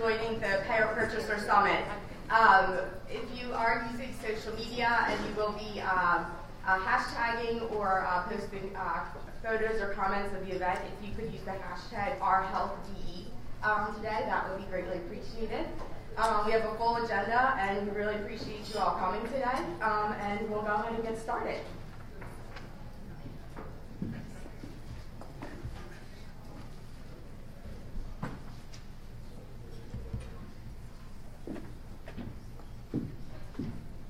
joining the Payer Purchaser Summit. If you are using social media and you will be hashtagging or posting photos or comments of the event, if you could use the hashtag #OurHealthDE today, that would be greatly appreciated. We have a full agenda, and we really appreciate you all coming today, and we'll go ahead and get started.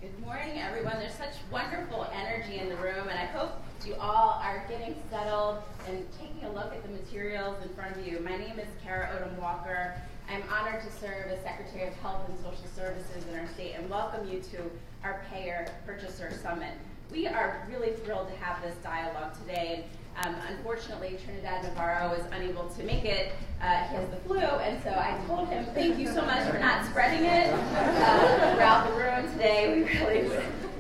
Good morning, everyone. There's such wonderful energy in the room, and I hope you all are getting settled and taking a look at the materials in front of you. My name is Kara Odom Walker. I'm honored to serve as Secretary of Health and Social Services in our state and welcome you to our Payer Purchaser Summit. We are really thrilled to have this dialogue today. Unfortunately, Trinidad Navarro is unable to make it. He has the flu, and so I told him, thank you so much for not spreading it throughout the room today. We really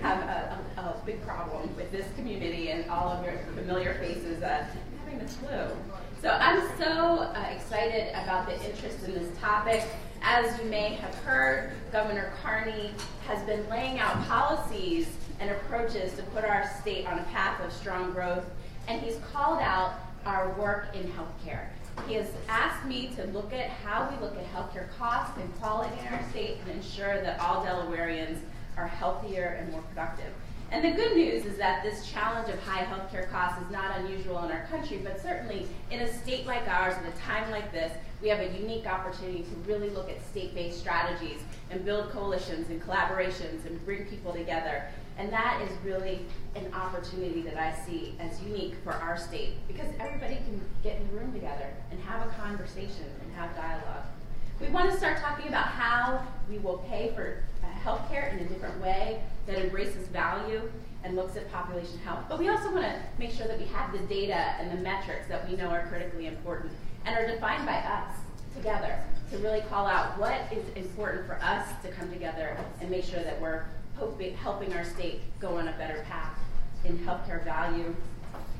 have a big problem with this community and all of your familiar faces having the flu. So I'm so excited about the interest in this topic. As you may have heard, Governor Carney has been laying out policies and approaches to put our state on a path of strong growth, and he's called out our work in healthcare. He has asked me to look at how we look at healthcare costs and quality in our state and ensure that all Delawareans are healthier and more productive. And the good news is that this challenge of high healthcare costs is not unusual in our country, but certainly in a state like ours, at a time like this, we have a unique opportunity to really look at state-based strategies and build coalitions and collaborations and bring people together. And that is really an opportunity that I see as unique for our state, because everybody can get in the room together and have a conversation and have dialogue. We want to start talking about how we will pay for healthcare in a different way that embraces value and looks at population health. But we also want to make sure that we have the data and the metrics that we know are critically important and are defined by us together to really call out what is important for us to come together and make sure that we're helping our state go on a better path in healthcare value,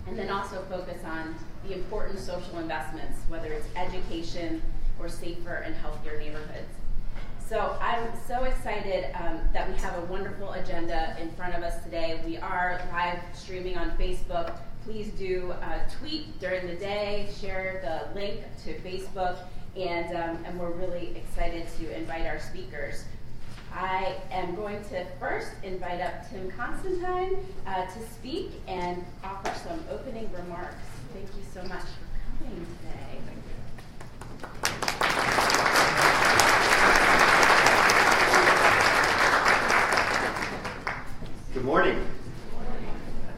and then also focus on the important social investments, whether it's education or safer and healthier neighborhoods. So I'm so excited that we have a wonderful agenda in front of us today. We are live streaming on Facebook. Please do tweet during the day, share the link to Facebook, and we're really excited to invite our speakers. I am going to first invite up Tim Constantine to speak and offer some opening remarks. Thank you so much for coming today. Good morning.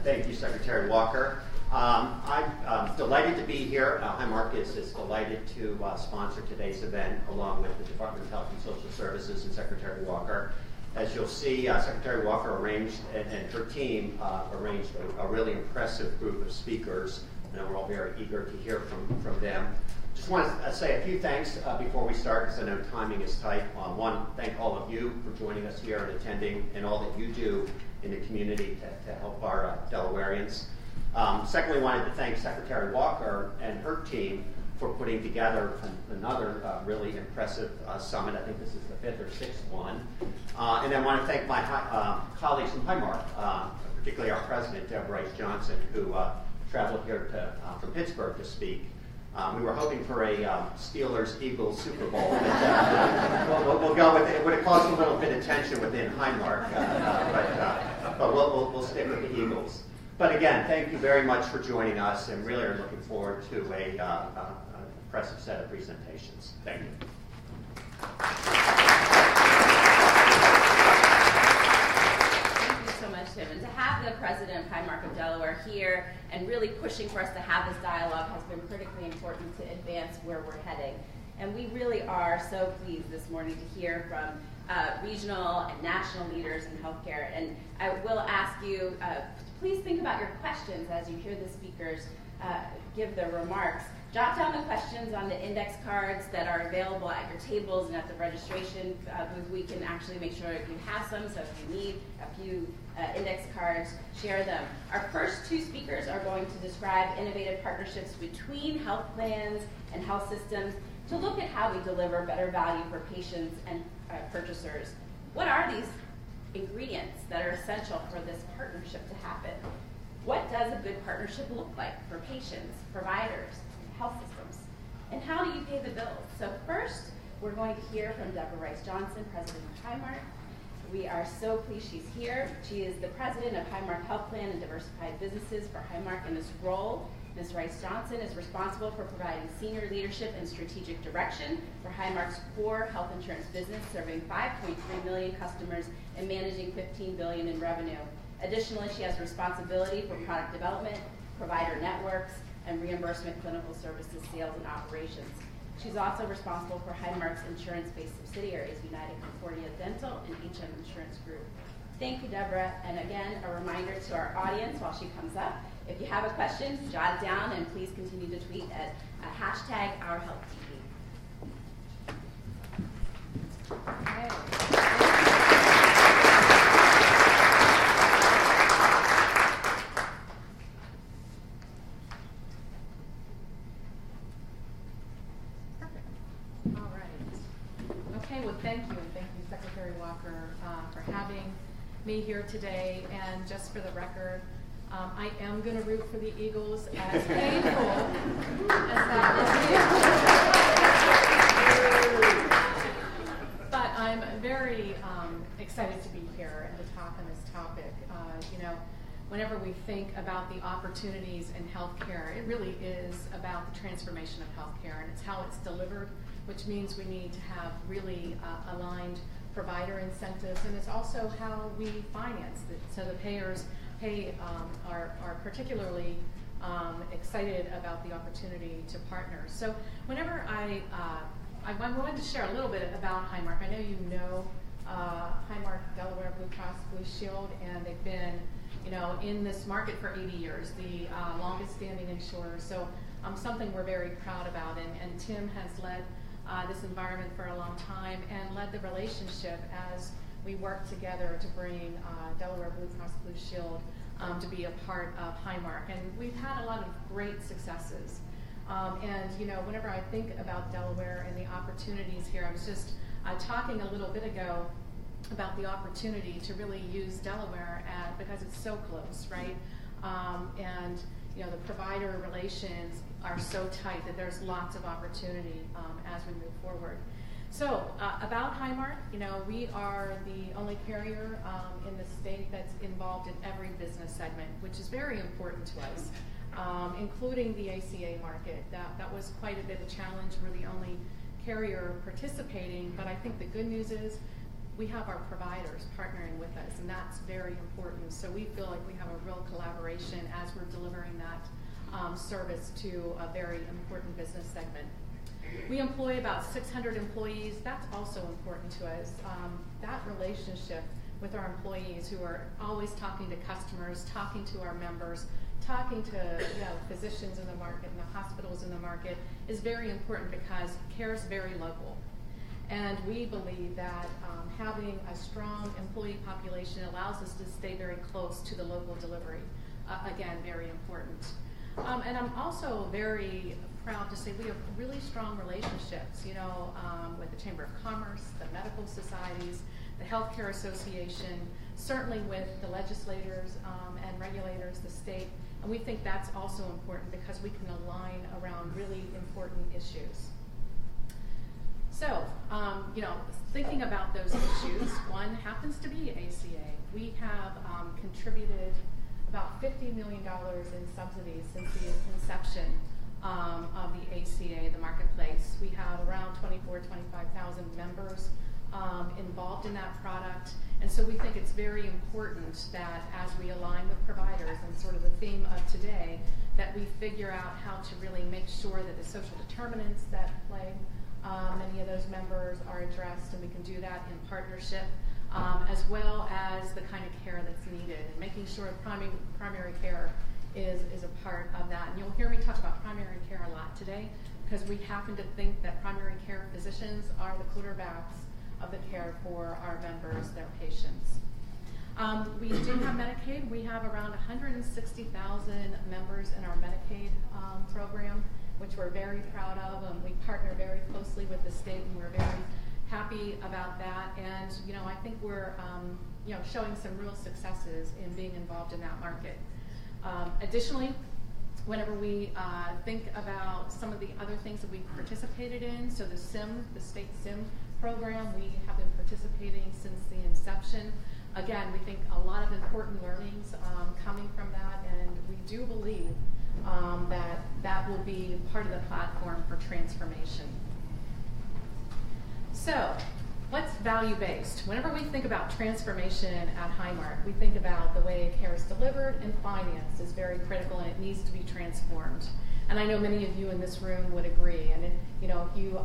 Thank you, Secretary Walker. I'm delighted to be here. Highmark is delighted to sponsor today's event along with the Department of Health and Social Services and Secretary Walker. As you'll see, Secretary Walker arranged and her team arranged a really impressive group of speakers, and we're all very eager to hear from them. Just want to say a few thanks before we start, because I know timing is tight. One, thank all of you for joining us here and attending, and all that you do in the community to help our Delawareans. Secondly, wanted to thank Secretary Walker and her team for putting together another really impressive summit. I think this is the 5th or 6th one. And then I want to thank my colleagues from Highmark, particularly our president, Bryce Johnson, who traveled here from Pittsburgh to speak. We were hoping for a Steelers-Eagles Super Bowl, but we'll go with it. It would have caused a little bit of tension within Highmark, but we'll stick with the Eagles. But again, thank you very much for joining us, and really are looking forward to an impressive set of presentations. Thank you. Thank you so much, Tim. And to have the president of Highmark of Delaware here and really pushing for us to have this dialogue has been critically important to advance where we're heading. And we really are so pleased this morning to hear from regional and national leaders in healthcare. And I will ask you to please think about your questions as you hear the speakers give their remarks. Jot down the questions on the index cards that are available at your tables and at the registration booth. We can actually make sure if you have some, so if you need a few index cards, share them. Our first two speakers are going to describe innovative partnerships between health plans and health systems to look at how we deliver better value for patients and purchasers. What are these ingredients that are essential for this partnership to happen? What does a good partnership look like for patients, providers, health systems? And how do you pay the bills? So first, we're going to hear from Deborah Rice-Johnson, President of Highmark. We are so pleased she's here. She is the President of Highmark Health Plan and Diversified Businesses for Highmark. In this role, Ms. Rice-Johnson is responsible for providing senior leadership and strategic direction for Highmark's core health insurance business, serving 5.3 million customers and managing $15 billion in revenue. Additionally, she has responsibility for product development, provider networks, and reimbursement clinical services, sales, and operations. She's also responsible for Highmark's insurance-based subsidiaries, United Concordia Dental and HM Insurance Group. Thank you, Deborah. And again, a reminder to our audience while she comes up, if you have a question, jot it down and please continue to tweet at #OurHealthTV. Okay. Thank you, and thank you, Secretary Walker, for having me here today. And just for the record, I am going to root for the Eagles, as painful as that is. But I'm very excited to be here and to talk on this topic. Whenever we think about the opportunities in healthcare, it really is about the transformation of healthcare, and it's how it's delivered, which means we need to have really aligned provider incentives, and it's also how we finance it. So the payers are particularly excited about the opportunity to partner. So whenever I wanted to share a little bit about Highmark. I know you know Highmark, Delaware Blue Cross Blue Shield, and they've been in this market for 80 years, the longest standing insurer. So something we're very proud about, and Tim has led this environment for a long time and led the relationship as we work together to bring Delaware Blue Cross Blue Shield to be a part of Highmark. And we've had a lot of great successes. Whenever I think about Delaware and the opportunities here, I was just talking a little bit ago about the opportunity to really use Delaware because it's so close, right? The provider relations are so tight that there's lots of opportunity as we move forward. So about Highmark, we are the only carrier in the state that's involved in every business segment, which is very important to us, including the ACA market. That was quite a bit of a challenge. We're the only carrier participating, but I think the good news is we have our providers partnering with us, and that's very important. So we feel like we have a real collaboration as we're delivering that service to a very important business segment. We employ about 600 employees. That's also important to us. That relationship with our employees who are always talking to customers, talking to our members, talking to physicians in the market and the hospitals in the market is very important because care is very local. And we believe that having a strong employee population allows us to stay very close to the local delivery. Again, very important. And I'm also very proud to say we have really strong relationships, with the Chamber of Commerce, the medical societies, the Healthcare Association, certainly with the legislators and regulators, the state. And we think that's also important because we can align around really important issues. So, thinking about those issues, one happens to be ACA. We have contributed about $50 million in subsidies since the inception of the ACA, the marketplace. We have around 25,000 members involved in that product. And so we think it's very important that as we align with providers and sort of the theme of today, that we figure out how to really make sure that the social determinants that plague many of those members are addressed, and we can do that in partnership, as well as the kind of care that's needed, and making sure primary care is a part of that. And you'll hear me talk about primary care a lot today because we happen to think that primary care physicians are the quarterbacks of the care for our members, their patients. We do have Medicaid. We have around 160,000 members in our Medicaid program, which we're very proud of. We partner very closely with the state, and we're very happy about that. And I think we're showing some real successes in being involved in that market. Additionally, whenever we think about some of the other things that we've participated in, so the state SIM program, we have been participating since the inception. Again, we think a lot of important learnings coming from that, and we do believe that will be part of the platform for transformation. So, what's value-based? Whenever we think about transformation at Highmark, we think about the way care is delivered, and finance is very critical, and it needs to be transformed. And I know many of you in this room would agree. And if you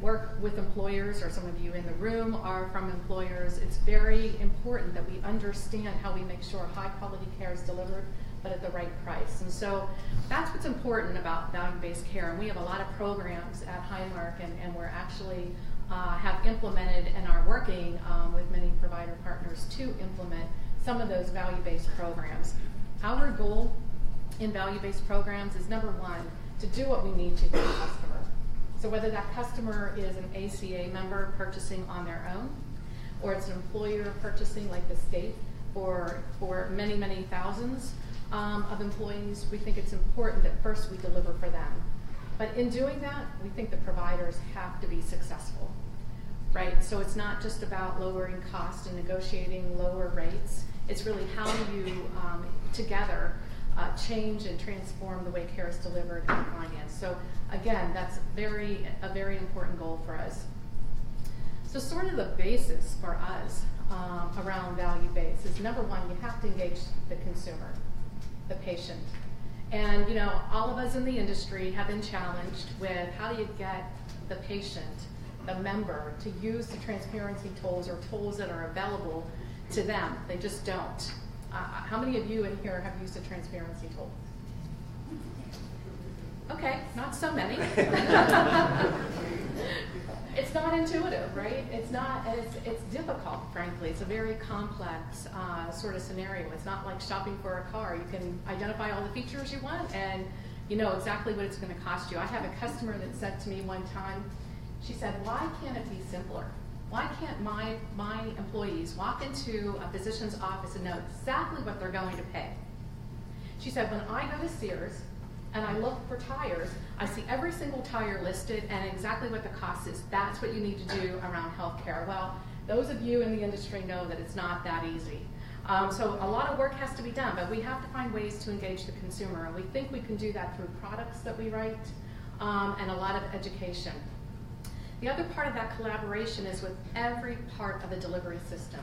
work with employers, or some of you in the room are from employers, it's very important that we understand how we make sure high-quality care is delivered, but at the right price. And so that's what's important about value-based care. And we have a lot of programs at Highmark, and we're actually have implemented and are working with many provider partners to implement some of those value-based programs. Our goal in value-based programs is, number one, to do what we need to for the customer. So whether that customer is an ACA member purchasing on their own, or it's an employer purchasing like the state for many, many thousands of employees, we think it's important that first we deliver for them. But in doing that, we think the providers have to be successful, right? So it's not just about lowering cost and negotiating lower rates. It's really how do you together change and transform the way care is delivered and financed. So again, that's a very important goal for us. So sort of the basis for us around value-based is, number one, you have to engage the consumer, the patient. And all of us in the industry have been challenged with how do you get the patient, the member, to use the transparency tools or tools that are available to them. They just don't. How many of you in here have used a transparency tool? Okay, not so many. It's not intuitive, right? It's not, and it's difficult, frankly. It's a very complex sort of scenario. It's not like shopping for a car. You can identify all the features you want, and you know exactly what it's going to cost you. I have a customer that said to me one time, she said, "Why can't it be simpler? Why can't my employees walk into a physician's office and know exactly what they're going to pay?" She said, "When I go to Sears and I look for tires, I see every single tire listed and exactly what the cost is. That's what you need to do around healthcare." Well, those of you in the industry know that it's not that easy. So a lot of work has to be done, but we have to find ways to engage the consumer. And we think we can do that through products that we write and a lot of education. The other part of that collaboration is with every part of the delivery system.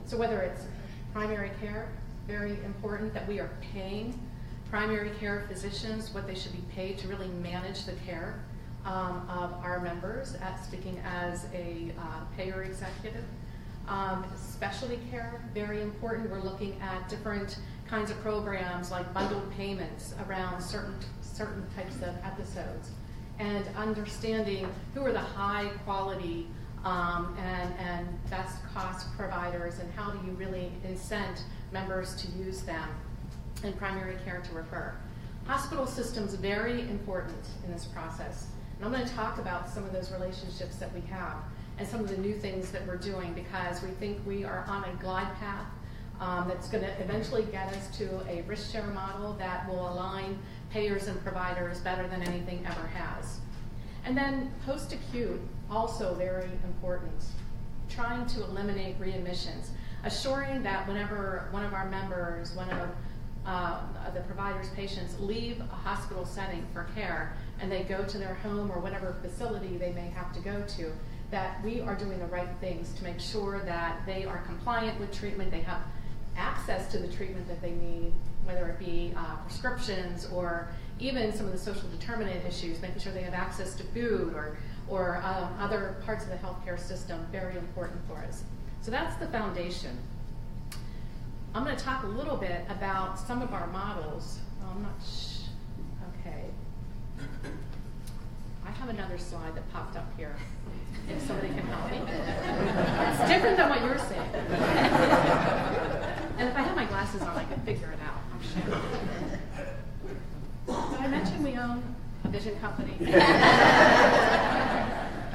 So whether it's primary care, very important that we are paying primary care physicians what they should be paid to really manage the care of our members, speaking as a payer executive. Specialty care, very important. We're looking at different kinds of programs like bundled payments around certain types of episodes, and understanding who are the high quality and best cost providers, and how do you really incent members to use them, and primary care to refer. Hospital systems, very important in this process. And I'm going to talk about some of those relationships that we have and some of the new things that we're doing, because we think we are on a glide path that's going to eventually get us to a risk share model that will align payers and providers better than anything ever has. And then post-acute, also very important, trying to eliminate readmissions, assuring that whenever one of our members, one of the provider's patients leave a hospital setting for care and they go to their home or whatever facility they may have to go to, that we are doing the right things to make sure that they are compliant with treatment, they have access to the treatment that they need, whether it be prescriptions or even some of the social determinant issues, making sure they have access to food or other parts of the healthcare system, very important for us. So that's the foundation. I'm going to talk a little bit about some of our models. Okay. I have another slide that popped up here, if somebody can help me. It's different than what you're saying. And if I had my glasses on, I could figure it out, I'm sure. So I mentioned we own a vision company?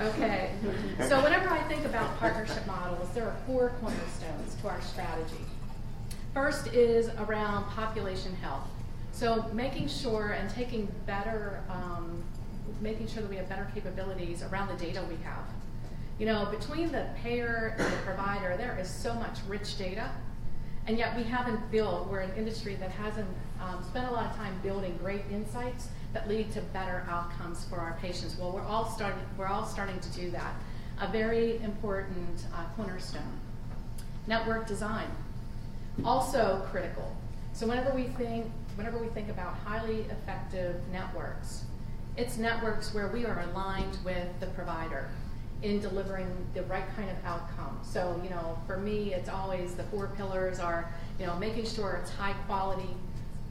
Okay. So whenever I think about partnership models, there are 4 cornerstones to our strategy. First is around population health. So making sure and taking better, making sure that we have better capabilities around the data we have. You know, between the payer and the provider, there is so much rich data, and yet we haven't built, we're an industry that hasn't spent a lot of time building great insights that lead to better outcomes for our patients. Well, we're all starting to do that. A very important cornerstone. Network design, also critical. So whenever we think about highly effective networks, it's networks where we are aligned with the provider in delivering the right kind of outcome. So, you know, for me, it's always the 4 pillars are, you know, making sure it's high quality,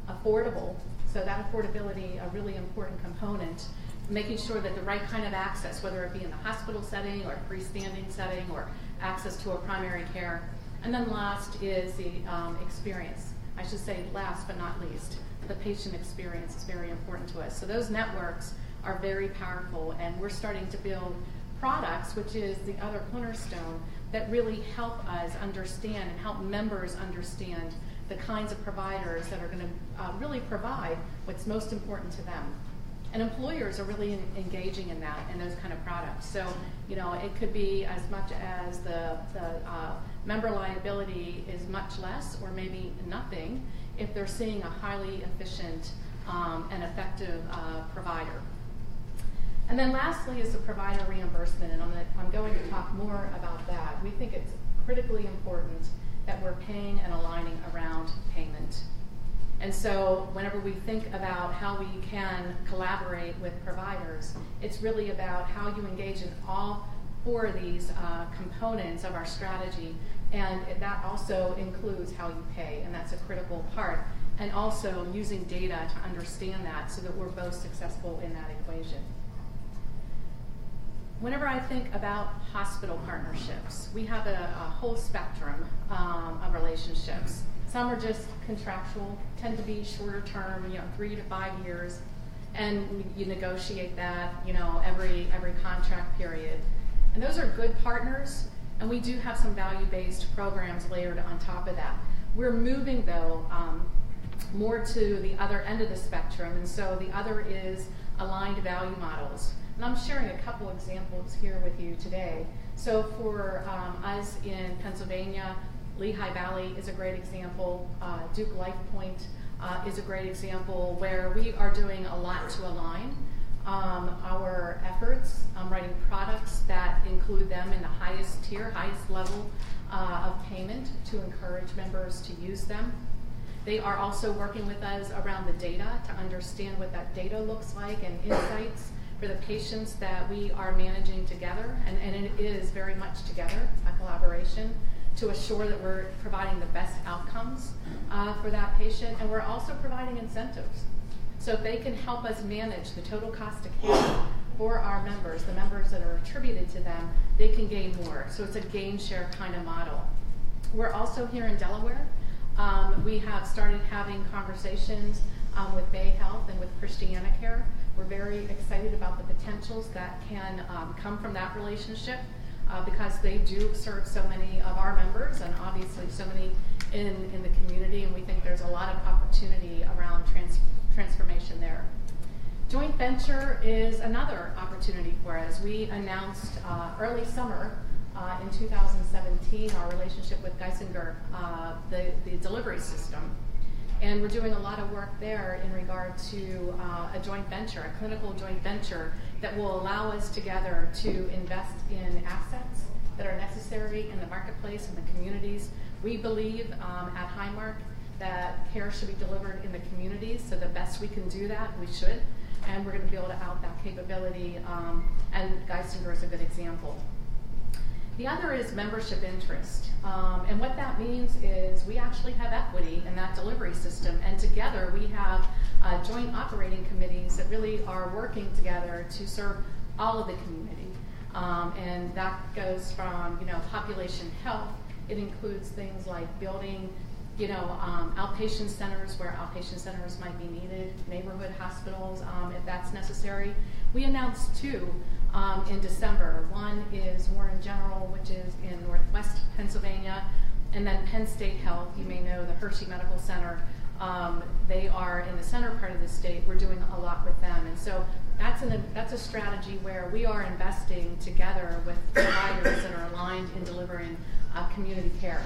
affordable. So that affordability, a really important component. Making sure that the right kind of access, whether it be in the hospital setting or freestanding setting or access to a primary care. And then last is the experience. I should say last but not least, the patient experience is very important to us. So those networks are very powerful, and we're starting to build products, which is the other cornerstone, that really help us understand and help members understand the kinds of providers that are going to really provide what's most important to them. And employers are really engaging in that, in those kind of products. So, you know, it could be as much as the member liability is much less or maybe nothing if they're seeing a highly efficient and effective provider. And then lastly is the provider reimbursement, and I'm going to talk more about that. We think it's critically important that we're paying and aligning around payment. And so whenever we think about how we can collaborate with providers, it's really about how you engage in all 4 of these components of our strategy, and that also includes how you pay, and that's a critical part. And also using data to understand that so that we're both successful in that equation. Whenever I think about hospital partnerships, we have a whole spectrum of relationships. Some are just contractual, tend to be shorter term, you know, 3 to 5 years, and you negotiate that, you know, every contract period. And those are good partners, and we do have some value-based programs layered on top of that. We're moving, though, more to the other end of the spectrum, and so the other is aligned value models. And I'm sharing a couple examples here with you today. So for us in Pennsylvania, Lehigh Valley is a great example. Duke Life Point is a great example where we are doing a lot to align our efforts, writing products that include them in the highest tier, highest level of payment to encourage members to use them. They are also working with us around the data to understand what that data looks like and insights for the patients that we are managing together, and it is very much together, a collaboration, to assure that we're providing the best outcomes for that patient, and we're also providing incentives. So if they can help us manage the total cost of care for our members, the members that are attributed to them, they can gain more. So it's a gain share kind of model. We're also here in Delaware. We have started having conversations with Bay Health and with Christiana Care. We're very excited about the potentials that can come from that relationship because they do serve so many of our members and obviously so many in the community, and we think there's a lot of opportunity around transformation there. Joint venture is another opportunity for us. We announced early summer in 2017 our relationship with Geisinger, the delivery system. And we're doing a lot of work there in regard to a joint venture, a clinical joint venture that will allow us together to invest in assets that are necessary in the marketplace and the communities. We believe at Highmark that care should be delivered in the communities, so the best we can do that, we should. And we're going to build out that capability, and Geisinger is a good example. The other is membership interest. And what that means is we actually have equity in that delivery system, and together we have joint operating committees that really are working together to serve all of the community. And that goes from, you know, population health. It includes things like building outpatient centers where outpatient centers might be needed, neighborhood hospitals if that's necessary. We announced 2 in December. One is Warren General, which is in Northwest Pennsylvania, and then Penn State Health. You may know the Hershey Medical Center. They are in the center part of the state. We're doing a lot with them, and so that's a strategy where we are investing together with providers that are aligned in delivering community care.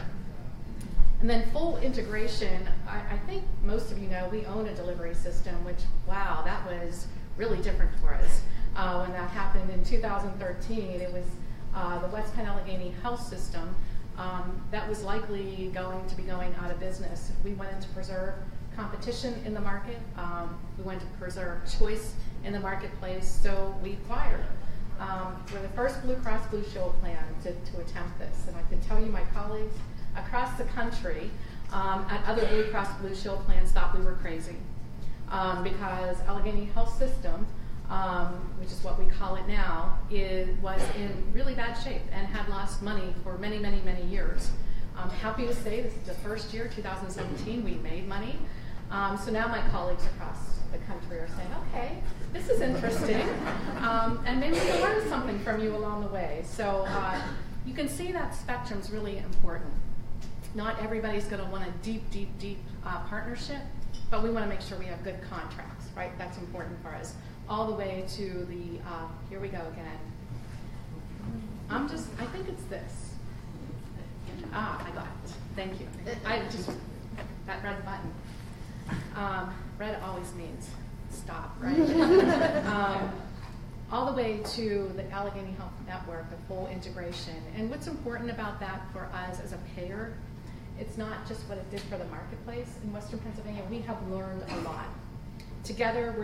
And then full integration, I think most of you know we own a delivery system, which, wow, that was really different for us. When that happened in 2013, it was the West Penn Allegheny Health System that was likely going to be going out of business. We wanted to preserve competition in the market. We wanted to preserve choice in the marketplace, so we acquired. We're the first Blue Cross Blue Shield plan to attempt this, and I can tell you my colleagues across the country at other Blue Cross Blue Shield plans thought we were crazy because Allegheny Health System, which is what we call it now, was in really bad shape and had lost money for many, many, many years. I'm happy to say this is the first year, 2017, we made money. So now my colleagues across the country are saying, okay, this is interesting, and maybe we'll learn something from you along the way. So you can see that spectrum's really important. Not everybody's going to want a deep, deep, deep partnership, but we want to make sure we have good contracts, right? That's important for us. All the way to the, here we go again. I think it's this. I got it. Thank you. That red button. Red always means stop, right? All the way to the Allegheny Health Network, the full integration. And what's important about that for us as a payer, it's not just what it did for the marketplace. In Western Pennsylvania, we have learned a lot. Together,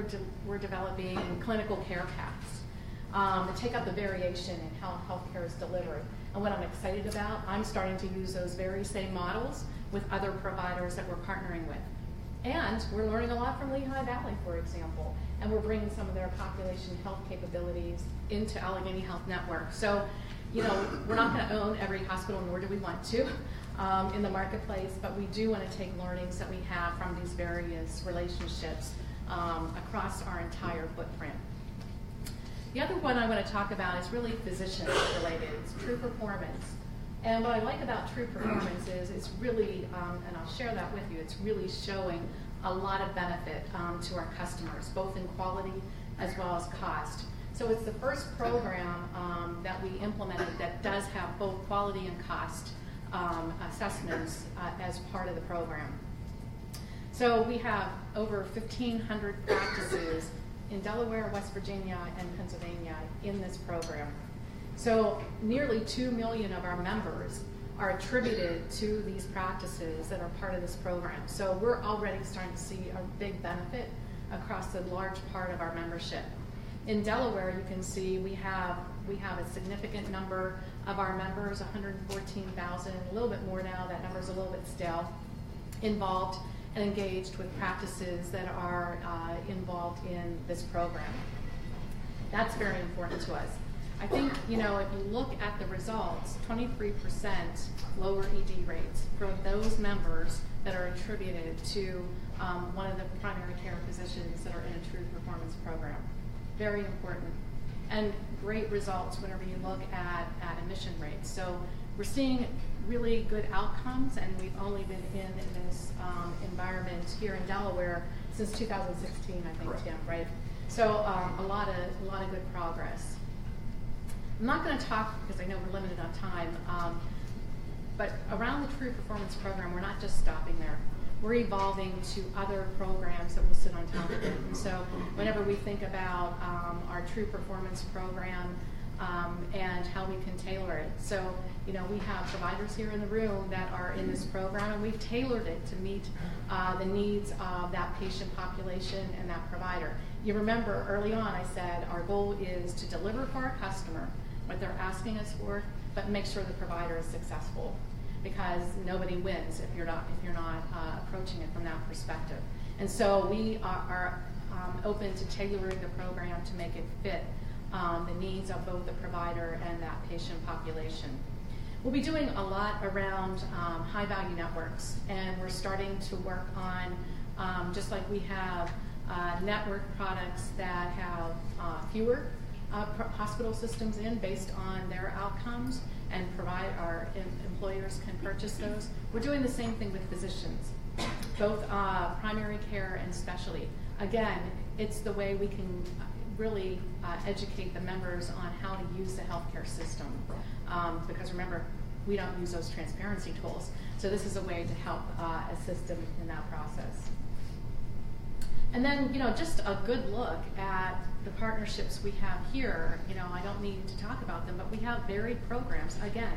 we're developing clinical care paths to take up the variation in how healthcare is delivered. And what I'm excited about, I'm starting to use those very same models with other providers that we're partnering with. And we're learning a lot from Lehigh Valley, for example, and we're bringing some of their population health capabilities into Allegheny Health Network. So, we're not going to own every hospital, nor do we want to, in the marketplace, but we do want to take learnings that we have from these various relationships across our entire footprint. The other one I want to talk about is really physician related. It's true performance. And what I like about true performance is it's really, and I'll share that with you, it's really showing a lot of benefit to our customers, both in quality as well as cost. So it's the first program that we implemented that does have both quality and cost assessments as part of the program. So we have over 1,500 practices in Delaware, West Virginia, and Pennsylvania in this program. So nearly 2 million of our members are attributed to these practices that are part of this program. So we're already starting to see a big benefit across a large part of our membership. In Delaware, you can see we have a significant number of our members, 114,000, a little bit more now, that number's a little bit stale, involved and engaged with practices that are involved in this program. That's very important to us. I think, if you look at the results, 23% lower ED rates for those members that are attributed to one of the primary care physicians that are in a true performance program. Very important. And great results whenever you look at admission rates. So we're seeing really good outcomes, and we've only been in this environment here in Delaware since 2016, I think, Tim, right? So a lot of good progress. I'm not going to talk, because I know we're limited on time, but around the True Performance Program, we're not just stopping there. We're evolving to other programs that will sit on top of it. And so whenever we think about our True Performance Program and how we can tailor it. So, we have providers here in the room that are in this program, and we've tailored it to meet the needs of that patient population and that provider. You remember early on I said our goal is to deliver for our customer what they're asking us for, but make sure the provider is successful, because nobody wins if you're not approaching it from that perspective. And so we are open to tailoring the program to make it fit the needs of both the provider and that patient population. We'll be doing a lot around high-value networks, and we're starting to work on, just like we have network products that have fewer hospital systems in based on their outcomes, and provide our employers can purchase those. We're doing the same thing with physicians, both primary care and specialty. Again, it's the way we can really educate the members on how to use the healthcare system. Because remember, we don't use those transparency tools. So this is a way to help assist them in that process. And then, just a good look at the partnerships we have here. I don't need to talk about them, but we have varied programs. Again,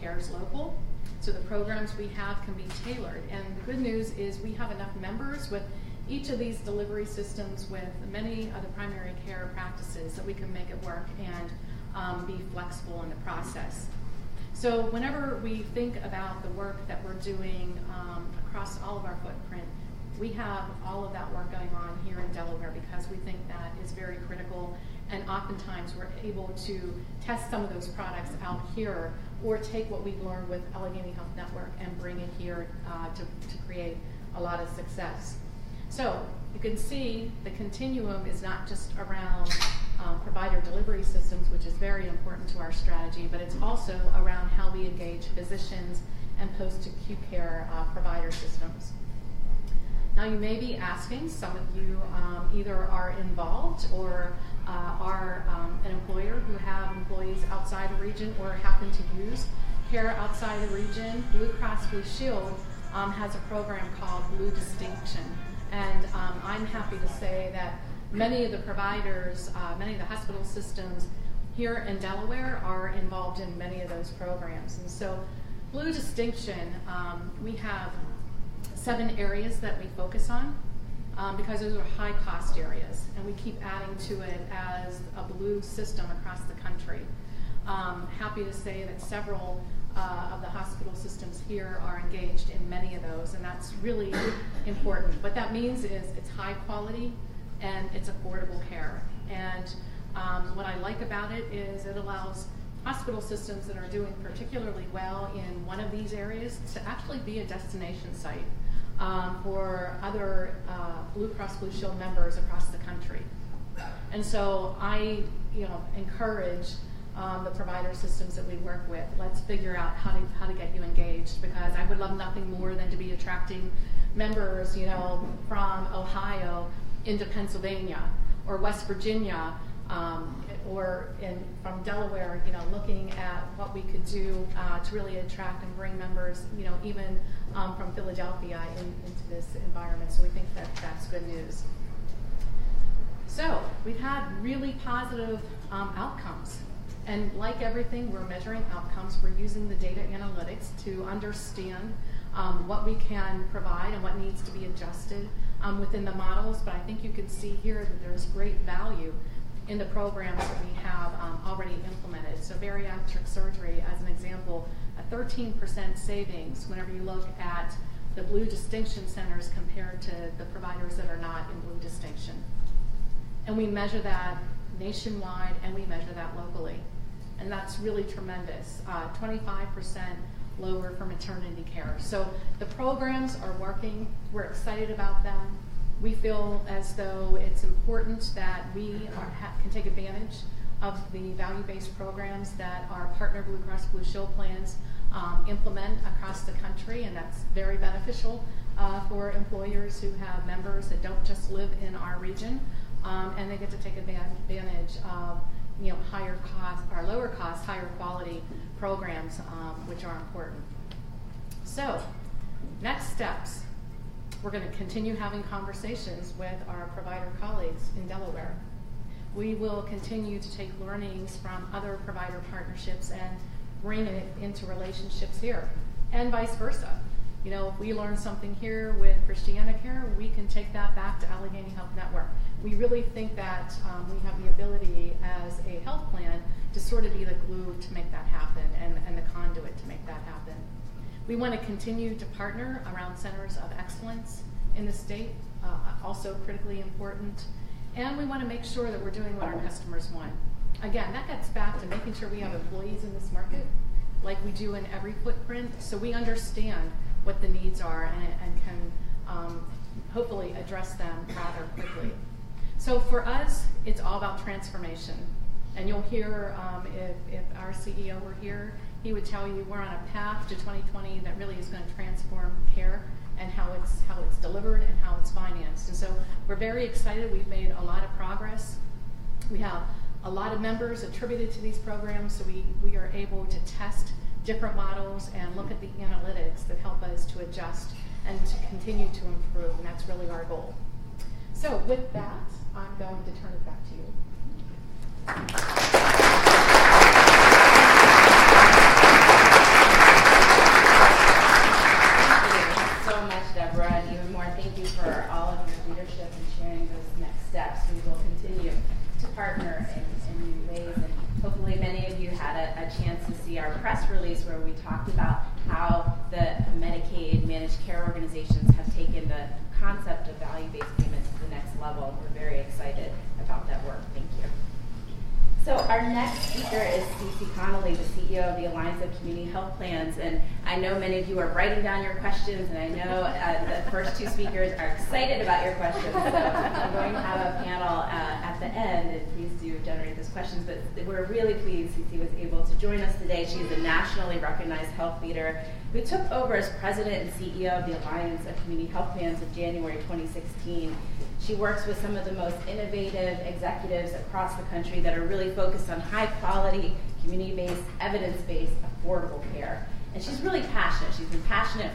CARE's local, so the programs we have can be tailored. And the good news is we have enough members with each of these delivery systems with many of the primary care practices that we can make it work and be flexible in the process. So whenever we think about the work that we're doing across all of our footprint, we have all of that work going on here in Delaware because we think that is very critical, and oftentimes we're able to test some of those products out here or take what we've learned with Allegheny Health Network and bring it here to create a lot of success. So you can see the continuum is not just around provider delivery systems, which is very important to our strategy, but it's also around how we engage physicians and post-acute care provider systems. Now you may be asking, some of you either are involved or are an employer who have employees outside the region or happen to use care outside the region. Blue Cross Blue Shield has a program called Blue Distinction. And I'm happy to say that many of the providers, many of the hospital systems here in Delaware are involved in many of those programs. And so Blue Distinction, we have 7 areas that we focus on because those are high cost areas, and we keep adding to it as a blue system across the country. Happy to say that several of the hospital systems here are engaged in many of those, and that's really important. What that means is it's high quality and it's affordable care. And what I like about it is it allows hospital systems that are doing particularly well in one of these areas to actually be a destination site for other Blue Cross Blue Shield members across the country. And so I encourage the provider systems that we work with. Let's figure out how to get you engaged, because I would love nothing more than to be attracting members, from Ohio into Pennsylvania or West Virginia, or from Delaware, looking at what we could do to really attract and bring members, even from Philadelphia into this environment. So we think that that's good news. So we've had really positive outcomes. And like everything, we're measuring outcomes. We're using the data analytics to understand what we can provide and what needs to be adjusted within the models. But I think you can see here that there's great value in the programs that we have already implemented. So bariatric surgery, as an example, a 13% savings whenever you look at the Blue Distinction centers compared to the providers that are not in Blue Distinction. And we measure that nationwide, and we measure that locally. And that's really tremendous. 25% lower for maternity care. So the programs are working. We're excited about them. We feel as though it's important that we can take advantage of the value-based programs that our partner Blue Cross Blue Shield plans implement across the country, and that's very beneficial for employers who have members that don't just live in our region, and they get to take advantage of higher cost or lower cost, higher quality programs, which are important. So, next steps. We're going to continue having conversations with our provider colleagues in Delaware. We will continue to take learnings from other provider partnerships and bring it into relationships here, and vice versa. If we learn something here with Christiana Care, we can take that back to Allegheny Health Network. We really think that we have the ability as a health plan to sort of be the glue to make that happen, and the conduit to make that happen. We want to continue to partner around centers of excellence in the state, also critically important. And we want to make sure that we're doing what our customers want. Again, that gets back to making sure we have employees in this market like we do in every footprint, so we understand what the needs are and can hopefully address them rather quickly. So for us, it's all about transformation. And you'll hear, if our CEO were here, he would tell you we're on a path to 2020 that really is going to transform care and how it's delivered and how it's financed. And so we're very excited. We've made a lot of progress. We have a lot of members attributed to these programs, so we are able to test different models and look at the analytics that help us to adjust and to continue to improve, and that's really our goal. So with that, I'm going to turn it back to you. Thank you so much, Deborah, and even more, thank you for all of your leadership and sharing those next steps. We will continue to partner in new ways, and hopefully many of you had a chance to see our press release where we talked about how the Medicaid managed care organizations have taken the concept of value-based payments to the next level. We're very excited about that work. Thank you. So our next speaker is Stacey Connolly, the CEO of the Alliance of Community Health Plans, and I know many of you are writing down your questions, and I know the first two speakers are excited about your questions, so I'm going to have a panel at the end, and please do generate those questions, but we're really pleased Stacey was able to join us today. She's a nationally recognized health leader who took over as president and CEO of the Alliance of Community Health Plans in January 2016. She works with some of the most innovative executives across the country that are really focused on high-quality, community-based, evidence-based, affordable care. And she's really passionate. She's been passionate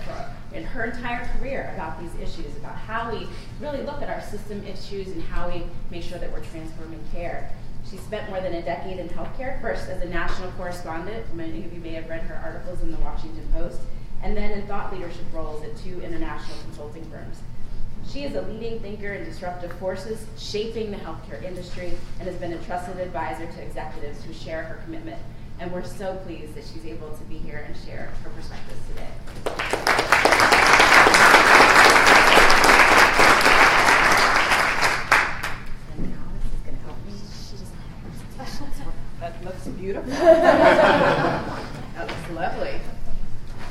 in her entire career about these issues, about how we really look at our system issues and how we make sure that we're transforming care. She spent more than a decade in healthcare, first as a national correspondent. Many of you may have read her articles in the Washington Post, and then in thought leadership roles at 2 international consulting firms. She is a leading thinker in disruptive forces shaping the healthcare industry and has been a trusted advisor to executives who share her commitment. And we're so pleased that she's able to be here and share her perspectives today. And Alice is going to help me. She just That looks beautiful. That looks lovely.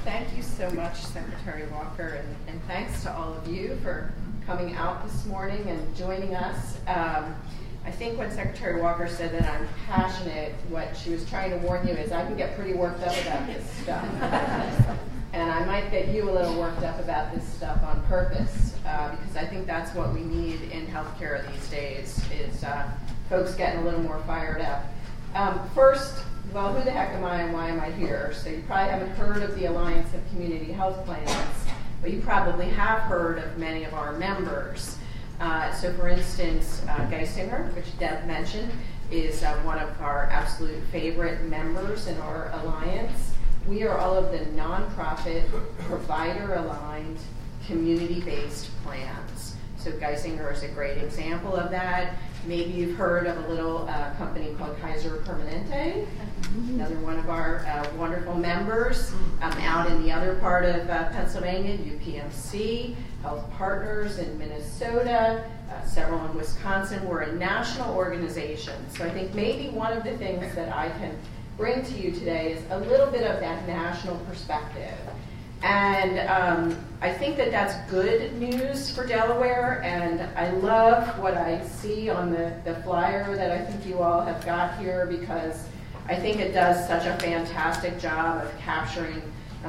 Thank you so much, Secretary Walker, and thanks to all of you for coming out this morning and joining us. I think when Secretary Walker said that I'm passionate, what she was trying to warn you is I can get pretty worked up about this stuff. And I might get you a little worked up about this stuff on purpose, because I think that's what we need in healthcare these days, is folks getting a little more fired up. First, well, who the heck am I and why am I here? So you probably haven't heard of the Alliance of Community Health Plans, but you probably have heard of many of our members. So for instance, Geisinger, which Deb mentioned, is one of our absolute favorite members in our alliance. We are all of the nonprofit, provider-aligned, community-based plans. So Geisinger is a great example of that. Maybe you've heard of a little company called Kaiser Permanente, another one of our wonderful members. Out in the other part of Pennsylvania, UPMC, Health Partners in Minnesota, several in Wisconsin. We're a national organization. So I think maybe one of the things that I can bring to you today is a little bit of that national perspective. And I think that that's good news for Delaware, and I love what I see on the flyer that I think you all have got here, because I think it does such a fantastic job of capturing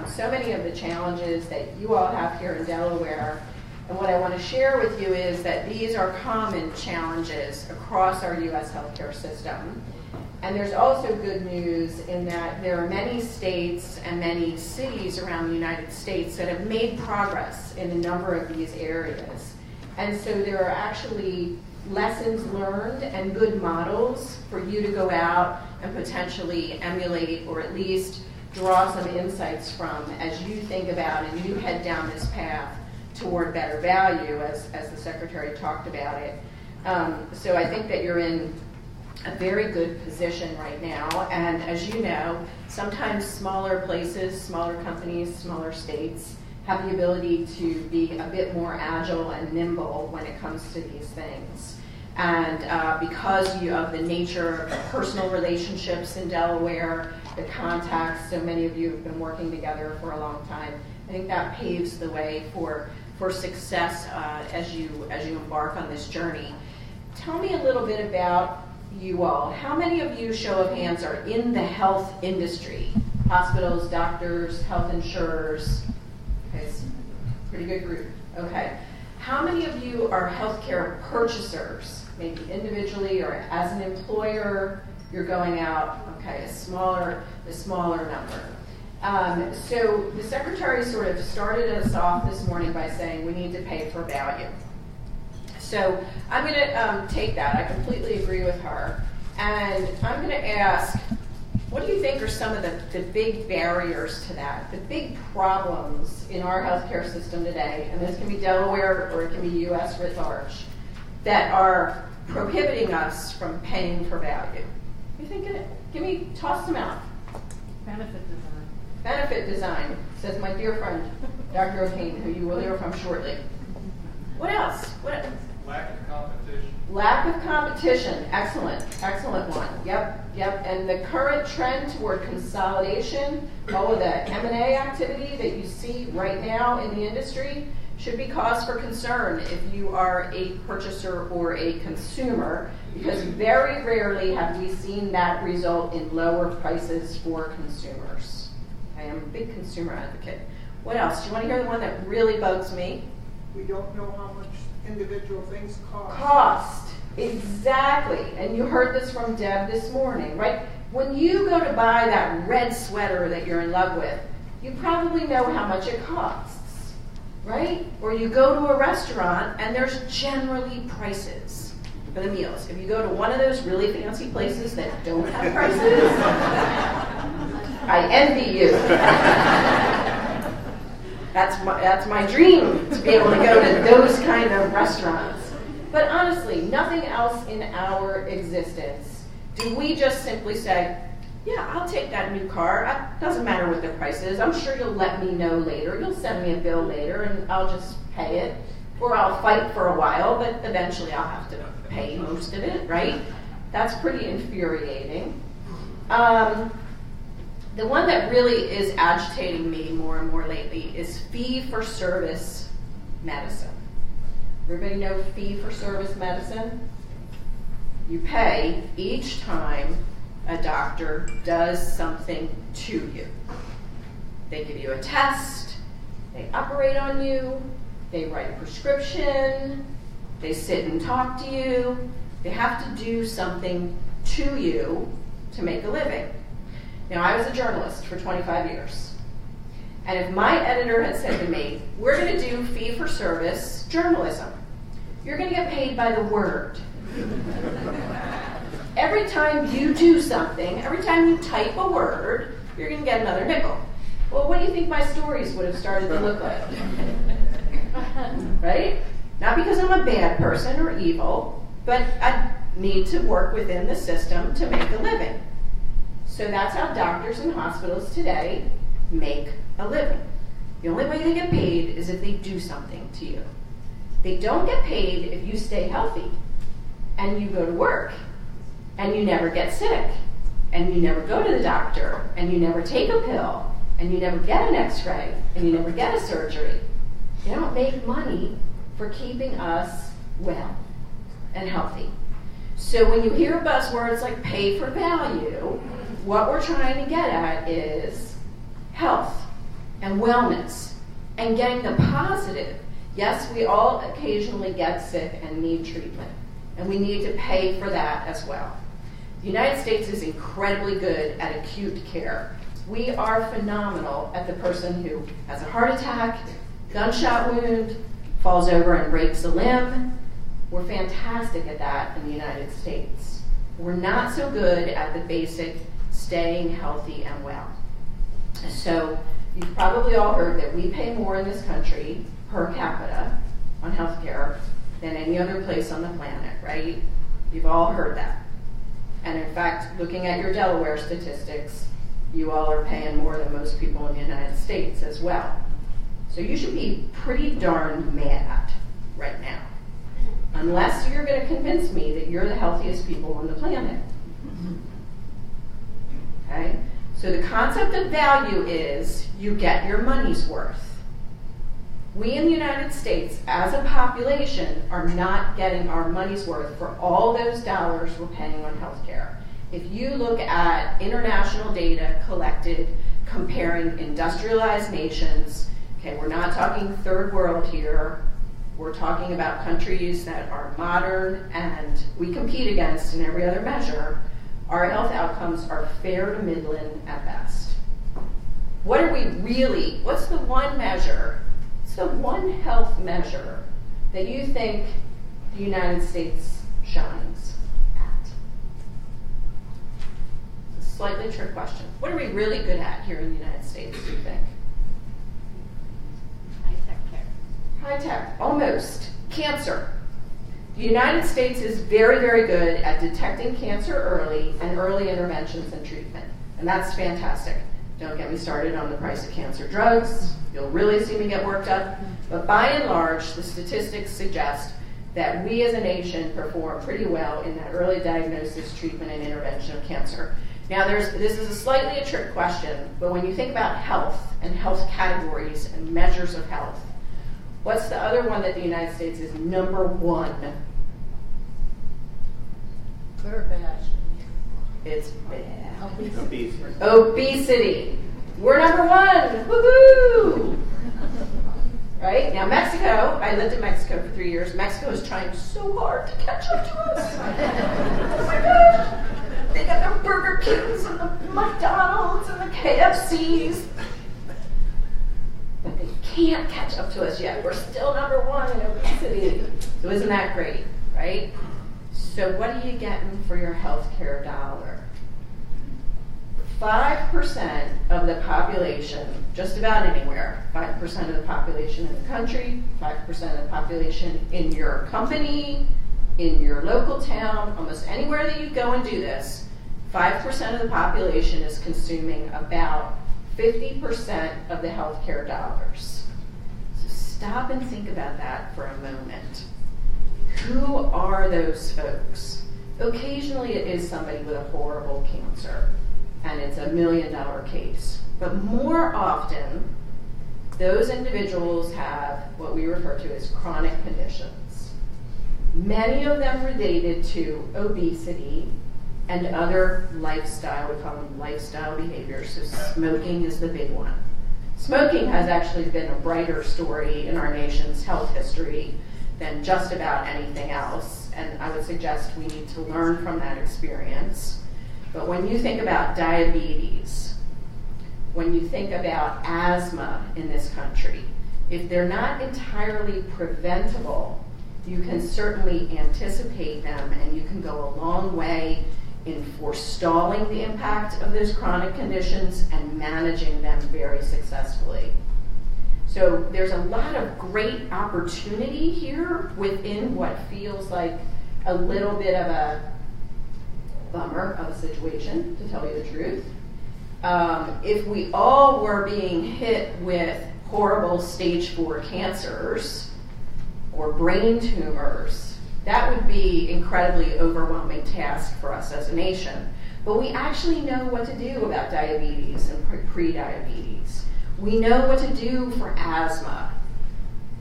so many of the challenges that you all have here in Delaware. And what I want to share with you is that these are common challenges across our U.S. healthcare system. And there's also good news in that there are many states and many cities around the United States that have made progress in a number of these areas. And so there are actually lessons learned and good models for you to go out and potentially emulate, or at least draw some insights from as you think about and you head down this path toward better value, as the Secretary talked about it. So I think that you're in a very good position right now, and as you know, sometimes smaller places, smaller companies, smaller states have the ability to be a bit more agile and nimble when it comes to these things. And because of the nature of personal relationships in Delaware, the contacts. So many of you have been working together for a long time. I think that paves the way for success as you embark on this journey. Tell me a little bit about you all. How many of you, show of hands, are in the health industry? Hospitals, doctors, health insurers. Okay, it's a pretty good group. Okay. How many of you are healthcare purchasers? Maybe individually or as an employer, you're going out, okay, a smaller number. So the secretary sort of started us off this morning by saying we need to pay for value. So I'm going to take that. I completely agree with her. And I'm going to ask, what do you think are some of the big barriers to that, the big problems in our healthcare system today, and this can be Delaware or it can be U.S. writ large, that are prohibiting us from paying for value? You think it? Toss them out. Benefit design. Benefit design, says my dear friend, Dr. O'Kane, who you will hear from shortly. What else? Lack of competition. Lack of competition. Excellent one. Yep. And the current trend toward consolidation, all of the M&A activity that you see right now in the industry should be cause for concern if you are a purchaser or a consumer, because very rarely have we seen that result in lower prices for consumers. Okay, I'm a big consumer advocate. What else? Do you want to hear the one that really bugs me? We don't know how much individual things cost. Cost, exactly. And you heard this from Deb this morning, right? When you go to buy that red sweater that you're in love with, you probably know how much it costs, right? Or you go to a restaurant and there's generally prices for the meals. If you go to one of those really fancy places that don't have prices, I envy you. That's my dream, to be able to go to those kind of restaurants. But honestly, nothing else in our existence do we just simply say, yeah, I'll take that new car. It doesn't matter what the price is. I'm sure you'll let me know later. You'll send me a bill later and I'll just pay it. Or I'll fight for a while, but eventually I'll have to pay most of it, right? That's pretty infuriating. The one that really is agitating me more and more lately is fee-for-service medicine. Everybody know fee-for-service medicine? You pay each time a doctor does something to you. They give you a test, they operate on you, they write a prescription, they sit and talk to you. They have to do something to you to make a living. Now, I was a journalist for 25 years. And if my editor had said to me, we're going to do fee-for-service journalism, you're going to get paid by the word. Every time you do something, every time you type a word, you're going to get another nickel. Well, what do you think my stories would have started to look like? Right? Not because I'm a bad person or evil, but I need to work within the system to make a living. So that's how doctors and hospitals today make a living. The only way they get paid is if they do something to you. They don't get paid if you stay healthy and you go to work and you never get sick and you never go to the doctor and you never take a pill and you never get an x-ray and you never get a surgery. They don't make money for keeping us well and healthy. So when you hear buzzwords like pay for value, what we're trying to get at is health and wellness and getting the positive. Yes, we all occasionally get sick and need treatment, and we need to pay for that as well. The United States is incredibly good at acute care. We are phenomenal at the person who has a heart attack, gunshot wound, falls over and breaks a limb. We're fantastic at that in the United States. We're not so good at the basic staying healthy and well. So you've probably all heard that we pay more in this country per capita on healthcare than any other place on the planet, right? You've all heard that. And in fact, looking at your Delaware statistics, you all are paying more than most people in the United States as well. So you should be pretty darn mad right now, unless you're going to convince me that you're the healthiest people on the planet. Okay? So the concept of value is you get your money's worth. We in the United States, as a population, are not getting our money's worth for all those dollars we're paying on healthcare. If you look at international data collected comparing industrialized nations, okay, we're not talking third world here, we're talking about countries that are modern and we compete against in every other measure, our health outcomes are fair to middling at best. What are we really, what's the one measure, what's the one health measure that you think the United States shines at? It's a slightly trick question. What are we really good at here in the United States, do you think? High-tech care. High tech, almost. Cancer. The United States is very, very good at detecting cancer early and early interventions and treatment. And that's fantastic. Don't get me started on the price of cancer drugs. You'll really see me get worked up. But by and large, the statistics suggest that we as a nation perform pretty well in that early diagnosis, treatment, and intervention of cancer. Now, this is a slightly a trick question, but when you think about health and health categories and measures of health, what's the other one that the United States is number one? Good or bad? It's bad. Obesity. Obesity. We're number one. Woohoo! Right? Now, Mexico, I lived in Mexico for 3 years. Mexico is trying so hard to catch up to us. Oh my gosh. They got the Burger Kings and the McDonald's and the KFCs. But they can't catch up to us yet. We're still number one in obesity. So isn't that great, right? So what are you getting for your healthcare dollar? 5% of the population, just about anywhere, 5% of the population in the country, 5% of the population in your company, in your local town, almost anywhere that you go and do this, 5% of the population is consuming about 50% of the healthcare dollars. So stop and think about that for a moment. Who are those folks? Occasionally it is somebody with a horrible cancer, and it's $1 million case. But more often, those individuals have what we refer to as chronic conditions. Many of them related to obesity and other lifestyle, we call them lifestyle behaviors. So smoking is the big one. Smoking has actually been a brighter story in our nation's health history than just about anything else, and I would suggest we need to learn from that experience. But when you think about diabetes, when you think about asthma in this country, if they're not entirely preventable, you can certainly anticipate them, and you can go a long way in forestalling the impact of those chronic conditions and managing them very successfully. So there's a lot of great opportunity here within what feels like a little bit of a bummer of a situation, to tell you the truth. If we all were being hit with horrible stage 4 cancers or brain tumors, that would be an incredibly overwhelming task for us as a nation. But we actually know what to do about diabetes and pre-diabetes. We know what to do for asthma.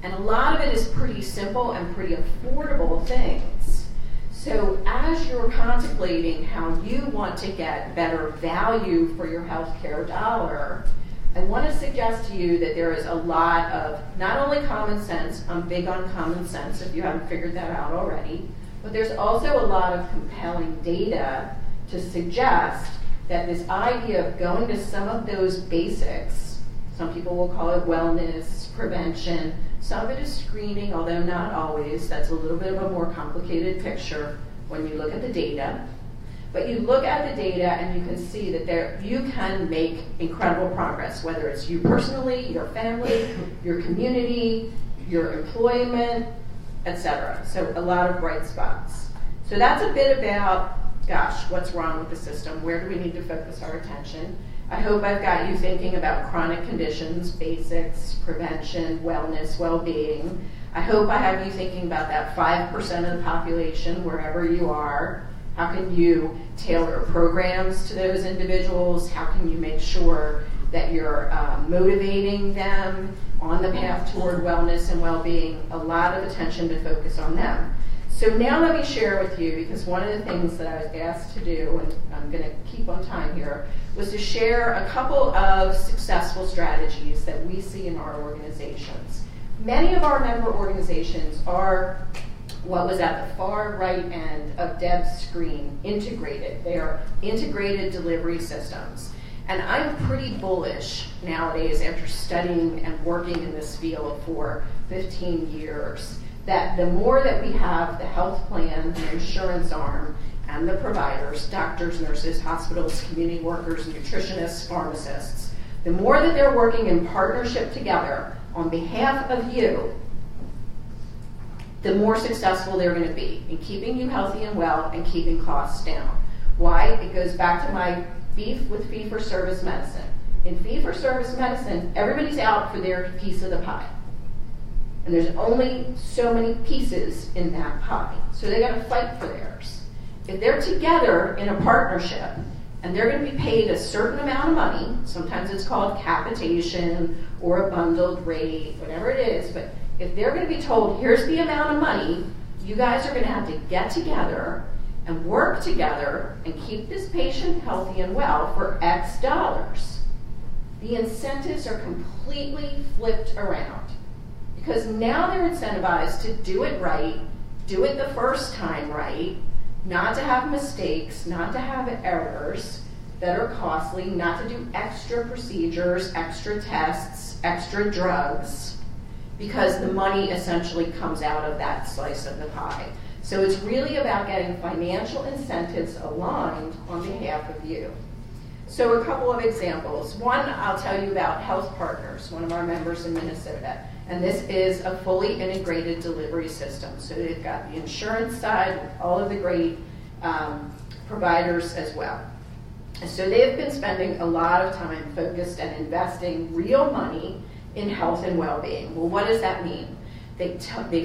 And a lot of it is pretty simple and pretty affordable things. So as you're contemplating how you want to get better value for your healthcare dollar, I want to suggest to you that there is a lot of not only common sense, I'm big on common sense if you haven't figured that out already, but there's also a lot of compelling data to suggest that this idea of going to some of those basics, some people will call it wellness, prevention, some of it is screening, although not always. That's a little bit of a more complicated picture when you look at the data. But you look at the data and you can see that you can make incredible progress, whether it's you personally, your family, your community, your employment, etc. So a lot of bright spots. So that's a bit about, gosh, what's wrong with the system? Where do we need to focus our attention? I hope I've got you thinking about chronic conditions, basics, prevention, wellness, well-being. I hope I have you thinking about that 5% of the population, wherever you are, How can you tailor programs to those individuals? How can you make sure that you're motivating them on the path toward wellness and well-being? A lot of attention to focus on them. So now let me share with you, because one of the things that I was asked to do, and I'm going to keep on time here, was to share a couple of successful strategies that we see in our organizations. Many of our member organizations are what was at the far right end of Deb's screen, integrated. They are integrated delivery systems. And I'm pretty bullish nowadays, after studying and working in this field for 15 years, that the more that we have the health plan, the insurance arm, and the providers, doctors, nurses, hospitals, community workers, nutritionists, pharmacists, the more that they're working in partnership together on behalf of you, the more successful they're going to be in keeping you healthy and well and keeping costs down. Why? It goes back to my beef with fee-for-service medicine. In fee-for-service medicine, everybody's out for their piece of the pie. And there's only so many pieces in that pie. So they got to fight for theirs. If they're together in a partnership and they're going to be paid a certain amount of money, sometimes it's called capitation or a bundled rate, whatever it is, but if they're going to be told, here's the amount of money, you guys are going to have to get together and work together and keep this patient healthy and well for X dollars. The incentives are completely flipped around, because now they're incentivized to do it right, do it the first time right, not to have mistakes, not to have errors that are costly, not to do extra procedures, extra tests, extra drugs, because the money essentially comes out of that slice of the pie. So it's really about getting financial incentives aligned on behalf of you. So a couple of examples. One, I'll tell you about Health Partners, one of our members in Minnesota. And this is a fully integrated delivery system. So they've got the insurance side with all of the great providers as well. And so they've been spending a lot of time focused and investing real money in health and well-being. Well, what does that mean? They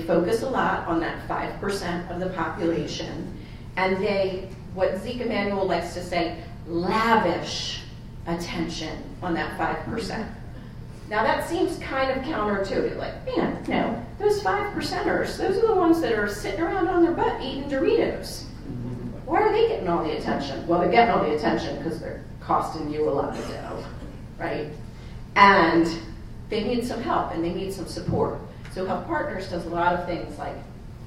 focus a lot on that 5% of the population, and they, what Zeke Emanuel likes to say, lavish attention on that 5%. Now that seems kind of counterintuitive, like, man, no, those 5%ers, those are the ones that are sitting around on their butt eating Doritos. Why are they getting all the attention? Well, they're getting all the attention because they're costing you a lot of dough, right? And they need some help and they need some support. So Health Partners does a lot of things like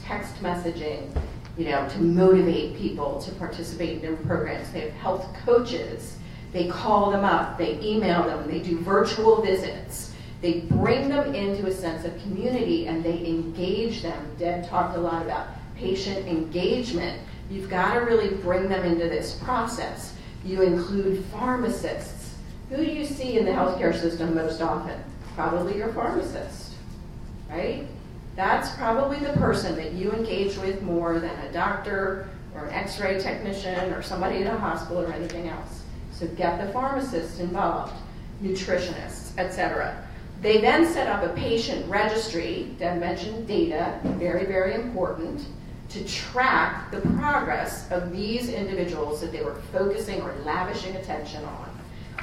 text messaging, to motivate people to participate in their programs. They have health coaches. They call them up, they email them, they do virtual visits. They bring them into a sense of community and they engage them. Deb talked a lot about patient engagement. You've got to really bring them into this process. You include pharmacists. Who do you see in the healthcare system most often? Probably your pharmacist, right? That's probably the person that you engage with more than a doctor or an x-ray technician or somebody in a hospital or anything else. So get the pharmacists involved, nutritionists, etc. They then set up a patient registry, Deb mentioned data, very, very important, to track the progress of these individuals that they were focusing or lavishing attention on.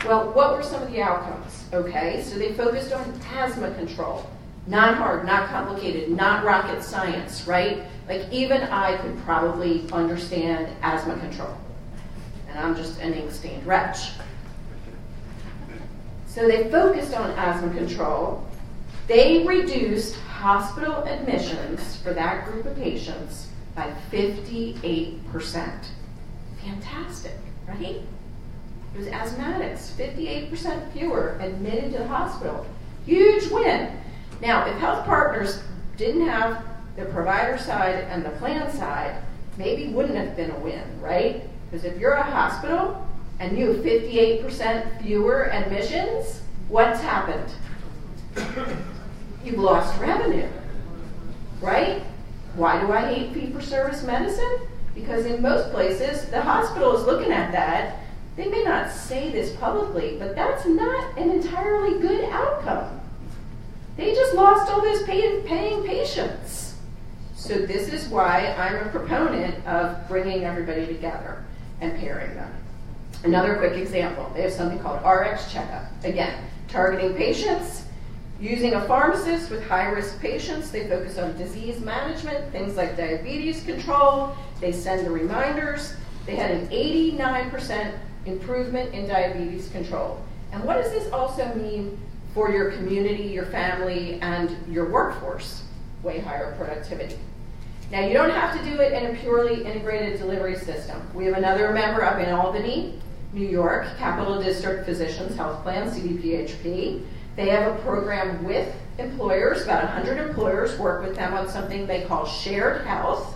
Well, what were some of the outcomes? Okay, so they focused on asthma control. Not hard, not complicated, not rocket science, right? Like even I could probably understand asthma control. And I'm just an ink-stained wretch. So they focused on asthma control. They reduced hospital admissions for that group of patients by 58%. Fantastic, right? It was asthmatics, 58% fewer admitted to the hospital. Huge win. Now, if Health Partners didn't have the provider side and the plan side, maybe wouldn't have been a win, right? Because if you're a hospital and you have 58% fewer admissions, what's happened? You've lost revenue, right? Why do I hate fee-for-service medicine? Because in most places, the hospital is looking at that. They may not say this publicly, but that's not an entirely good outcome. They just lost all those paying patients. So this is why I'm a proponent of bringing everybody together and pairing them. Another quick example, they have something called RX Checkup. Again, targeting patients, using a pharmacist with high-risk patients. They focus on disease management, things like diabetes control. They send the reminders. They had an 89% improvement in diabetes control. And what does this also mean for your community, your family, and your workforce? Way higher productivity. Now, you don't have to do it in a purely integrated delivery system. We have another member up in Albany, New York, Capital District Physicians Health Plan, CDPHP. They have a program with employers, about 100 employers work with them on something they call shared health.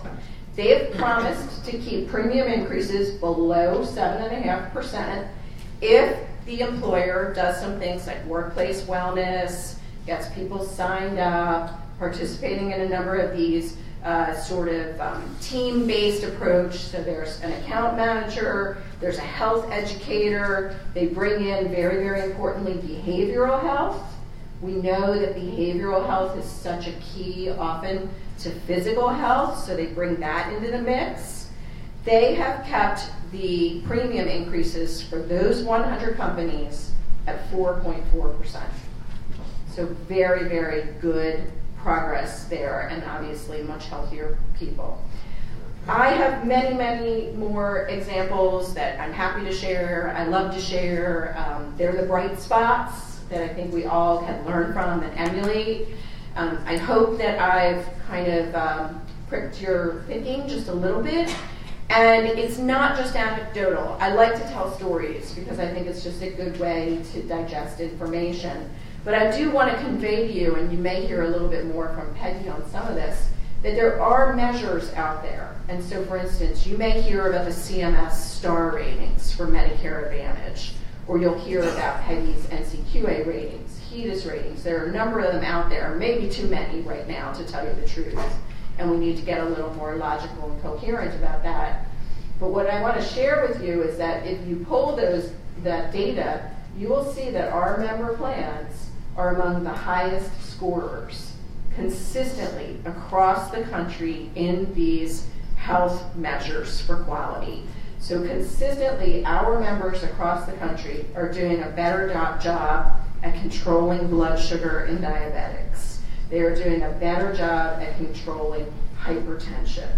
They have promised to keep premium increases below 7.5% if the employer does some things like workplace wellness, gets people signed up, participating in a number of these team-based approach. So there's an account manager, there's a health educator. They bring in, very, very importantly, behavioral health. We know that behavioral health is such a key often to physical health, so they bring that into the mix. They have kept the premium increases for those 100 companies at 4.4%. So very, very good progress there, and obviously much healthier people. I have many, many more examples that I'm happy to share. I love to share. They're the bright spots that I think we all can learn from and emulate. I hope that I've kind of pricked your thinking just a little bit. And it's not just anecdotal. I like to tell stories because I think it's just a good way to digest information. But I do want to convey to you, and you may hear a little bit more from Peggy on some of this, that there are measures out there. And so, for instance, you may hear about the CMS star ratings for Medicare Advantage, or you'll hear about Peggy's NCQA ratings, HEDIS ratings. There are a number of them out there, maybe too many right now, to tell you the truth. And we need to get a little more logical and coherent about that. But what I want to share with you is that if you pull that data, you will see that our member plans are among the highest scorers consistently across the country in these health measures for quality. So consistently, our members across the country are doing a better job at controlling blood sugar in diabetics. They are doing a better job at controlling hypertension.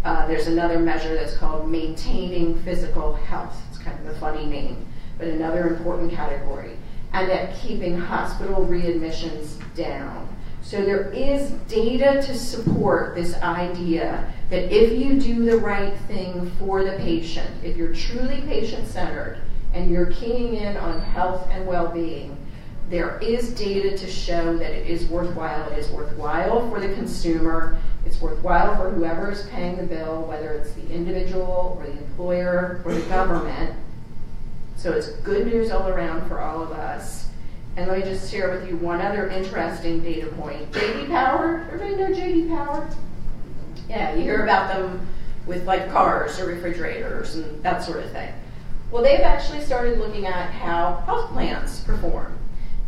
There's another measure that's called maintaining physical health. It's kind of a funny name, but another important category. And at keeping hospital readmissions down. So there is data to support this idea that if you do the right thing for the patient, if you're truly patient-centered and you're keying in on health and well-being, there is data to show that it is worthwhile. It is worthwhile for the consumer. It's worthwhile for whoever is paying the bill, whether it's the individual or the employer or the government. So it's good news all around for all of us. And let me just share with you one other interesting data point. J.D. Power, everybody know J.D. Power? Yeah, you hear about them with like cars or refrigerators and that sort of thing. Well, they've actually started looking at how health plans perform.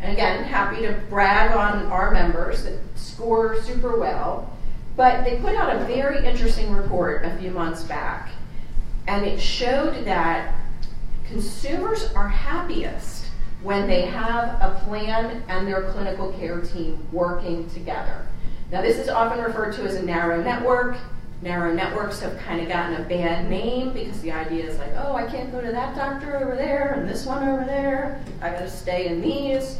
And again, happy to brag on our members that score super well. But they put out a very interesting report a few months back. And it showed that consumers are happiest when they have a plan and their clinical care team working together. Now, this is often referred to as a narrow network. Narrow networks have kind of gotten a bad name because the idea is like, oh, I can't go to that doctor over there and this one over there. I got to stay in these.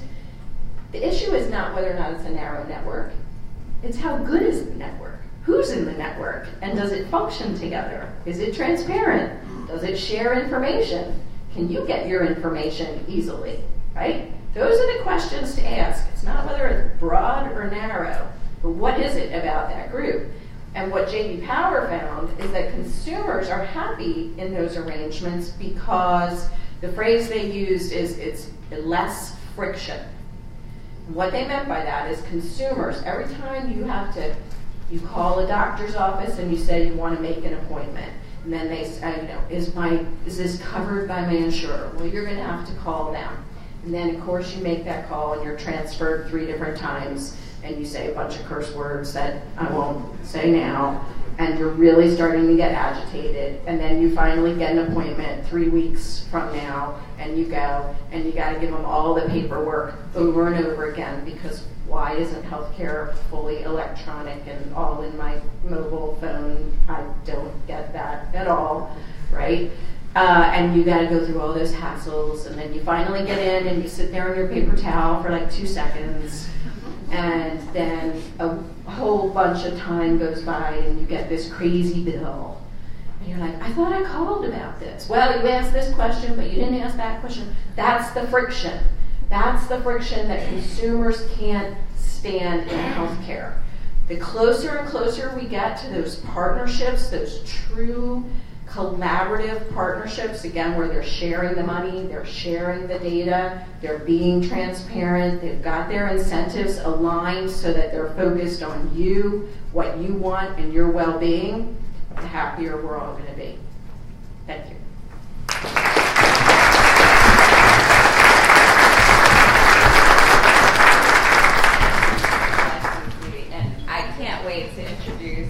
The issue is not whether or not it's a narrow network. It's how good is the network? Who's in the network? And does it function together? Is it transparent? Does it share information? Can you get your information easily, right? Those are the questions to ask. It's not whether it's broad or narrow, but what is it about that group? And what J.D. Power found is that consumers are happy in those arrangements because the phrase they used is it's less friction. What they meant by that is consumers, every time you call a doctor's office and you say you want to make an appointment, and then they say, is this covered by my insurer? Well, you're going to have to call them. And then, of course, you make that call and you're transferred 3 different times and you say a bunch of curse words that I won't say now, and you're really starting to get agitated, and then you finally get an appointment 3 weeks from now, and you go, and you got to give them all the paperwork over and over again, because why isn't healthcare fully electronic and all in my mobile phone? I don't get that at all, right? And you got to go through all those hassles, and then you finally get in, and you sit there on your paper towel for like 2 seconds, and then a whole bunch of time goes by, and you get this crazy bill. And you're like, I thought I called about this. Well, you asked this question, but you didn't ask that question. That's the friction. That's the friction that consumers can't stand in healthcare. The closer and closer we get to those partnerships, those true collaborative partnerships, again, where they're sharing the money, they're sharing the data, they're being transparent, they've got their incentives aligned so that they're focused on you, what you want, and your well-being, the happier we're all going to be. Thank you. And I can't wait to introduce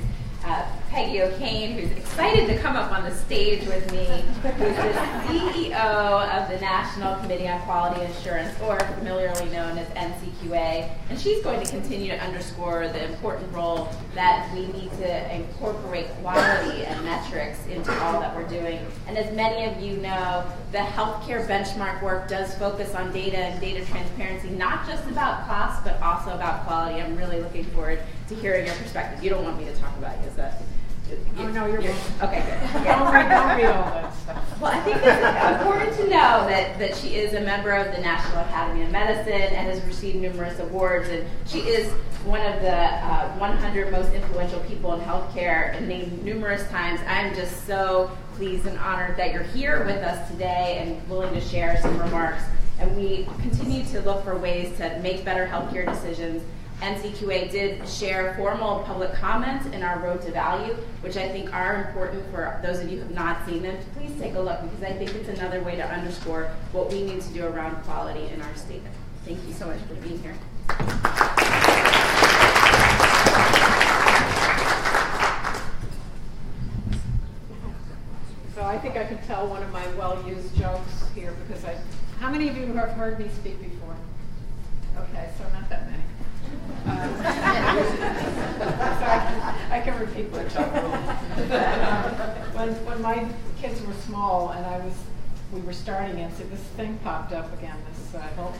Peggy O'Kane, who's excited to come up on the stage with me, who's the CEO of the National Committee on Quality Assurance, or familiarly known as NCQA, and she's going to continue to underscore the important role that we need to incorporate quality and metrics into all that we're doing. And as many of you know, the healthcare benchmark work does focus on data and data transparency, not just about cost, but also about quality. I'm really looking forward to hearing your perspective. You don't want me to talk about it, is that? Oh, no, you're okay, good. Don't read all that stuff. Well, I think it's important to know that she is a member of the National Academy of Medicine and has received numerous awards, and she is one of the 100 most influential people in healthcare and named numerous times. I'm just so pleased and honored that you're here with us today and willing to share some remarks. And we continue to look for ways to make better healthcare decisions. NCQA did share formal public comments in our Road to Value, which I think are important for those of you who have not seen them. Please take a look, because I think it's another way to underscore what we need to do around quality in our state. Thank you so much for being here. So I think I can tell one of my well-used jokes here, because how many of you have heard me speak before? Okay, so not that many. So I can repeat my joke. When my kids were small and we were starting it, so this thing popped up again. This right button.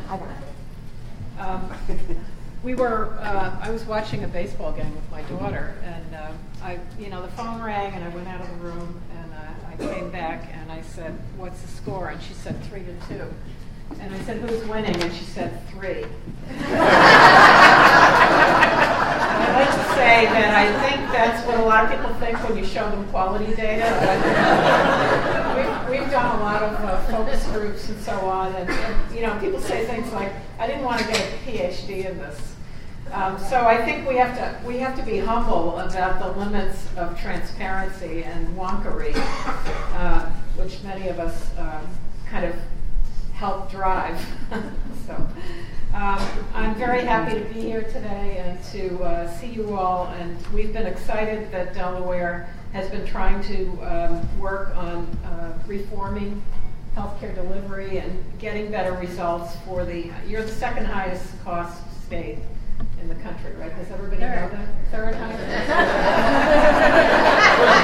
I got it. I was watching a baseball game with my daughter, and the phone rang, and I went out of the room, and I came back, and I said, "What's the score?" And she said 3-2. And I said, "Who's winning?" And she said 3. I'd like to say that I think that's what a lot of people think when you show them quality data. But we've done a lot of focus groups and so on, and people say things like, "I didn't want to get a PhD in this." So I think we have to be humble about the limits of transparency and wonkery, which many of us kind of help drive. So I'm very happy to be here today and to see you all. And we've been excited that Delaware has been trying to work on reforming healthcare delivery and getting better results for you're the second highest cost state in the country, right? Does everybody know that? Third highest?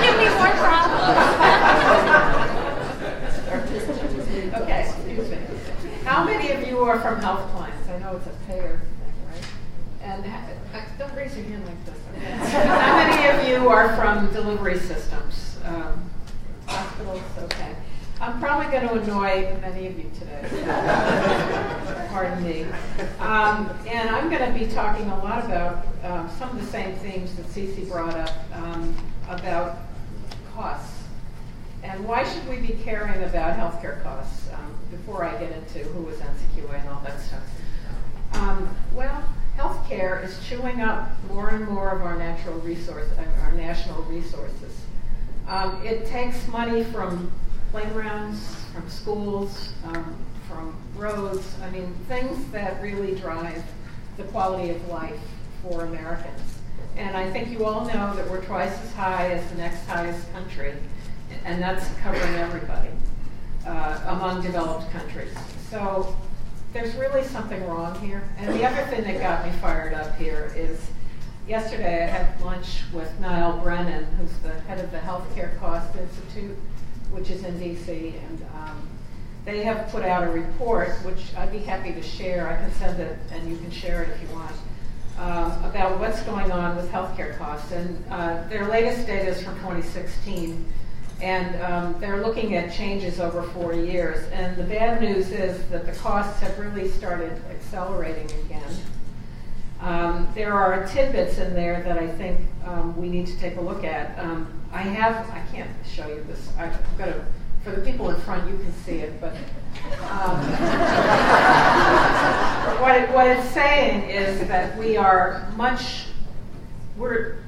Give me more problems. Okay, excuse me. How many of you are from health plans? I know it's a payer thing, right? And don't raise your hand like this. Okay? How many of you are from delivery systems? Hospitals? Okay. I'm probably going to annoy many of you today. Pardon me. And I'm going to be talking a lot about some of the same themes that Cece brought up about costs. And why should we be caring about healthcare costs before I get into who is NCQA and all that stuff? Well, healthcare is chewing up more and more of our national resources. It takes money from playgrounds, from schools, from roads, I mean, things that really drive the quality of life for Americans. And I think you all know that we're twice as high as the next highest country, and that's covering everybody among developed countries. So there's really something wrong here. And the other thing that got me fired up here is yesterday I had lunch with Niall Brennan, who's the head of the Healthcare Cost Institute, which is in DC, and they have put out a report, which I'd be happy to share. I can send it, and you can share it if you want, about what's going on with healthcare costs. And their latest data is from 2016, and they're looking at changes over 4 years. And the bad news is that the costs have really started accelerating again. There are tidbits in there that I think we need to take a look at. I can't show you this. I've got to, for the people in front, you can see it, but what it's saying is that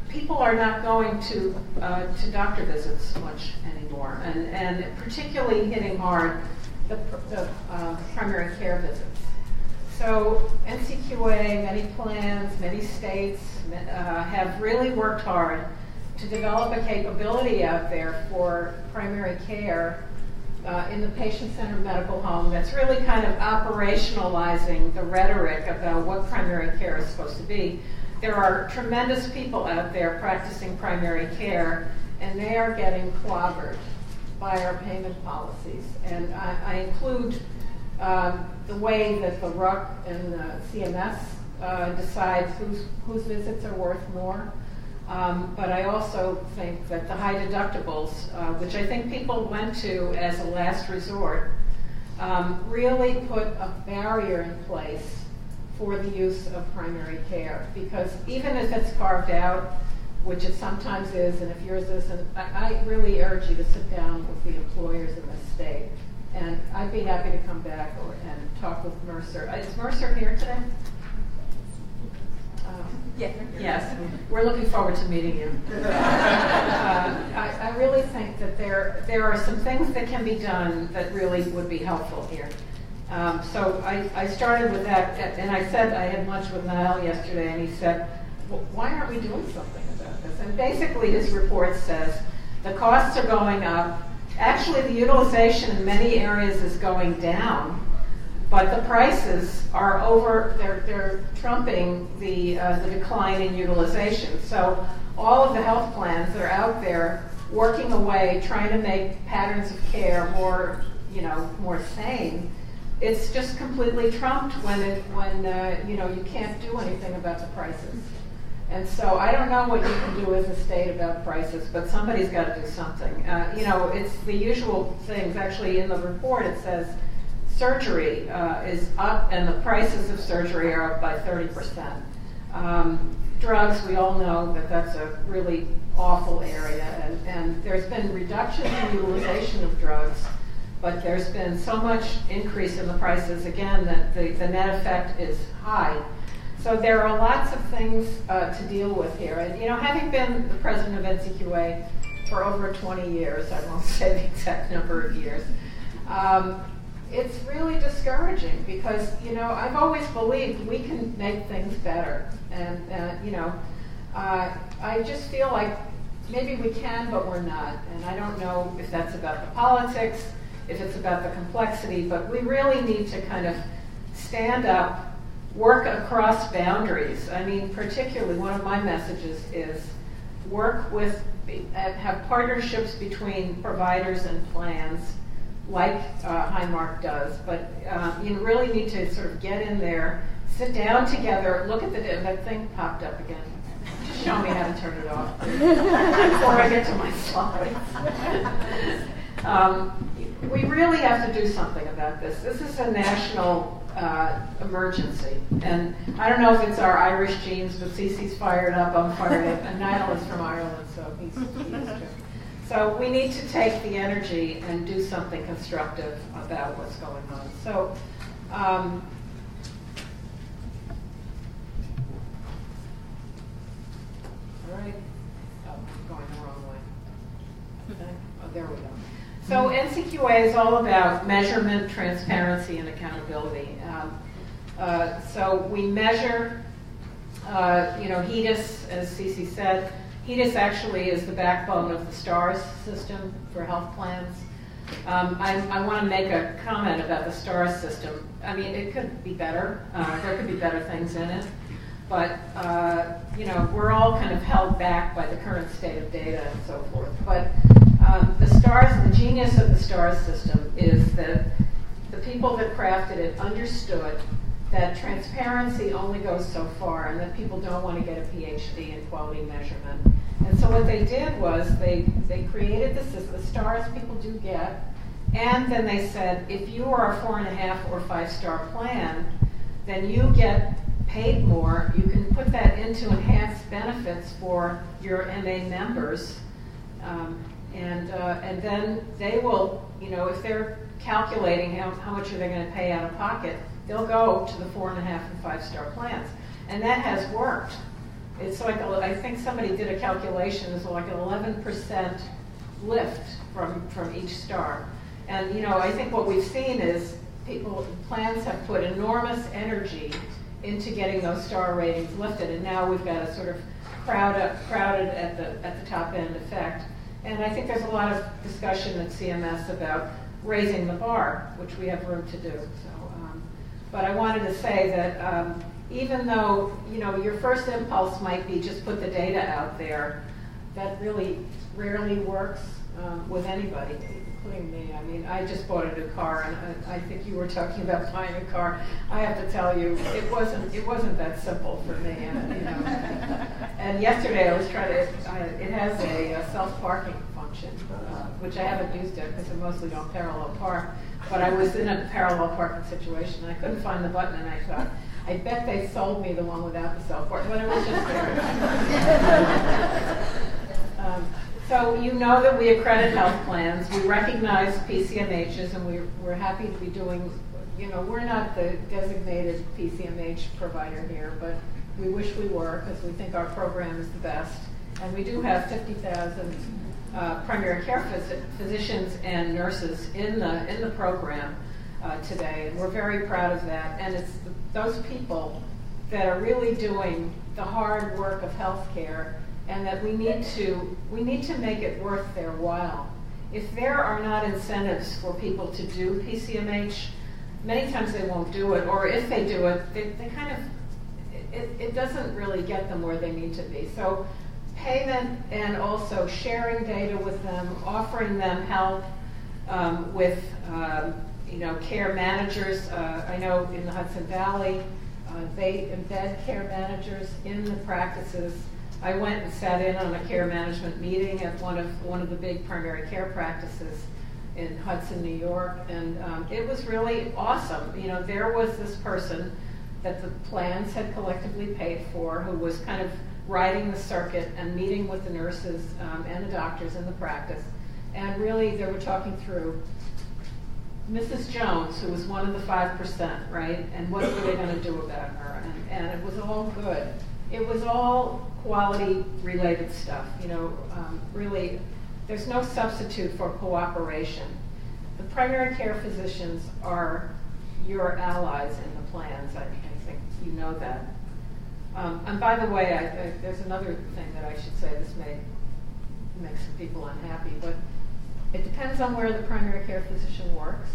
people are not going to doctor visits much anymore, and particularly hitting hard the primary care visits. So NCQA, many plans, many states have really worked hard to develop a capability out there for primary care in the patient-centered medical home that's really kind of operationalizing the rhetoric about what primary care is supposed to be. There are tremendous people out there practicing primary care, and they are getting clobbered by our payment policies. And I include the way that the RUC and the CMS decides whose visits are worth more. But I also think that the high deductibles, which I think people went to as a last resort, really put a barrier in place for the use of primary care. Because even if it's carved out, which it sometimes is, and if yours isn't, I really urge you to sit down with the employers in this state. And I'd be happy to come back and talk with Mercer. Is Mercer here today? Yes, we're looking forward to meeting you. I really think that there are some things that can be done that really would be helpful here. So I started with that, and I said I had lunch with Niall yesterday, and he said, well, why aren't we doing something about this? And basically his report says the costs are going up. Actually, the utilization in many areas is going down, but the prices are they're trumping the decline in utilization. So all of the health plans that are out there working away, trying to make patterns of care more sane, it's just completely trumped when you can't do anything about the prices. And so I don't know what you can do as a state about prices, but somebody's got to do something. It's the usual things. Actually, in the report it says surgery is up, and the prices of surgery are up by 30%. Drugs, we all know that that's a really awful area, and there's been reduction in utilization of drugs, but there's been so much increase in the prices, again, that the net effect is high. So there are lots of things to deal with here. And, having been the president of NCQA for over 20 years, I won't say the exact number of years, it's really discouraging because, I've always believed we can make things better. And, I just feel like maybe we can, but we're not. And I don't know if that's about the politics, if it's about the complexity, but we really need to kind of stand up, work across boundaries. I mean, particularly one of my messages is have partnerships between providers and plans, like Highmark does. But you really need to sort of get in there, sit down together, look at that thing popped up again. Just show me how to turn it off before I get to my slides. We really have to do something about this. This is a national emergency. And I don't know if it's our Irish genes, but Cece's fired up, I'm fired up, and Niall is from Ireland, so he's too. So we need to take the energy and do something constructive about what's going on. So all right. Oh, I'm going the wrong way. Okay. Oh, there we go. So NCQA is all about measurement, transparency, and accountability. So we measure, HEDIS, as Cece said. HEDIS actually is the backbone of the STARS system for health plans. I want to make a comment about the STARS system. I mean, it could be better. There could be better things in it. But, we're all kind of held back by the current state of data and so forth. But the genius of the STARS system is that the people that crafted it understood that transparency only goes so far and that people don't want to get a PhD in quality measurement. And so what they did was they created the system, the stars people do get, and then they said, if you are a 4.5 or 5-star plan, then you get paid more. You can put that into enhanced benefits for your MA members. And then they will, if they're calculating how much are they going to pay out of pocket, they'll go to the 4.5 and 5-star plans. And that has worked. It's like, I think somebody did a calculation, it's like an 11% lift from each star. And I think what we've seen is plans have put enormous energy into getting those star ratings lifted, and now we've got a sort of crowded at the top end effect. And I think there's a lot of discussion at CMS about raising the bar, which we have room to do. But I wanted to say that even though your first impulse might be just put the data out there, that really rarely works with anybody, including me. I mean, I just bought a new car, and I think you were talking about buying a car. I have to tell you, it wasn't that simple for me. And yesterday I was trying to. It has a self-parking function, which I haven't used it because I mostly don't parallel park. But I was in a parallel parking situation, and I couldn't find the button, and I thought, I bet they sold me the one without the self-park, but it was just there. So you know that we accredit health plans. We recognize PCMHs, and we're happy to be doing, we're not the designated PCMH provider here, but we wish we were because we think our program is the best. And we do have 50,000 primary care physicians and nurses in the program today, and we're very proud of that. And it's those people that are really doing the hard work of healthcare, and that we need to make it worth their while. If there are not incentives for people to do PCMH, many times they won't do it, or if they do it, they kind of it doesn't really get them where they need to be. So payment and also sharing data with them, offering them help with care managers. I know in the Hudson Valley, they embed care managers in the practices. I went and sat in on a care management meeting at one of the big primary care practices in Hudson, New York, and it was really awesome. There was this person that the plans had collectively paid for, who was kind of riding the circuit and meeting with the nurses and the doctors in the practice. And really, they were talking through Mrs. Jones, who was one of the 5%, right? And what were they going to do about her? And it was all good. It was all quality-related stuff. Really, there's no substitute for cooperation. The primary care physicians are your allies in the plans. I think you know that. And by the way, there's another thing that I should say. This may make some people unhappy, but it depends on where the primary care physician works.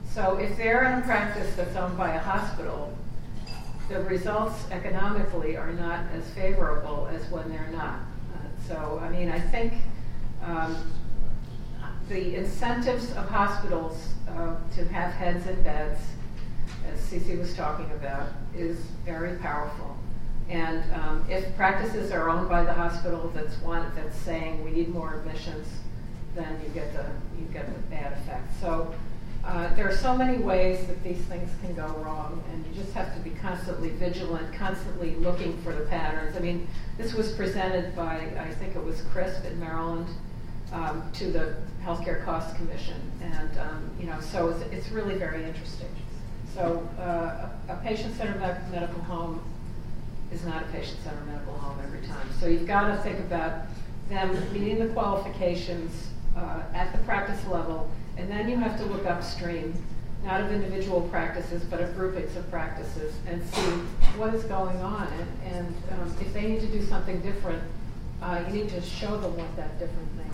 So if they're in a practice that's owned by a hospital, the results economically are not as favorable as when they're not. So, I mean, I think the incentives of hospitals to have heads in beds, as Cece was talking about, is very powerful. And if practices are owned by the hospital that's saying we need more admissions, then you get the bad effect. So there are so many ways that these things can go wrong, and you just have to be constantly vigilant, constantly looking for the patterns. I mean, this was presented by, I think it was CRISP in Maryland, to the Healthcare Cost Commission, and so it's really very interesting. So a patient-centered medical home is not a patient-centered medical home every time. So you've got to think about them meeting the qualifications at the practice level, and then you have to look upstream, not of individual practices, but of groupings of practices, and see what is going on. And if they need to do something different, you need to show them what that different thing is.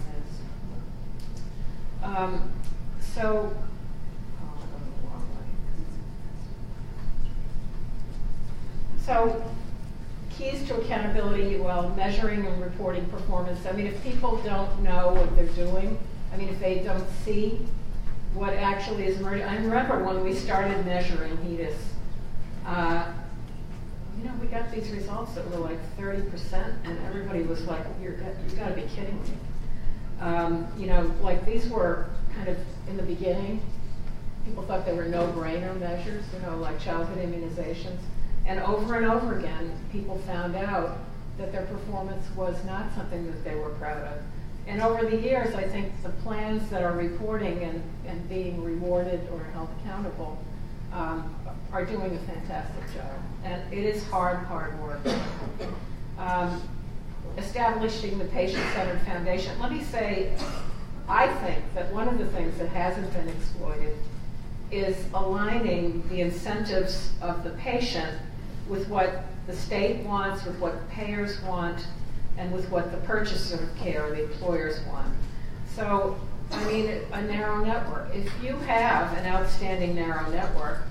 So keys to accountability, well, measuring and reporting performance. I mean, if people don't know what they're doing, I mean, if they don't see what actually is emerging. I remember when we started measuring HEDIS, we got these results that were like 30%, and everybody was like, you got to be kidding me. Like these were kind of in the beginning, people thought they were no-brainer measures, like childhood immunizations. And over again, people found out that their performance was not something that they were proud of. And over the years, I think the plans that are reporting and being rewarded or held accountable are doing a fantastic job. And it is hard work. Establishing the patient-centered foundation. Let me say, I think that one of the things that hasn't been exploited is aligning the incentives of the patient with what the state wants, with what payers want, and with what the purchaser of care, the employers want. So, I mean, a narrow network. If you have an outstanding narrow network,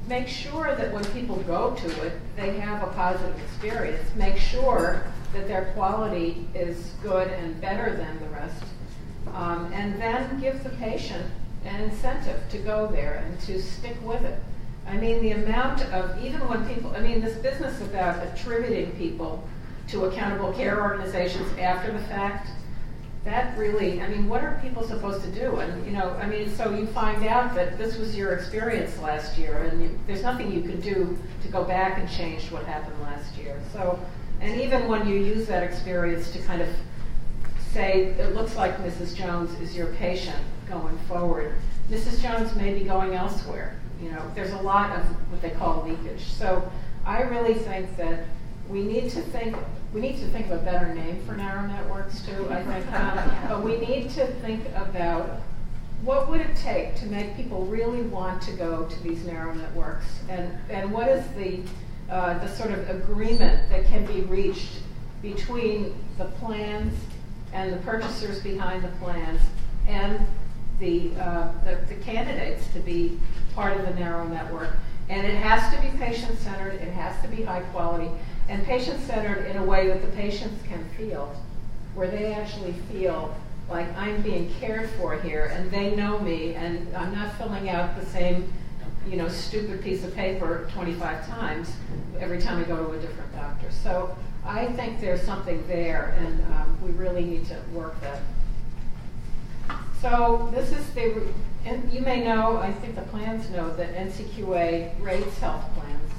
make sure that when people go to it, they have a positive experience. Make sure that their quality is good and better than the rest. And then give the patient an incentive to go there and to stick with it. I mean, the amount of, even when people, I mean, this business about attributing people to accountable care organizations after the fact, that really, I mean, what are people supposed to do? And, I mean, so you find out that this was your experience last year, and there's nothing you can do to go back and change what happened last year. So, and even when you use that experience to kind of say, it looks like Mrs. Jones is your patient going forward, Mrs. Jones may be going elsewhere. There's a lot of what they call leakage. So I really think that we need to think of a better name for narrow networks too, I think. But we need to think about what would it take to make people really want to go to these narrow networks, and what is the sort of agreement that can be reached between the plans and the purchasers behind the plans and the candidates to be part of the narrow network. And it has to be patient-centered, it has to be high quality, and patient-centered in a way that the patients can feel, where they actually feel like I'm being cared for here, and they know me, and I'm not filling out the same, stupid piece of paper 25 times every time I go to a different doctor. So I think there's something there, and we really need to work that. So this is and you may know, I think the plans know, that NCQA rates health plans.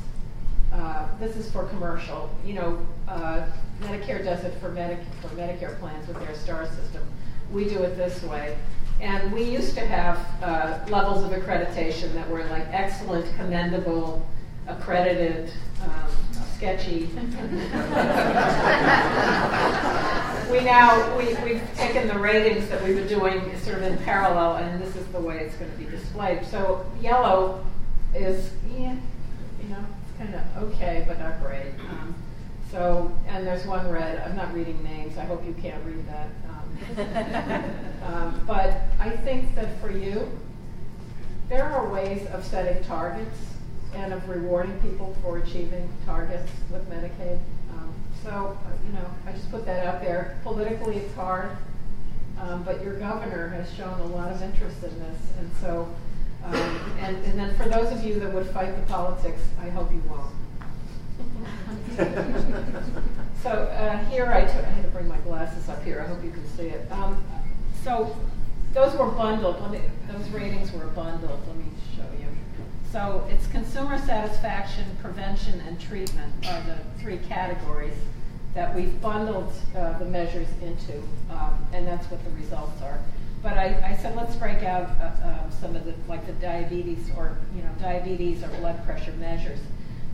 This is for commercial. Medicare does it for Medicare plans with their STAR system. We do it this way. And we used to have levels of accreditation that were like excellent, commendable, accredited, sketchy. We've taken the ratings that we've been doing sort of in parallel, and this is the way it's going to be displayed. So yellow is, it's kind of okay, but not great. And there's one red. I'm not reading names. I hope you can't read that. But I think that for you, there are ways of setting targets and of rewarding people for achieving targets with Medicaid. I just put that out there. Politically, it's hard, but your governor has shown a lot of interest in this, and so, and then for those of you that would fight the politics, I hope you won't. So here I had to bring my glasses up here. I hope you can see it. So those were bundled. Those ratings were bundled. Let me show you. So it's consumer satisfaction, prevention, and treatment are the three categories that we've bundled the measures into, and that's what the results are. But I said let's break out some of the diabetes or diabetes or blood pressure measures.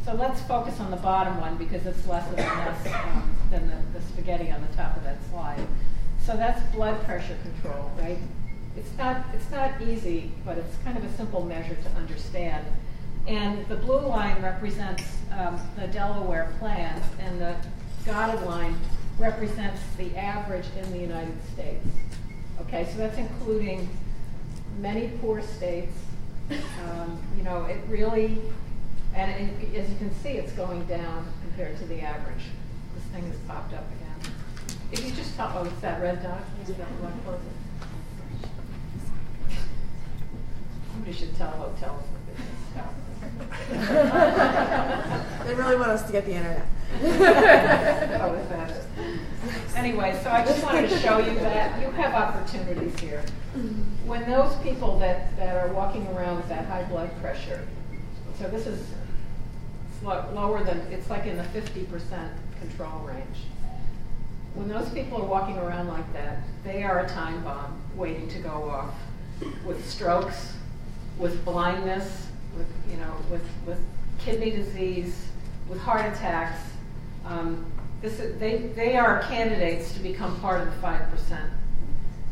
So let's focus on the bottom one because it's less of a mess than the spaghetti on the top of that slide. So that's blood pressure control, right? It's not easy, but it's kind of a simple measure to understand. And the blue line represents the Delaware plans, and the dotted line represents the average in the United States. Okay, so that's including many poor states. You know, it really, and as you can see, it's going down compared to the average. This thing has popped up again. If you just tell, oh, it's that red dot. Is that the one closing? Somebody should tell hotels that this is happening. They really want us to get the internet. Oh, is that it? Anyway, so I just wanted to show you that you have opportunities here. When those people that are walking around with that high blood pressure, so this is lower than, it's like in the 50% control range. When those people are walking around like that, they are a time bomb waiting to go off with strokes, with blindness, with, you know, with kidney disease, with heart attacks. They are candidates to become part of the 5%.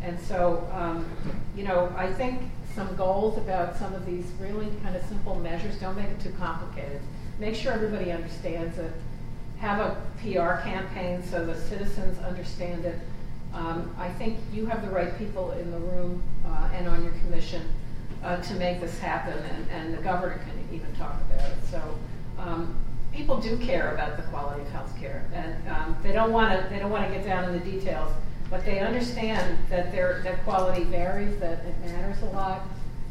And so, you know, I think some goals about some of these really kind of simple measures, don't make it too complicated. Make sure everybody understands it. Have a PR campaign so the citizens understand it. I think you have the right people in the room and on your commission to make this happen, and the governor can even talk about it. So people do care about the quality of health care, and they don't want to get down in the details, but they understand that that quality varies, that it matters a lot,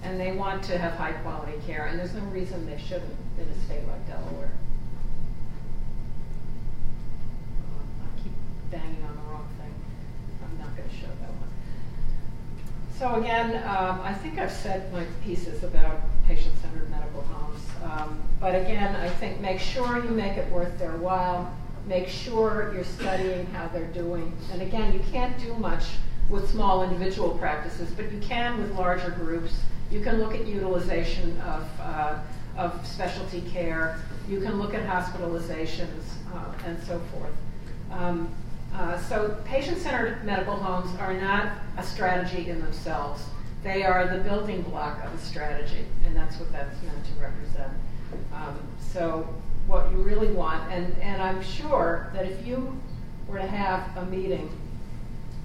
and they want to have high quality care, and there's no reason they shouldn't in a state like Delaware. I keep banging on the wrong thing. I'm not going to show that one. So again, I think I've said my pieces about patient-centered medical homes. But again, I think make sure you make it worth their while. Make sure you're studying how they're doing. And again, you can't do much with small individual practices, but you can with larger groups. You can look at utilization of specialty care. You can look at hospitalizations and so forth. So patient-centered medical homes are not a strategy in themselves. They are the building block of a strategy, and that's what that's meant to represent. So what you really want, and I'm sure that if you were to have a meeting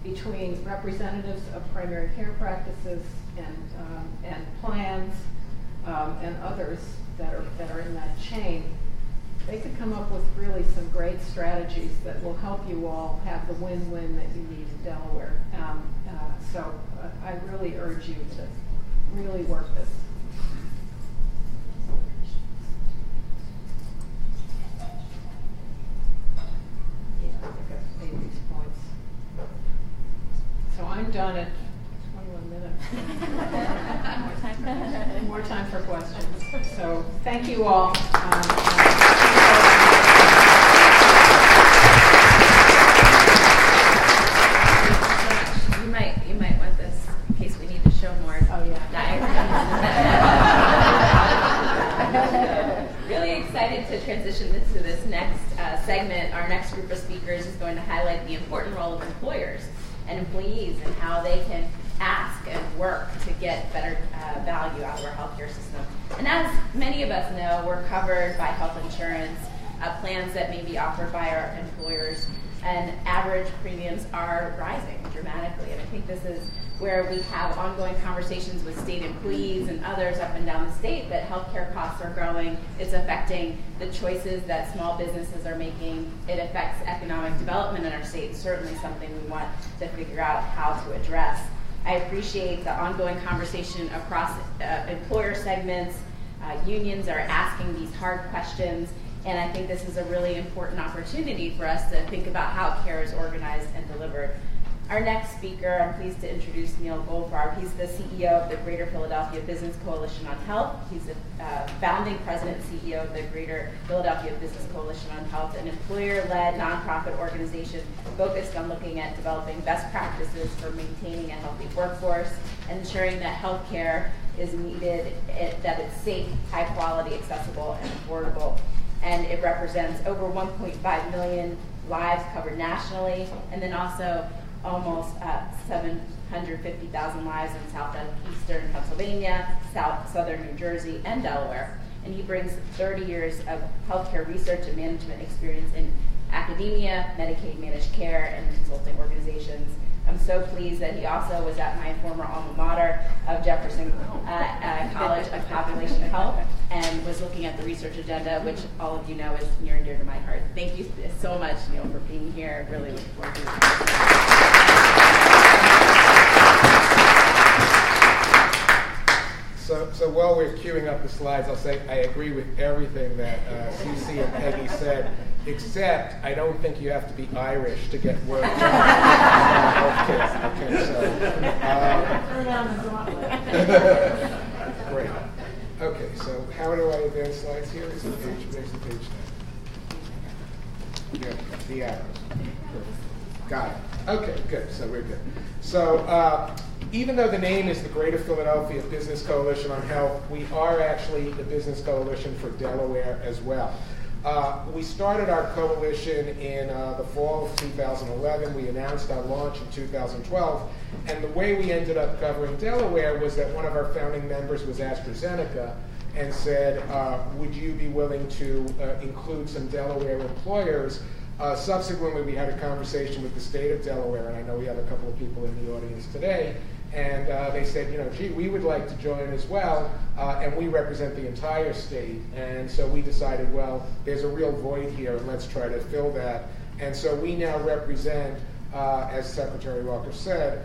between representatives of primary care practices and plans and others that are in that chain, they could come up with really some great strategies that will help you all have the win-win that you need in Delaware. So I really urge you to really work this. Yeah, I think I've made these points. So I'm done at 21 minutes. More time for questions. So thank you all. You might want this in case we need to show more diagrams. Really excited to transition to this next segment. Our next group of speakers is going to highlight the important role of employers and employees and how they can ask and work to get better value out of our healthcare system. And as many of us know, we're covered by health insurance, plans that may be offered by our employers, and average premiums are rising dramatically. And I think this is where we have ongoing conversations with state employees and others up and down the state that healthcare costs are growing. It's affecting the choices that small businesses are making. It affects economic development in our state, and certainly something we want to figure out how to address. I appreciate the ongoing conversation across employer segments. Unions are asking these hard questions, and I think this is a really important opportunity for us to think about how care is organized and delivered. Our next speaker, I'm pleased to introduce Neil Goldfarb. He's the CEO of the Greater Philadelphia Business Coalition on Health. He's the founding president and CEO of the Greater Philadelphia Business Coalition on Health, an employer-led nonprofit organization focused on looking at developing best practices for maintaining a healthy workforce and ensuring that health care is needed, that it's safe, high quality, accessible, and affordable. And it represents over 1.5 million lives covered nationally, and then also almost 750,000 lives in southeastern Pennsylvania, southern New Jersey, and Delaware. And he brings 30 years of healthcare research and management experience in academia, Medicaid managed care, and consulting organizations. I'm so pleased that he also was at my former alma mater of Jefferson College of Population Health and was looking at the research agenda, which all of you know is near and dear to my heart. Thank you so much, Neil, for being here. Really looking forward to it. So while we're queuing up the slides, I'll say I agree with everything that CeCe and Peggy said, except I don't think you have to be Irish to get work done on healthcare. Great. Okay, so how do I advance slides here? Is the page now? Yeah, the arrows. Perfect. Got it. Okay, good. So we're good. So even though the name is the Greater Philadelphia Business Coalition on Health, we are actually the Business Coalition for Delaware as well. We started our coalition in the fall of 2011. We announced our launch in 2012. And the way we ended up covering Delaware was that one of our founding members was AstraZeneca and said, would you be willing to include some Delaware employers? Subsequently, we had a conversation with the state of Delaware, and I know we have a couple of people in the audience today, and they said, gee, we would like to join as well, and we represent the entire state. And so we decided, well, there's a real void here, and let's try to fill that. And so we now represent, as Secretary Walker said,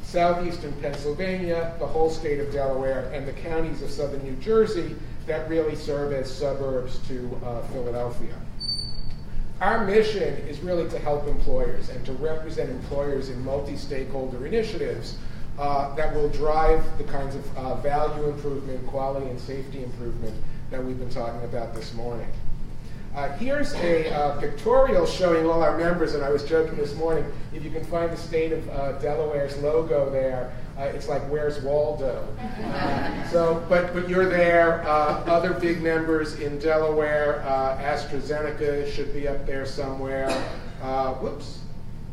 southeastern Pennsylvania, the whole state of Delaware, and the counties of southern New Jersey that really serve as suburbs to Philadelphia. Our mission is really to help employers and to represent employers in multi-stakeholder initiatives that will drive the kinds of value improvement, quality and safety improvement that we've been talking about this morning. Here's a pictorial showing all our members, and I was joking this morning, if you can find the state of Delaware's logo there, it's like, where's Waldo? But you're there. Other big members in Delaware, AstraZeneca should be up there somewhere. Whoops,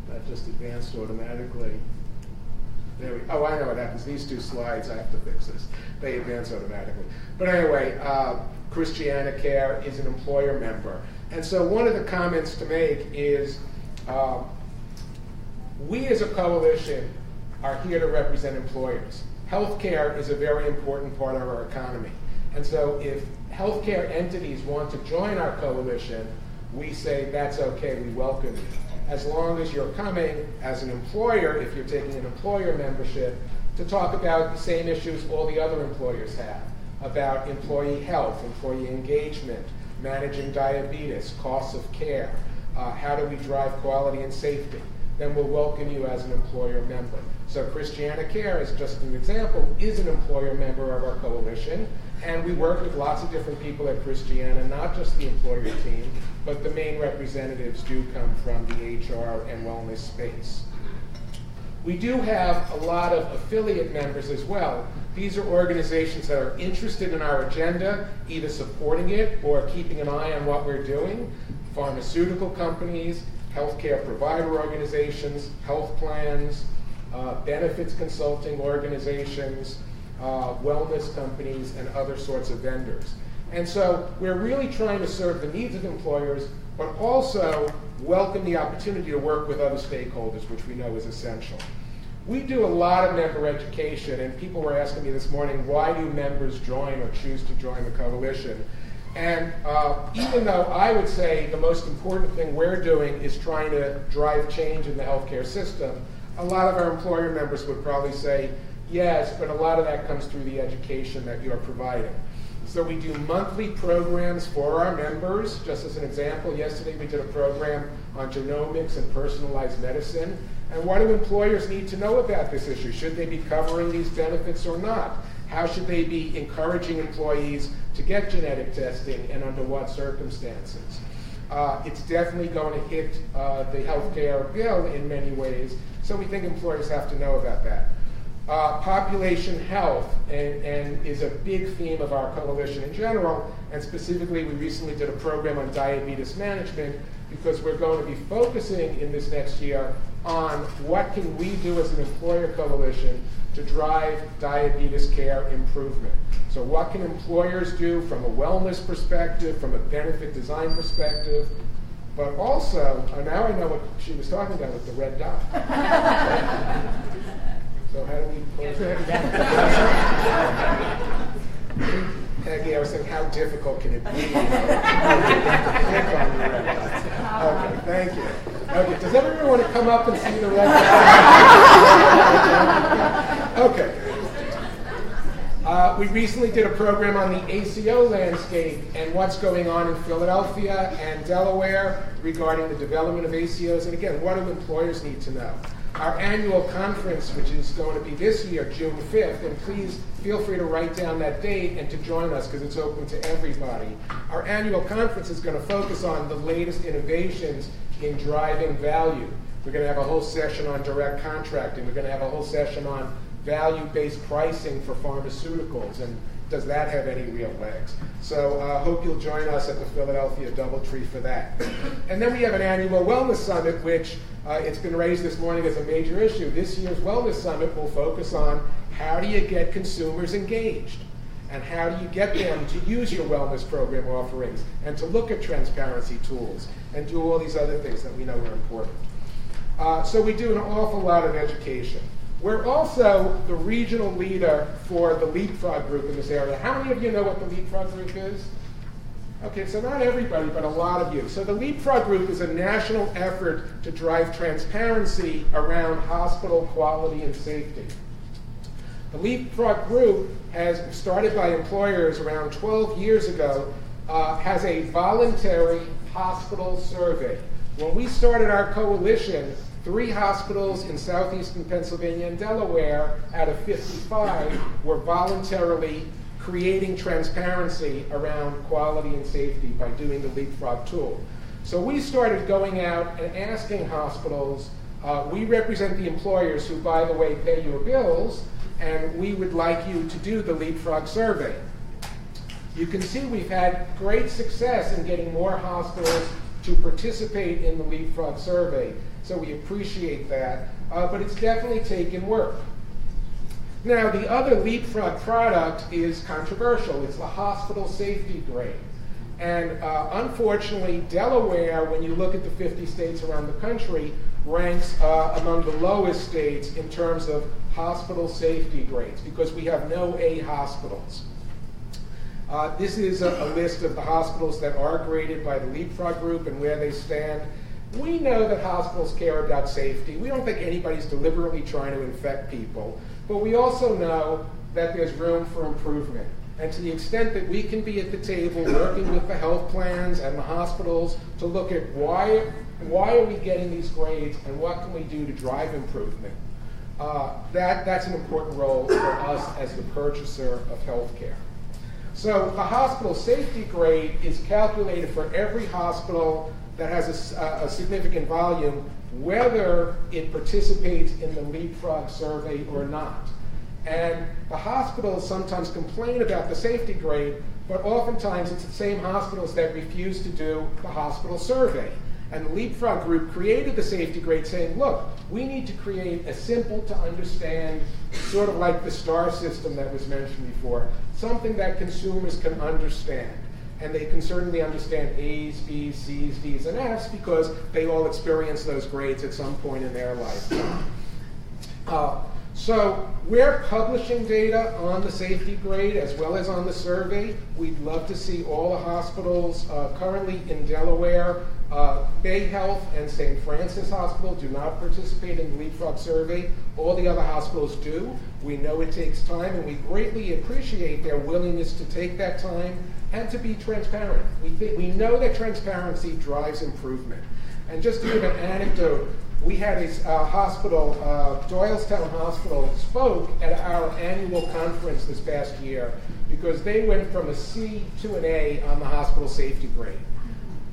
that just advanced automatically. There we, oh, I know what happens. These two slides, I have to fix this. They advance automatically. But anyway, Christiana Care is an employer member. And so one of the comments to make is we as a coalition are here to represent employers. Healthcare is a very important part of our economy. And so if healthcare entities want to join our coalition, we say that's okay, we welcome you. As long as you're coming as an employer, if you're taking an employer membership, to talk about the same issues all the other employers have, about employee health, employee engagement, managing diabetes, costs of care, how do we drive quality and safety, then we'll welcome you as an employer member. So Christiana Care, as just an example, is an employer member of our coalition, and we work with lots of different people at Christiana, not just the employer team, but the main representatives do come from the HR and wellness space. We do have a lot of affiliate members as well. These are organizations that are interested in our agenda, either supporting it or keeping an eye on what we're doing. Pharmaceutical companies, healthcare provider organizations, health plans, benefits consulting organizations, wellness companies, and other sorts of vendors. And so we're really trying to serve the needs of employers, but also welcome the opportunity to work with other stakeholders, which we know is essential. We do a lot of member education, and people were asking me this morning, why do members join or choose to join the coalition? And even though I would say the most important thing we're doing is trying to drive change in the healthcare system, a lot of our employer members would probably say, yes, but a lot of that comes through the education that you're providing. So we do monthly programs for our members. Just as an example, yesterday we did a program on genomics and personalized medicine. And what do employers need to know about this issue? Should they be covering these benefits or not? How should they be encouraging employees to get genetic testing, and under what circumstances? It's definitely going to hit the healthcare bill in many ways, so we think employers have to know about that. Population health and is a big theme of our coalition in general, and specifically we recently did a program on diabetes management because we're going to be focusing in this next year on what can we do as an employer coalition to drive diabetes care improvement. So what can employers do from a wellness perspective, from a benefit design perspective, but also, now I know what she was talking about with the red dot. So how do we close that? Peggy, I was saying, how difficult can it be? Click on the red dot. Okay, thank you. Okay, does everyone want to come up and see the red dot? Okay. We recently did a program on the ACO landscape and what's going on in Philadelphia and Delaware regarding the development of ACOs. And again, what do employers need to know? Our annual conference, which is going to be this year, June 5th, and please feel free to write down that date and to join us because it's open to everybody. Our annual conference is going to focus on the latest innovations in driving value. We're going to have a whole session on direct contracting. We're going to have a whole session on value-based pricing for pharmaceuticals, and does that have any real legs? So I hope you'll join us at the Philadelphia DoubleTree for that. And then we have an annual wellness summit, which it's been raised this morning as a major issue. This year's wellness summit will focus on how do you get consumers engaged, and how do you get them to use your wellness program offerings, and to look at transparency tools, and do all these other things that we know are important. So we do an awful lot of education. We're also the regional leader for the Leapfrog group in this area. How many of you know what the Leapfrog group is? Okay, so not everybody, but a lot of you. So the Leapfrog group is a national effort to drive transparency around hospital quality and safety. The Leapfrog group has started by employers around 12 years ago, has a voluntary hospital survey. When we started our coalition, 3 hospitals in southeastern Pennsylvania and Delaware out of 55 were voluntarily creating transparency around quality and safety by doing the Leapfrog tool. So we started going out and asking hospitals, we represent the employers who, by the way, pay your bills, and we would like you to do the Leapfrog survey. You can see we've had great success in getting more hospitals to participate in the Leapfrog survey. So we appreciate that, but it's definitely taken work. Now, the other Leapfrog product is controversial. It's the hospital safety grade. And unfortunately, Delaware, when you look at the 50 states around the country, ranks among the lowest states in terms of hospital safety grades because we have no A hospitals. This is a list of the hospitals that are graded by the Leapfrog group and where they stand. We know that hospitals care about safety. We don't think anybody's deliberately trying to infect people, but we also know that there's room for improvement. And to the extent that we can be at the table working with the health plans and the hospitals to look at why are we getting these grades and what can we do to drive improvement, that's an important role for us as the purchaser of healthcare. So the hospital safety grade is calculated for every hospital that has a significant volume, whether it participates in the Leapfrog survey or not. And the hospitals sometimes complain about the safety grade, but oftentimes it's the same hospitals that refuse to do the hospital survey. And the Leapfrog group created the safety grade saying, look, we need to create a simple to understand, sort of like the STAR system that was mentioned before, something that consumers can understand. And they can certainly understand A's, B's, C's, D's, and F's because they all experience those grades at some point in their life. So we're publishing data on the safety grade as well as on the survey. We'd love to see all the hospitals currently in Delaware. Bay Health and St. Francis Hospital do not participate in the Leapfrog survey. All the other hospitals do. We know it takes time, and we greatly appreciate their willingness to take that time and to be transparent. We know that transparency drives improvement. And just to give an anecdote, we had a hospital, Doylestown Hospital, spoke at our annual conference this past year because they went from a C to an A on the hospital safety grade.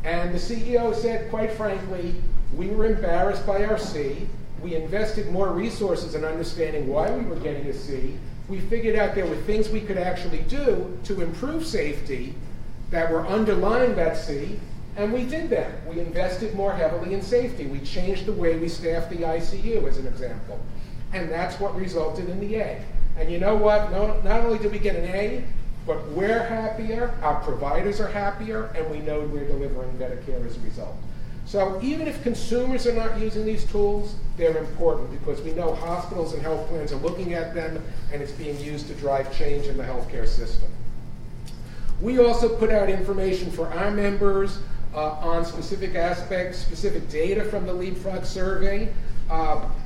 And the CEO said, quite frankly, we were embarrassed by our C. we invested more resources in understanding why we were getting a C. We figured out there were things we could actually do to improve safety that were underlying that C, and we did that. We invested more heavily in safety. We changed the way we staffed the ICU, as an example. And that's what resulted in the A. And you know what? Not only did we get an A, but we're happier, our providers are happier, and we know we're delivering better care as a result. So even if consumers are not using these tools, they're important because we know hospitals and health plans are looking at them, and it's being used to drive change in the healthcare system. We also put out information for our members on specific aspects, specific data from the Leapfrog survey.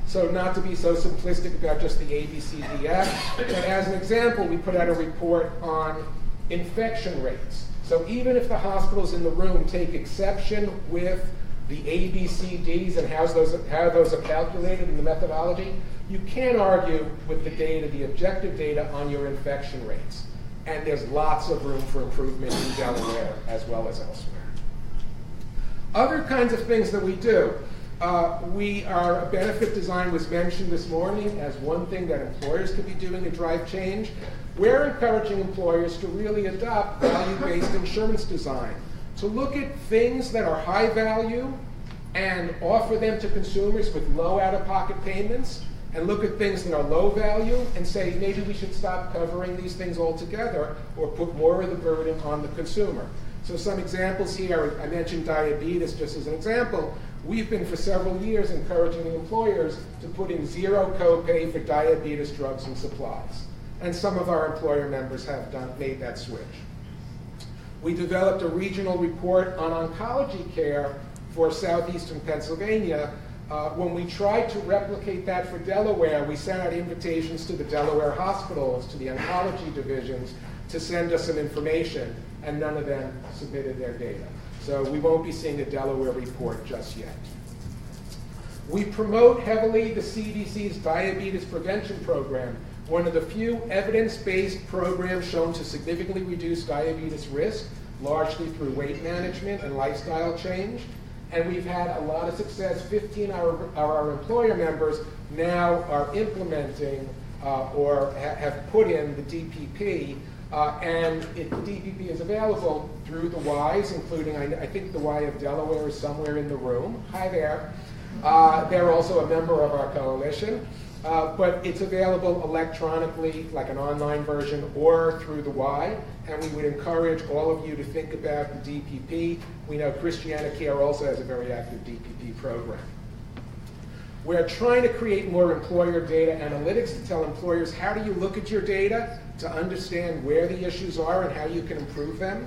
So not to be so simplistic about just the ABCDF, but as an example, we put out a report on infection rates. So even if the hospitals in the room take exception with the ABCDs and how those are calculated in the methodology, you can't argue with the data, the objective data on your infection rates. And there's lots of room for improvement in Delaware as well as elsewhere. Other kinds of things that we do. Our benefit design was mentioned this morning as one thing that employers could be doing to drive change. We're encouraging employers to really adopt value-based insurance design, to look at things that are high value and offer them to consumers with low out-of-pocket payments, and look at things that are low value and say maybe we should stop covering these things altogether or put more of the burden on the consumer. So some examples here, I mentioned diabetes just as an example. We've been for several years encouraging employers to put in zero copay for diabetes drugs and supplies. And some of our employer members have made that switch. We developed a regional report on oncology care for southeastern Pennsylvania. When we tried to replicate that for Delaware, we sent out invitations to the Delaware hospitals, to the oncology divisions, to send us some information, and none of them submitted their data. So we won't be seeing a Delaware report just yet. We promote heavily the CDC's diabetes prevention program, one of the few evidence-based programs shown to significantly reduce diabetes risk, largely through weight management and lifestyle change. And we've had a lot of success. 15 of our employer members now are implementing or have put in the DPP, and the DPP is available through the Ys, including, I think the Y of Delaware is somewhere in the room. Hi there. They're also a member of our coalition. But it's available electronically, like an online version, or through the Y. And we would encourage all of you to think about the DPP. We know Christiana Care also has a very active DPP program. We're trying to create more employer data analytics to tell employers how do you look at your data to understand where the issues are and how you can improve them.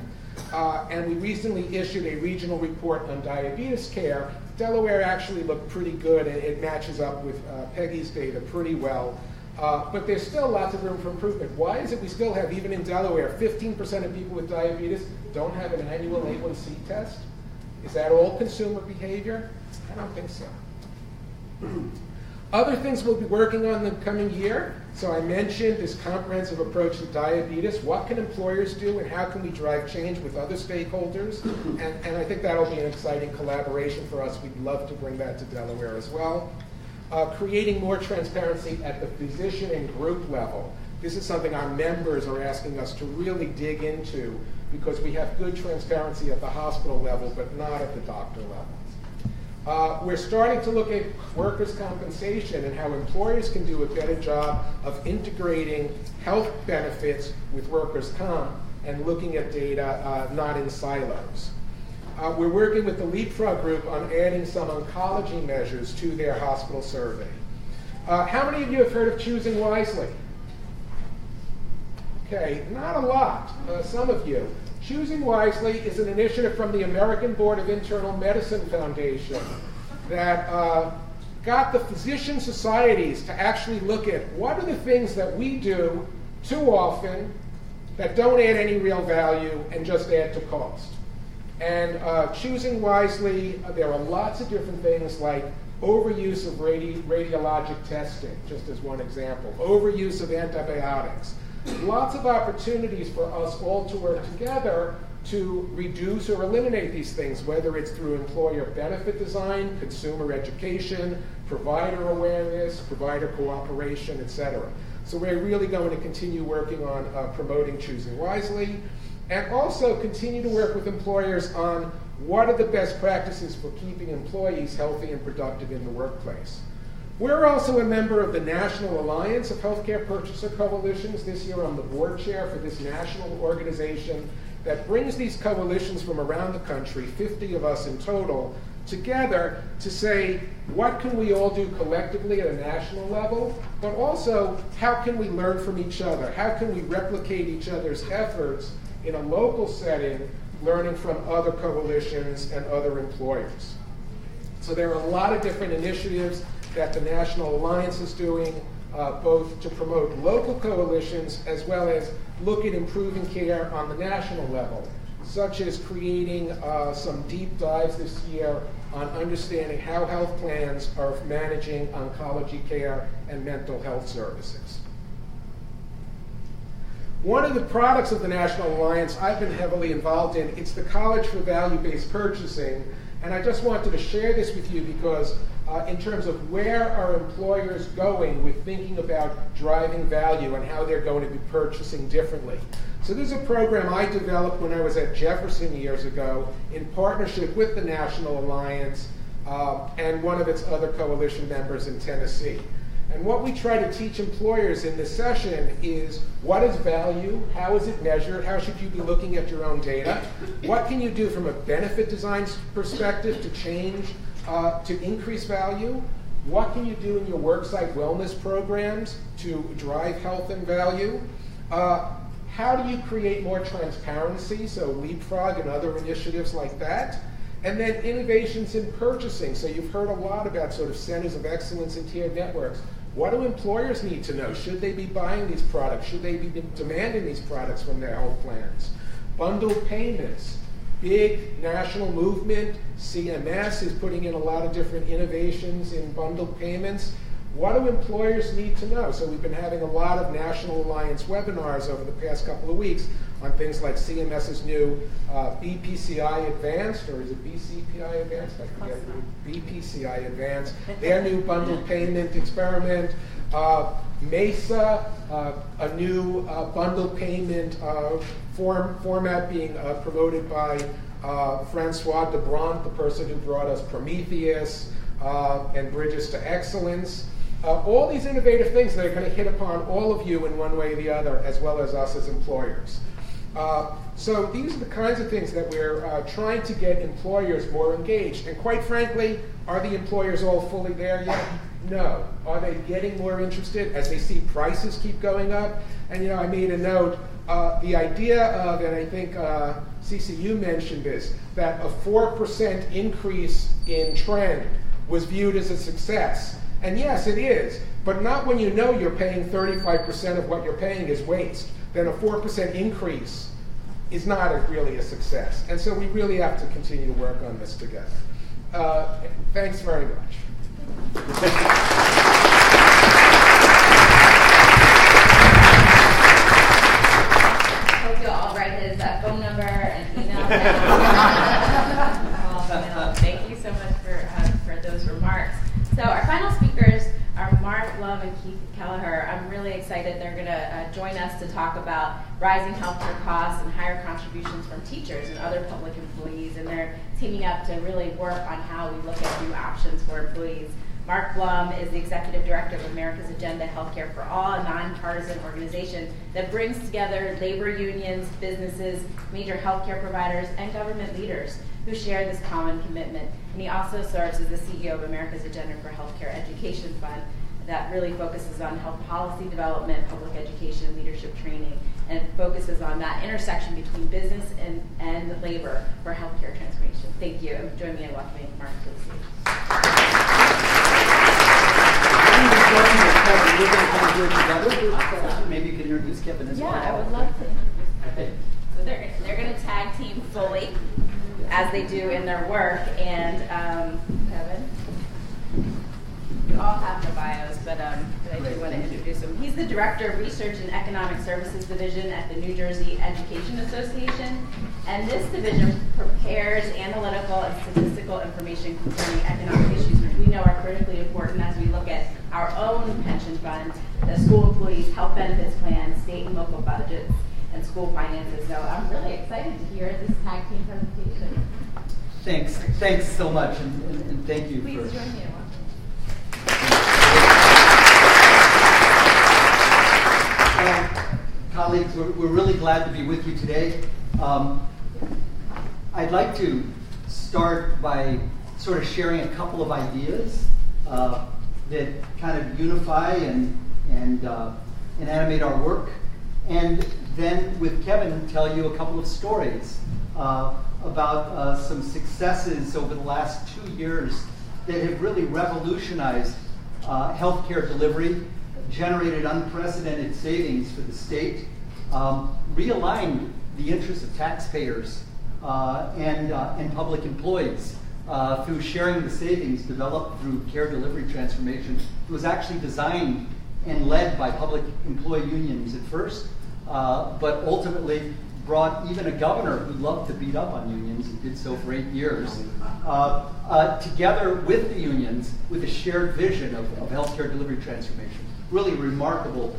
And we recently issued a regional report on diabetes care. Delaware actually looked pretty good, and it matches up with Peggy's data pretty well. But there's still lots of room for improvement. Why is it we still have, even in Delaware, 15% of people with diabetes don't have an annual A1C test? Is that all consumer behavior? I don't think so. Other things we'll be working on in the coming year. So I mentioned this comprehensive approach to diabetes. What can employers do, and how can we drive change with other stakeholders? And I think that'll be an exciting collaboration for us. We'd love to bring that to Delaware as well. Creating more transparency at the physician and group level. This is something our members are asking us to really dig into because we have good transparency at the hospital level, but not at the doctor level. We're starting to look at workers' compensation and how employers can do a better job of integrating health benefits with workers' comp and looking at data not in silos. We're working with the Leapfrog group on adding some oncology measures to their hospital survey. How many of you have heard of Choosing Wisely? Okay, not a lot, some of you. Choosing Wisely is an initiative from the American Board of Internal Medicine Foundation that got the physician societies to actually look at what are the things that we do too often that don't add any real value and just add to cost. And Choosing Wisely, there are lots of different things like overuse of radiologic testing, just as one example, overuse of antibiotics. Lots of opportunities for us all to work together to reduce or eliminate these things, whether it's through employer benefit design, consumer education, provider awareness, provider cooperation, etc. So we're really going to continue working on promoting choosing wisely, and also continue to work with employers on what are the best practices for keeping employees healthy and productive in the workplace. We're also a member of the National Alliance of Healthcare Purchaser Coalitions. This year I'm the board chair for this national organization that brings these coalitions from around the country, 50 of us in total, together to say, what can we all do collectively at a national level, but also how can we learn from each other? How can we replicate each other's efforts in a local setting, learning from other coalitions and other employers? So there are a lot of different initiatives that the National Alliance is doing, both to promote local coalitions as well as look at improving care on the national level, such as creating some deep dives this year on understanding how health plans are managing oncology care and mental health services. One of the products of the National Alliance I've been heavily involved in, it's the College for Value-Based Purchasing, and I just wanted to share this with you because in terms of where are employers going with thinking about driving value and how they're going to be purchasing differently. So this is a program I developed when I was at Jefferson years ago in partnership with the National Alliance and one of its other coalition members in Tennessee. And what we try to teach employers in this session is what is value, how is it measured, how should you be looking at your own data, what can you do from a benefit design perspective to change, to increase value, what can you do in your worksite wellness programs to drive health and value, how do you create more transparency, so Leapfrog and other initiatives like that, and then innovations in purchasing. So you've heard a lot about sort of centers of excellence and tiered networks. What do employers need to know? Should they be buying these products? Should they be demanding these products from their health plans? Bundled payments, big national movement. CMS is putting in a lot of different innovations in bundled payments. What do employers need to know? So we've been having a lot of National Alliance webinars over the past couple of weeks on things like CMS's new BPCI Advanced, or is it BCPI Advanced? I forget. BPCI Advanced, their new bundled payment experiment. MESA, a new bundled payment format being promoted by Francois Debrant, the person who brought us Prometheus and Bridges to Excellence. All these innovative things that are going to hit upon all of you in one way or the other, as well as us as employers. So these are the kinds of things that we're trying to get employers more engaged. And quite frankly, are the employers all fully there yet? No. Are they getting more interested as they see prices keep going up? And I made a note, the idea of, and I think CCU mentioned this, that a 4% increase in trend was viewed as a success. And yes, it is, but not when you know you're paying 35% of what you're paying is waste. Then a 4% increase is not really a success. And so we really have to continue to work on this together. Thanks very much. Hope you'll all write his phone number and email down. Thank you so much for those remarks. So our final speakers are Mark Blum and Keith Kelleher. I'm really excited they're going to join us to talk about rising healthcare costs and higher contributions from teachers and other public employees, and they're teaming up to really work on how we look at new options for employees. Mark Blum is the Executive Director of America's Agenda Healthcare for All, a nonpartisan organization that brings together labor unions, businesses, major healthcare providers, and government leaders who share this common commitment. And he also serves as the CEO of America's Agenda for Healthcare Education Fund that really focuses on health policy development, public education, leadership training, and focuses on that intersection between business and labor for healthcare transformation. Thank you, and join me in welcoming Mark to the stage. Awesome. Maybe you could introduce Kevin as well. Yeah, I would love to introduce them. So they're going to tag team fully, as they do in their work. And Kevin, you all have the bios, but I do want to introduce him. He's the Director of Research and Economic Services Division at the New Jersey Education Association. And this division prepares analytical and statistical information concerning economic issues, which we know are critically important as we look at our own pension funds, the school employees' health benefits plans, state and local budgets, and school finances. So I'm really excited to hear this tag team presentation. Thanks so much, and thank you. Please for join me. Colleagues, we're really glad to be with you today. I'd like to start by sort of sharing a couple of ideas that kind of unify and animate our work, and then with Kevin tell you a couple of stories about some successes over the last 2 years that have really revolutionized healthcare delivery, generated unprecedented savings for the state, realigned the interests of taxpayers and public employees through sharing the savings developed through care delivery transformation. It was actually designed and led by public employee unions at first, but ultimately brought even a governor who loved to beat up on unions and did so for 8 years, together with the unions with a shared vision of healthcare delivery transformation. Really remarkable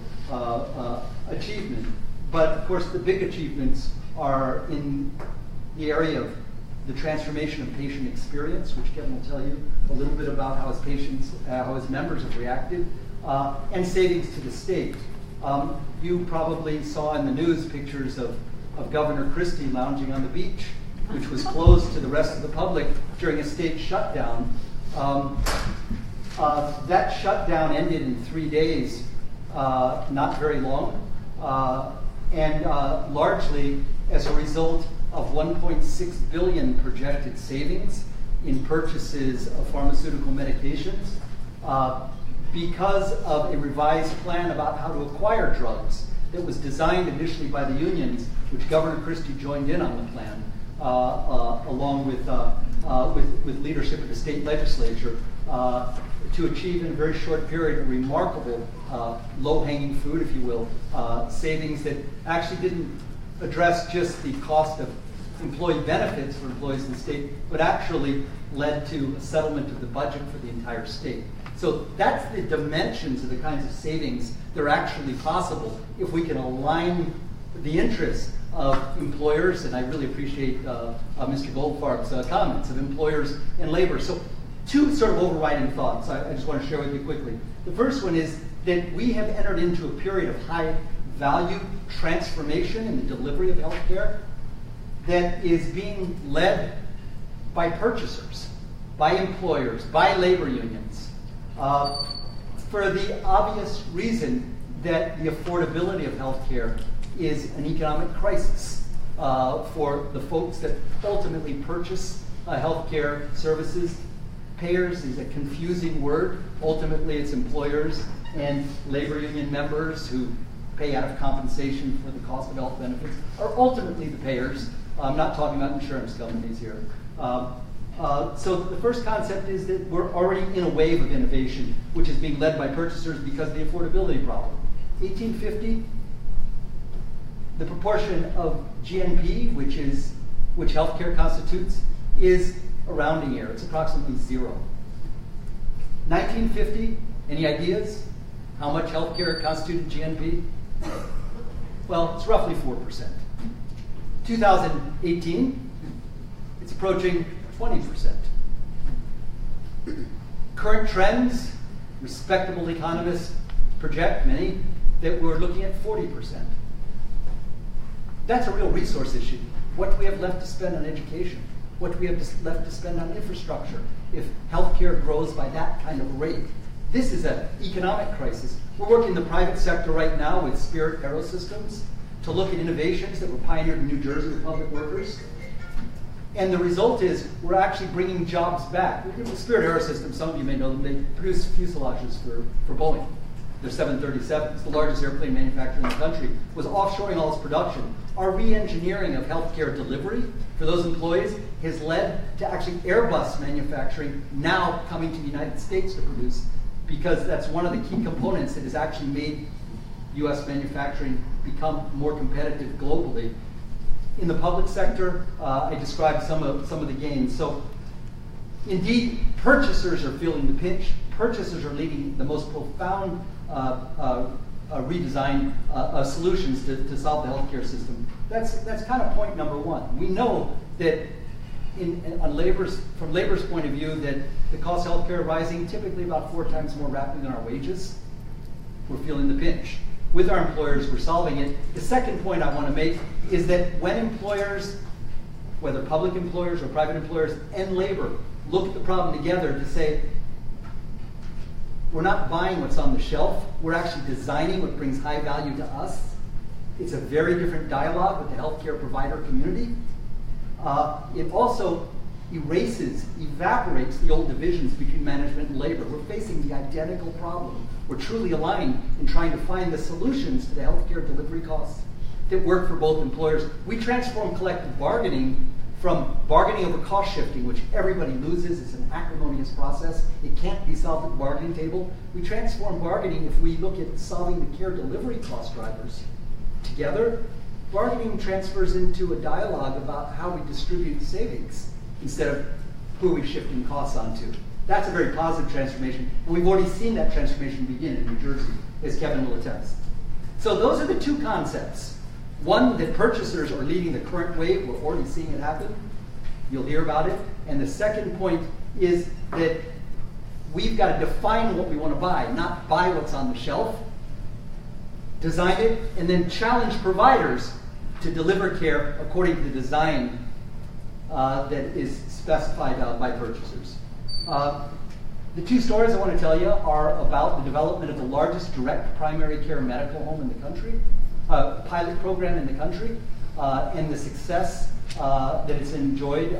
achievement. But of course the big achievements are in the area of the transformation of patient experience, which Kevin will tell you a little bit about how his members have reacted, and savings to the state. You probably saw in the news pictures of Governor Christie lounging on the beach, which was closed to the rest of the public during a state shutdown. That shutdown ended in 3 days, not very long, and largely as a result of 1.6 billion projected savings in purchases of pharmaceutical medications because of a revised plan about how to acquire drugs that was designed initially by the unions, which Governor Christie joined in on the plan, along with leadership of the state legislature, to achieve in a very short period a remarkable low-hanging fruit, if you will, savings that actually didn't address just the cost of employee benefits for employees in the state, but actually led to a settlement of the budget for the entire state. So that's the dimensions of the kinds of savings that are actually possible if we can align the interests of employers, and I really appreciate Mr. Goldfarb's comments, of employers and labor. So 2 sort of overriding thoughts I just want to share with you quickly. The first one is that we have entered into a period of high value transformation in the delivery of healthcare that is being led by purchasers, by employers, by labor unions, for the obvious reason that the affordability of healthcare is an economic crisis for the folks that ultimately purchase healthcare services. Payers is a confusing word. Ultimately, it's employers and labor union members who pay out of compensation for the cost of health benefits are ultimately the payers. I'm not talking about insurance companies here. So the first concept is that we're already in a wave of innovation, which is being led by purchasers because of the affordability problem. 1850, the proportion of GNP, which healthcare constitutes, is a rounding error. It's approximately 0. 1950, any ideas how much healthcare constituted GNP? Well, it's roughly 4%. 2018, it's approaching 20%. Current trends, respectable economists project, many, that we're looking at 40%. That's a real resource issue. What do we have left to spend on education? What do we have left to spend on infrastructure if healthcare grows by that kind of rate? This is an economic crisis. We're working in the private sector right now with Spirit Aerosystems to look at innovations that were pioneered in New Jersey with public workers. And the result is we're actually bringing jobs back. With Spirit Aerosystems, some of you may know them, they produce fuselages for Boeing. They're 737s, the largest airplane manufacturer in the country, was offshoring all its production. Our re-engineering of healthcare delivery for those employees has led to actually Airbus manufacturing now coming to the United States to produce, because that's one of the key components that has actually made U.S. manufacturing become more competitive globally. In the public sector, I described some of the gains. So indeed, purchasers are feeling the pinch. Purchasers are leading the most profound redesign of solutions to solve the healthcare system. That's kind of point number one. We know that from labor's point of view, that the cost of healthcare are rising typically about 4 times more rapidly than our wages. We're feeling the pinch. With our employers, we're solving it. The second point I want to make is that when employers, whether public employers or private employers, and labor look at the problem together to say, we're not buying what's on the shelf, we're actually designing what brings high value to us. It's a very different dialogue with the healthcare provider community. It also evaporates the old divisions between management and labor. We're facing the identical problem. We're truly aligned in trying to find the solutions to the healthcare delivery costs that work for both employers. We transform collective bargaining from bargaining over cost shifting, which everybody loses. It's an acrimonious process. It can't be solved at the bargaining table. We transform bargaining if we look at solving the care delivery cost drivers together. Bargaining transfers into a dialogue about how we distribute savings instead of who are we shifting costs onto. That's a very positive transformation, and we've already seen that transformation begin in New Jersey, as Kevin will attest. So those are the two concepts. One, that purchasers are leading the current wave. We're already seeing it happen. You'll hear about it. And the second point is that we've got to define what we want to buy, not buy what's on the shelf, design it, and then challenge providers to deliver care according to the design that is specified by purchasers. The two stories I want to tell you are about the development of the largest direct primary care medical home in the country, pilot program in the country, and the success that it's enjoyed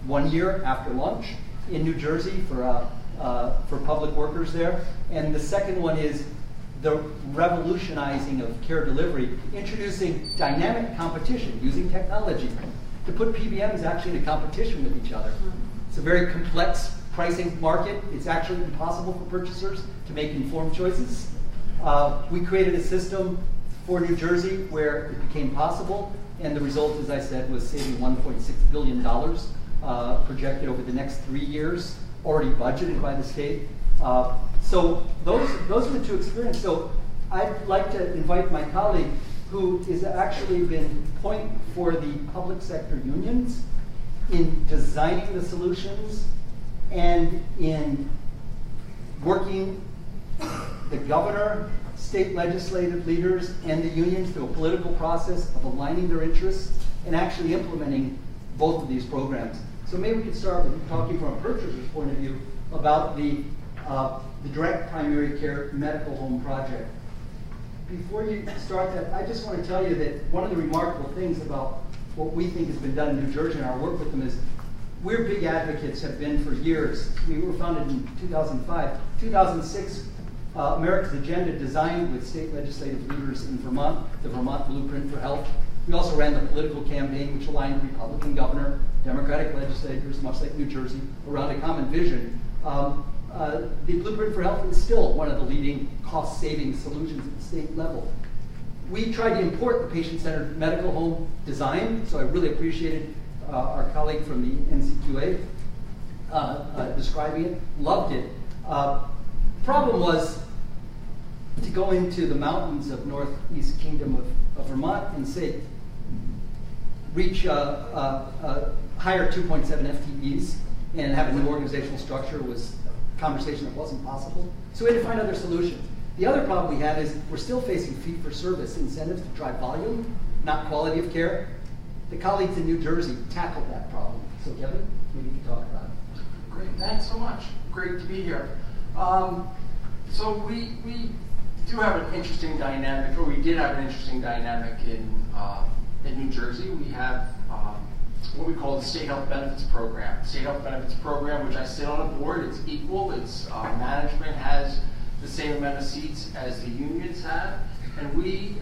1 year after launch in New Jersey for public workers there. And the second one is the revolutionizing of care delivery, introducing dynamic competition using technology to put PBMs actually into competition with each other. It's a very complex pricing market. It's actually impossible for purchasers to make informed choices. We created a system for New Jersey where it became possible, and the result, as I said, was saving $1.6 billion projected over the next 3 years, already budgeted by the state. So those are the two experiences. So I'd like to invite my colleague, who has actually been point for the public sector unions in designing the solutions and in working the governor, state legislative leaders, and the unions through a political process of aligning their interests and actually implementing both of these programs. So maybe we could start with talking from a purchaser's point of view about the direct primary care medical home project. Before you start that, I just want to tell you that one of the remarkable things about what we think has been done in New Jersey and our work with them is we're big advocates, have been for years. We were founded in 2005. 2006, America's Agenda designed with state legislative leaders in Vermont, the Vermont Blueprint for Health. We also ran the political campaign, which aligned Republican governor, Democratic legislators, much like New Jersey, around a common vision. The Blueprint for Health is still one of the leading cost-saving solutions at the state level. We tried to import the patient-centered medical home design, so I really appreciated our colleague from the NCQA describing it, loved it. Problem was to go into the mountains of Northeast Kingdom of Vermont and say, hire 2.7 FTEs and have a new organizational structure was a conversation that wasn't possible. So we had to find other solutions. The other problem we have is we're still facing fee-for-service incentives to drive volume, not quality of care. The colleagues in New Jersey tackled that problem. So Kevin, maybe you can talk about it. Great, thanks so much. Great to be here. So we do have an interesting dynamic, or we did have an interesting dynamic in New Jersey. We have what we call the State Health Benefits Program. The State Health Benefits Program, which I sit on a board, it's equal. It's management has the same amount of seats as the unions have, and we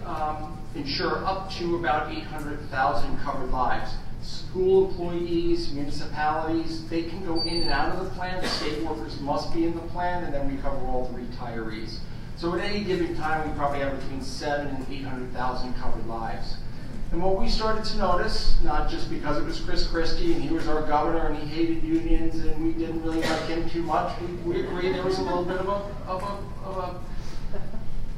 insure up to about 800,000 covered lives. School employees, municipalities, they can go in and out of the plan. The state workers must be in the plan, and then we cover all the retirees. So at any given time, we probably have between 700,000 and 800,000 covered lives. And what we started to notice, not just because it was Chris Christie and he was our governor and he hated unions and we didn't really like him too much, we agreed there was a little bit of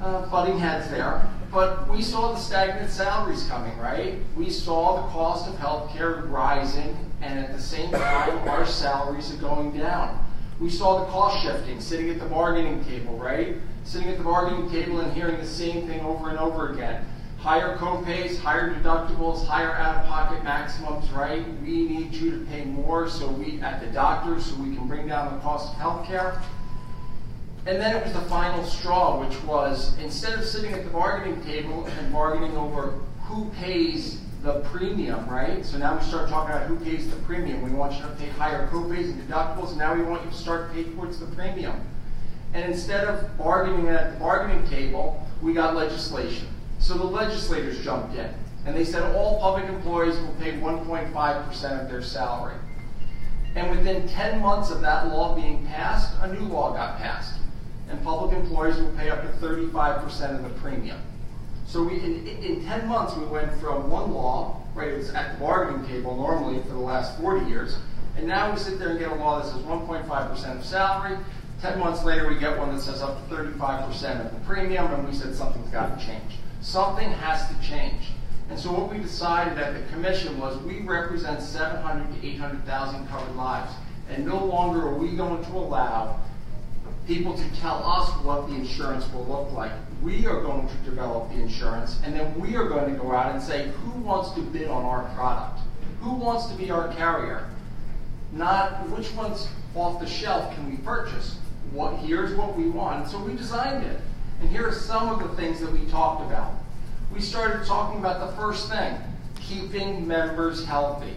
a butting heads there. But we saw the stagnant salaries coming, right? We saw the cost of healthcare rising, and at the same time, our salaries are going down. We saw the cost shifting, sitting at the bargaining table, right? Sitting at the bargaining table and hearing the same thing over and over again. Higher co-pays, higher deductibles, higher out-of-pocket maximums, right? We need you to pay more at the doctors so we can bring down the cost of healthcare. And then it was the final straw, which was, instead of sitting at the bargaining table and bargaining over who pays the premium, right? So now we start talking about who pays the premium. We want you to pay higher co-pays and deductibles, and now we want you to start paying towards the premium. And instead of bargaining at the bargaining table, we got legislation. So the legislators jumped in, and they said all public employees will pay 1.5% of their salary. And within 10 months of that law being passed, a new law got passed. And public employees will pay up to 35% of the premium. So in 10 months, we went from one law, right, it was at the bargaining table normally for the last 40 years, and now we sit there and get a law that says 1.5% of salary. 10 months later, we get one that says up to 35% of the premium, and we said something's got to change. Something has to change. And so what we decided at the commission was we represent 700 to 800,000 covered lives, and no longer are we going to allow people to tell us what the insurance will look like. We are going to develop the insurance, and then we are going to go out and say, who wants to bid on our product? Who wants to be our carrier? Not which one's off the shelf can we purchase? Here's what we want. So we designed it. And here are some of the things that we talked about. We started talking about the first thing, keeping members healthy.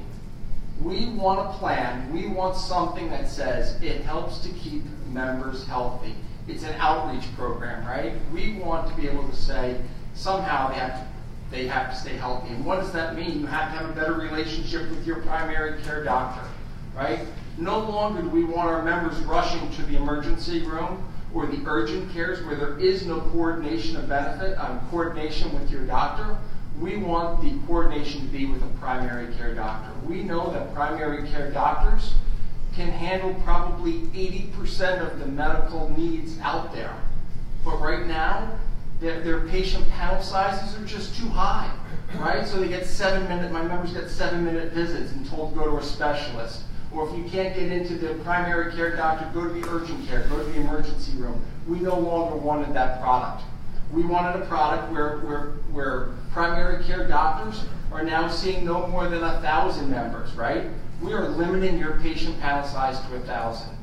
We want a plan. We want something that says it helps to keep members healthy. It's an outreach program, right? We want to be able to say somehow they have to stay healthy. And what does that mean? You have to have a better relationship with your primary care doctor, right? No longer do we want our members rushing to the emergency room or the urgent cares where there is no coordination of coordination with your doctor. We want the coordination to be with a primary care doctor. We know that primary care doctors can handle probably 80% of the medical needs out there. But right now, their patient panel sizes are just too high, right? So they get my members get 7-minute visits and told to go to a specialist. Or if you can't get into the primary care doctor, go to the urgent care, go to the emergency room. We no longer wanted that product. We wanted a product where primary care doctors are now seeing no more than 1,000 members, right? We are limiting your patient panel size to 1,000.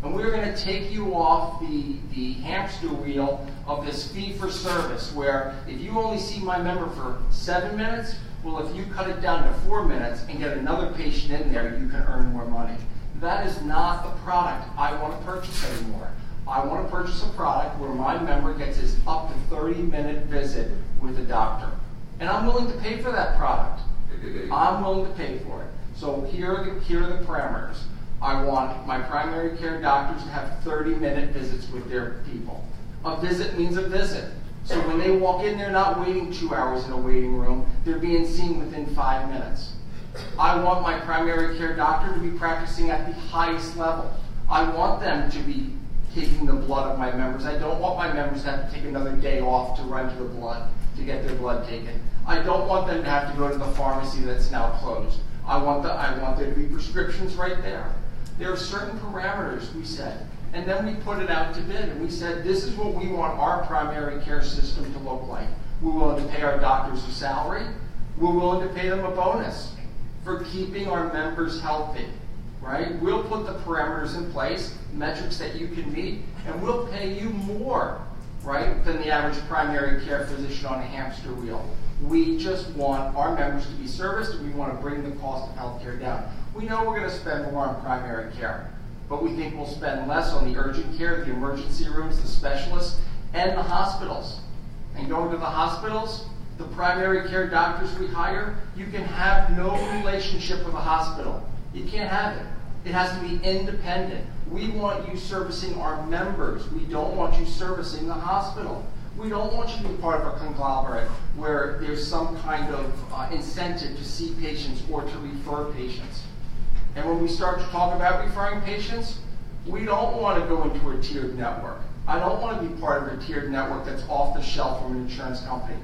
And we're going to take you off the hamster wheel of this fee-for-service, where if you only see my member for 7 minutes, well, if you cut it down to 4 minutes and get another patient in there, you can earn more money. That is not the product I want to purchase anymore. I want to purchase a product where my member gets his up to 30-minute visit with a doctor. And I'm willing to pay for that product. I'm willing to pay for it. So here are the parameters. I want my primary care doctors to have 30-minute visits with their people. A visit means a visit. So when they walk in, they're not waiting 2 hours in a waiting room. They're being seen within 5 minutes. I want my primary care doctor to be practicing at the highest level. I want them to be taking the blood of my members. I don't want my members to have to take another day off to run to the blood, to get their blood taken. I don't want them to have to go to the pharmacy that's now closed. I want there to be prescriptions right there. There are certain parameters, we said. And then we put it out to bid, and we said, this is what we want our primary care system to look like. We're willing to pay our doctors a salary. We're willing to pay them a bonus for keeping our members healthy, right? We'll put the parameters in place, metrics that you can meet, and we'll pay you more, right, than the average primary care physician on a hamster wheel. We just want our members to be serviced, and we want to bring the cost of healthcare down. We know we're going to spend more on primary care, but we think we'll spend less on the urgent care, the emergency rooms, the specialists, and the hospitals. And going to the hospitals, the primary care doctors we hire, you can have no relationship with a hospital. You can't have it. It has to be independent. We want you servicing our members. We don't want you servicing the hospital. We don't want you to be part of a conglomerate where there's some kind of incentive to see patients or to refer patients. And when we start to talk about referring patients, we don't want to go into a tiered network. I don't want to be part of a tiered network that's off the shelf from an insurance company.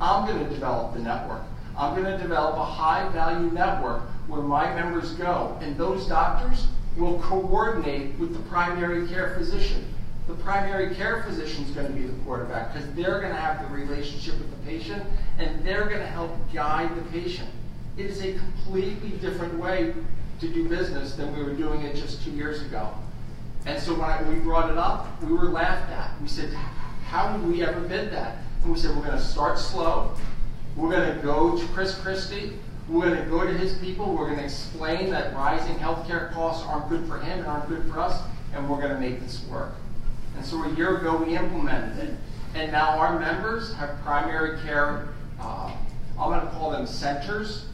I'm going to develop the network. I'm going to develop a high-value network where my members go, and those doctors will coordinate with the primary care physician. The primary care physician is going to be the quarterback because they're going to have the relationship with the patient, and they're going to help guide the patient. It is a completely different way to do business than we were doing it just 2 years ago. And so when we brought it up, we were laughed at. We said, how did we ever bid that? And we said, we're going to start slow. We're going to go to Chris Christie. We're going to go to his people. We're going to explain that rising healthcare costs aren't good for him and aren't good for us, and we're going to make this work. And so a year ago, we implemented it. And now our members have primary care, I'm going to call them centers.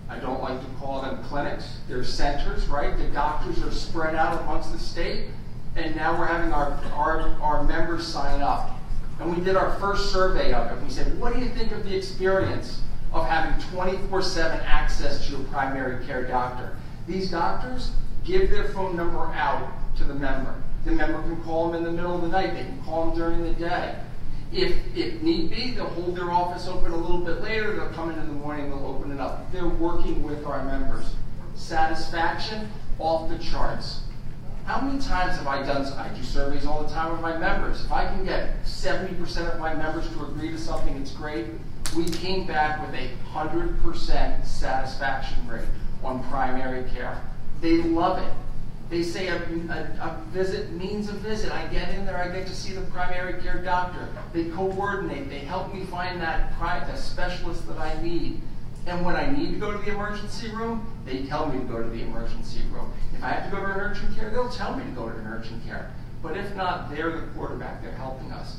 I don't like to call them clinics. They're centers, right? The doctors are spread out amongst the state. And now we're having our members sign up. And we did our first survey of it. We said, what do you think of the experience of having 24/7 access to a primary care doctor? These doctors give their phone number out to the member. The member can call them in the middle of the night. They can call them during the day. If need be, they'll hold their office open a little bit later. They'll come in the morning. They'll open it up. They're working with our members. Satisfaction, off the charts. How many times have I do surveys all the time with my members. If I can get 70% of my members to agree to something, it's great. We came back with a 100% satisfaction rate on primary care. They love it. They say a visit means a visit. I get in there, I get to see the primary care doctor. They coordinate. They help me find that specialist that I need. And when I need to go to the emergency room, they tell me to go to the emergency room. If I have to go to an urgent care, they'll tell me to go to an urgent care. But if not, they're the quarterback. They're helping us.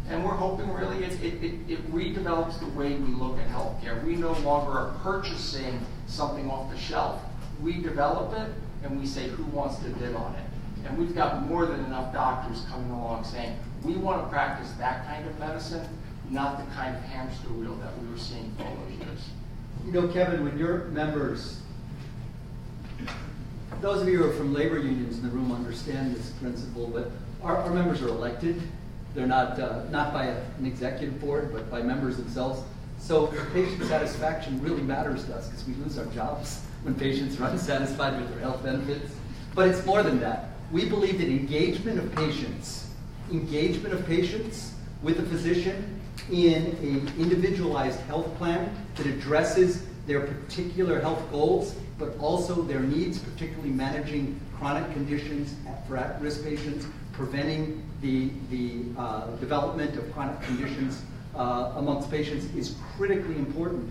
And we're hoping really it redevelops the way we look at healthcare. We no longer are purchasing something off the shelf. We develop it, and we say who wants to bid on it. And we've got more than enough doctors coming along saying, we want to practice that kind of medicine, not the kind of hamster wheel that we were seeing for all those years. You know, Kevin, when your members, those of you who are from labor unions in the room understand this principle, but our members are elected. They're not by an executive board, but by members themselves. So patient satisfaction really matters to us because we lose our jobs when patients are unsatisfied with their health benefits. But it's more than that. We believe that engagement of patients with a physician in an individualized health plan that addresses their particular health goals, but also their needs, particularly managing chronic conditions for at-risk patients, preventing the development of chronic conditions amongst patients is critically important.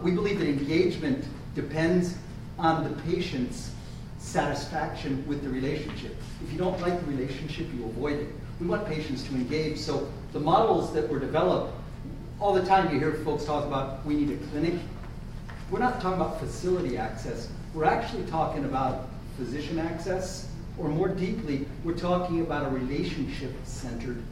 We believe that engagement depends on the patient's satisfaction with the relationship. If you don't like the relationship, you avoid it. We want patients to engage. So the models that were developed, all the time you hear folks talk about we need a clinic. We're not talking about facility access. We're actually talking about physician access, or more deeply, we're talking about a relationship-centered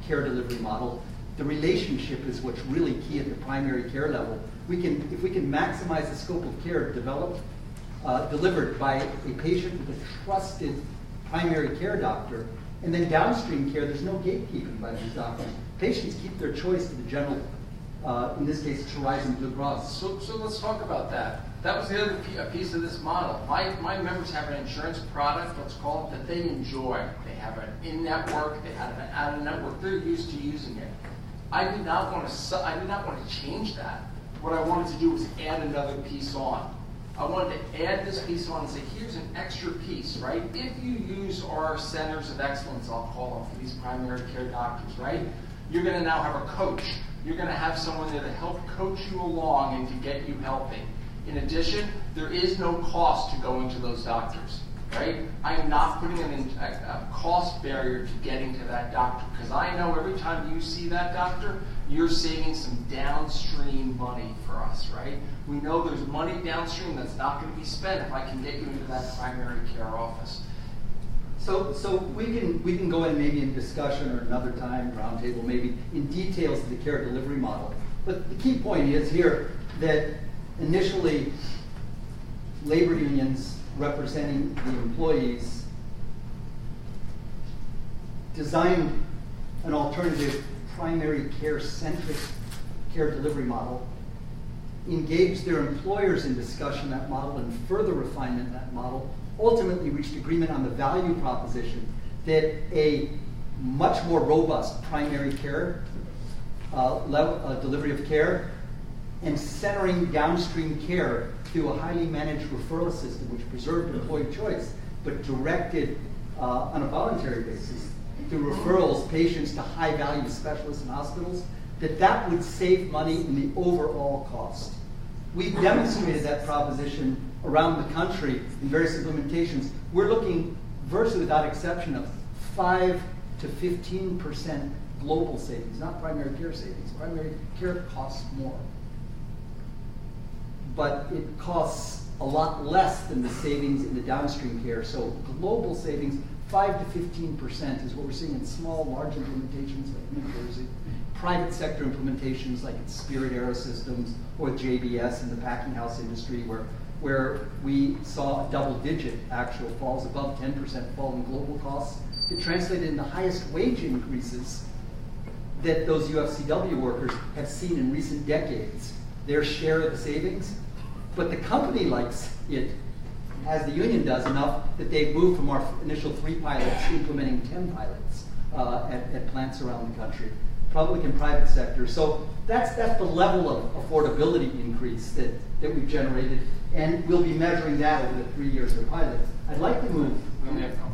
care delivery model. The relationship is what's really key at the primary care level. If we can maximize the scope of care delivered by a patient with a trusted primary care doctor, and then downstream care, there's no gatekeeping by these doctors. Patients keep their choice to the general, in this case, Horizon Blue Cross. So let's talk about that. That was the other piece of this model. My members have an insurance product, let's call it, that they enjoy. They have an in-network, they have an out-of-network. They're used to using it. I did not want to change that. What I wanted to do was add another piece on. I wanted to add this piece on and say, here's an extra piece, right? If you use our centers of excellence, I'll call them, for these primary care doctors, right? You're going to now have a coach. You're going to have someone there to help coach you along and to get you healthy. In addition, there is no cost to going to those doctors, right? I'm not putting a cost barrier to getting to that doctor because I know every time you see that doctor, you're saving some downstream money for us, right? We know there's money downstream that's not going to be spent if I can get you into that primary care office. So we can go in maybe in discussion or another time, roundtable, maybe in details of the care delivery model. But the key point is here that initially labor unions representing the employees designed an alternative primary care-centric care delivery model, engaged their employers in discussion that model and further refinement of that model, ultimately reached agreement on the value proposition that a much more robust primary care delivery of care and centering downstream care through a highly managed referral system which preserved employee choice but directed on a voluntary basis through referrals patients to high-value specialists and hospitals, that would save money in the overall cost. We've demonstrated that proposition around the country in various implementations. We're looking virtually without exception of 5 to 15% global savings, not primary care savings. Primary care costs more. But it costs a lot less than the savings in the downstream care. So global savings, 5 to 15% is what we're seeing in small, large implementations like New Jersey. Private sector implementations like at Spirit Aerosystems or JBS in the packing house industry where we saw double-digit actual falls, above 10% fall in global costs. It translated into highest wage increases that those UFCW workers have seen in recent decades, their share of the savings. But the company likes it, as the union does, enough that they've moved from our initial 3 pilots to implementing 10 pilots at plants around the country, public and private sector. So that's the level of affordability increase that we've generated, and we'll be measuring that over the 3 years of the pilot. I'd like to move.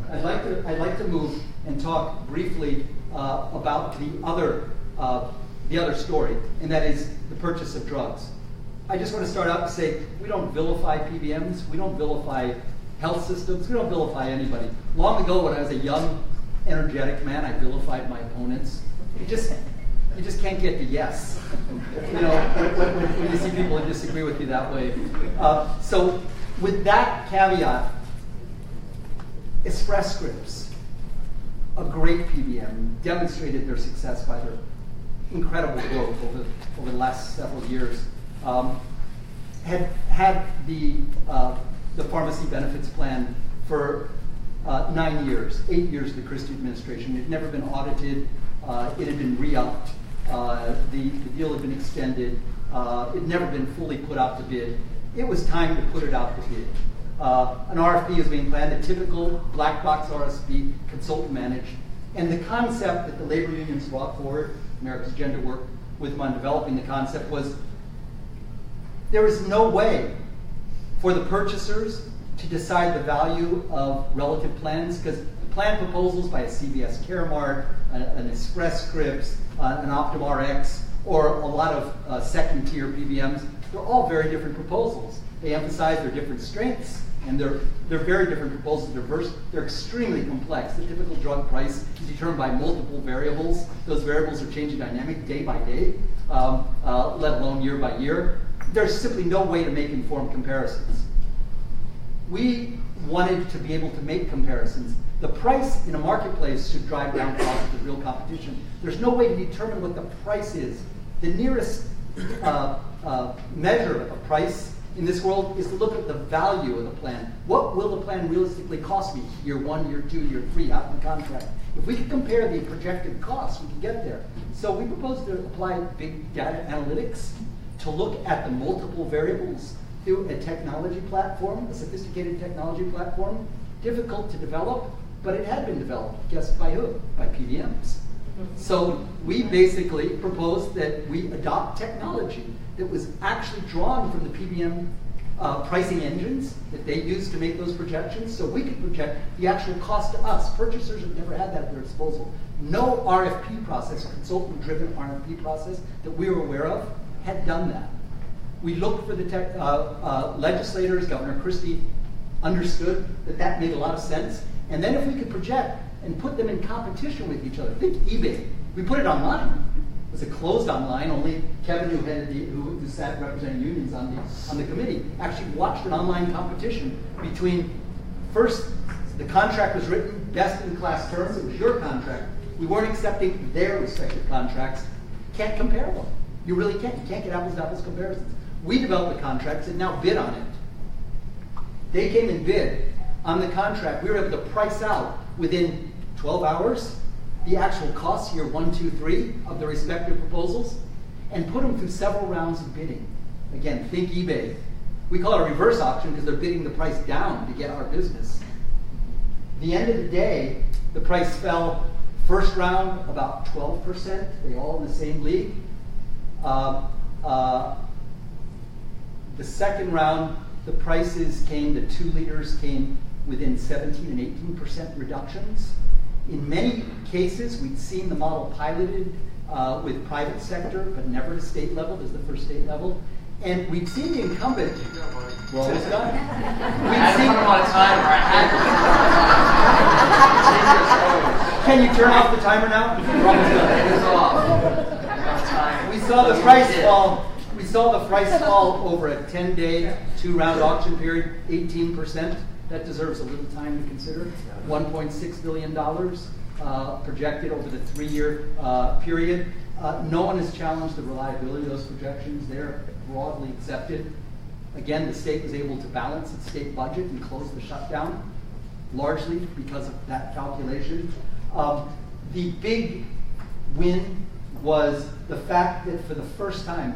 I'd like to move and talk briefly about the other story, and that is the purchase of drugs. I just want to start out to say we don't vilify PBMs, we don't vilify health systems, we don't vilify anybody. Long ago, when I was a young, energetic man, I vilified my opponents. You just can't get to yes. You know, when you see people who disagree with you that way. So, with that caveat, Express Scripts, a great PBM, demonstrated their success by their incredible growth over the last several years. Had the pharmacy benefits plan for 9 years, 8 years of the Christie administration. It had never been audited. It had been re-upped. The deal had been extended. It had never been fully put out to bid. It was time to put it out to bid. An RFP was being planned, a typical black box RFP, consultant managed. And the concept that the labor unions brought forward, America's Gender worked with them on developing the concept, was there is no way for the purchasers to decide the value of relative plans, because the plan proposals by a CVS Caremark, an Express Scripts, an Optum Rx, or a lot of second-tier PBMs, they're all very different proposals. They emphasize their different strengths, and they're very different proposals. They're extremely complex. The typical drug price is determined by multiple variables. Those variables are changing dynamic day by day, let alone year by year. There's simply no way to make informed comparisons. We wanted to be able to make comparisons. The price in a marketplace should drive down costs of real competition. There's no way to determine what the price is. The nearest measure of price in this world is to look at the value of the plan. What will the plan realistically cost me year 1, year 2, year 3 out in the contract? If we can compare the projected costs, we can get there. So we propose to apply big data analytics to look at the multiple variables through a technology platform, a sophisticated technology platform, difficult to develop, but it had been developed. Guess by who? By PBMs. So we basically proposed that we adopt technology that was actually drawn from the PBM pricing engines that they used to make those projections, so we could project the actual cost to us. Purchasers have never had that at their disposal. No RFP process, consultant-driven RFP process that we were aware of, had done that. We looked for the legislators. Governor Christie understood that made a lot of sense. And then if we could project and put them in competition with each other, think eBay. We put it online. It was a closed online. Only Kevin, who sat representing unions on the committee, actually watched an online competition between first The contract was written best-in-class terms. It was your contract. We weren't accepting their respective contracts. Can't compare them. You really can't. You can't get apples-to-apples comparisons. We developed the contracts and now bid on it. They came and bid on the contract. We were able to price out within 12 hours the actual costs, year 1, 2, 3, of the respective proposals, and put them through several rounds of bidding. Again, think eBay. We call it a reverse auction because they're bidding the price down to get our business. The end of the day, the price fell first round about 12%. They all in the same league. The second round, the prices came, the 2 liters came within 17 and 18% reductions. In many cases, we'd seen the model piloted with private sector, but never at a state level. This is the first state level. And we'd seen the incumbent. We're almost done. Can you turn off the timer now? We're almost done. We saw the price fall. We saw the price fall over a 10-day, 2-round auction period, 18%. That deserves a little time to consider. $1.6 billion projected over the 3-year period. No one has challenged the reliability of those projections. They're broadly accepted. Again, the state was able to balance its state budget and close the shutdown, largely because of that calculation. The big win was the fact that for the first time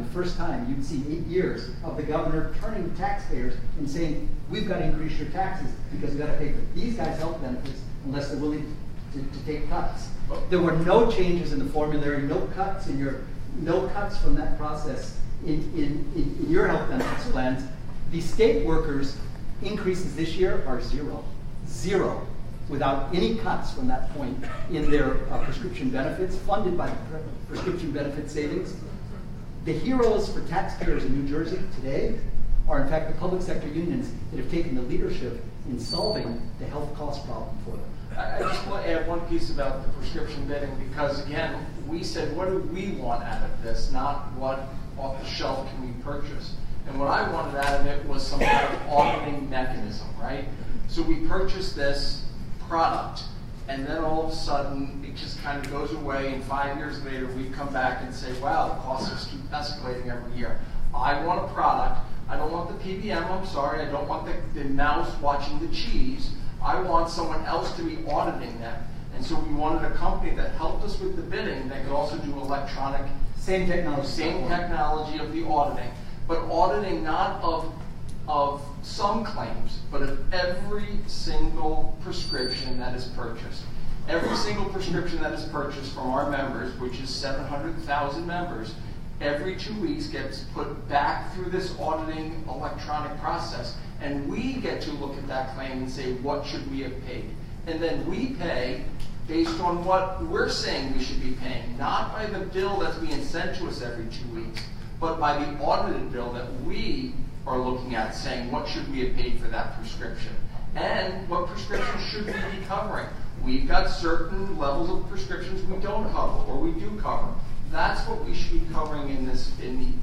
you'd see 8 years of the governor turning to taxpayers and saying, we've got to increase your taxes because we've got to pay for these guys' health benefits unless they're willing to take cuts. There were no changes in the formulary, no cuts from that process in your health benefits plans. The state workers' increases this year are zero, without any cuts from that point in their prescription benefits, funded by the prescription benefit savings. The heroes for taxpayers in New Jersey today are in fact the public sector unions that have taken the leadership in solving the health cost problem for them. I just want to add one piece about the prescription bidding because, again, we said, what do we want out of this, not what off the shelf can we purchase. And what I wanted out of it was some kind of auditing mechanism, right? So we purchased this product, and then all of a sudden it just kind of goes away, and 5 years later we come back and say, wow, the costs keep escalating every year. I want a product. I don't want the PBM, I'm sorry. I don't want the mouse watching the cheese. I want someone else to be auditing them. And so we wanted a company that helped us with the bidding that could also do electronic, same technology of the auditing, but auditing not of some claims, but of every single prescription that is purchased. Every single prescription that is purchased from our members, which is 700,000 members, every 2 weeks gets put back through this auditing electronic process, and we get to look at that claim and say, what should we have paid? And then we pay based on what we're saying we should be paying, not by the bill that's being sent to us every 2 weeks, but by the audited bill that we are looking at saying, what should we have paid for that prescription? And what prescription should we be covering? We've got certain levels of prescriptions we don't cover, or we do cover. That's what we should be covering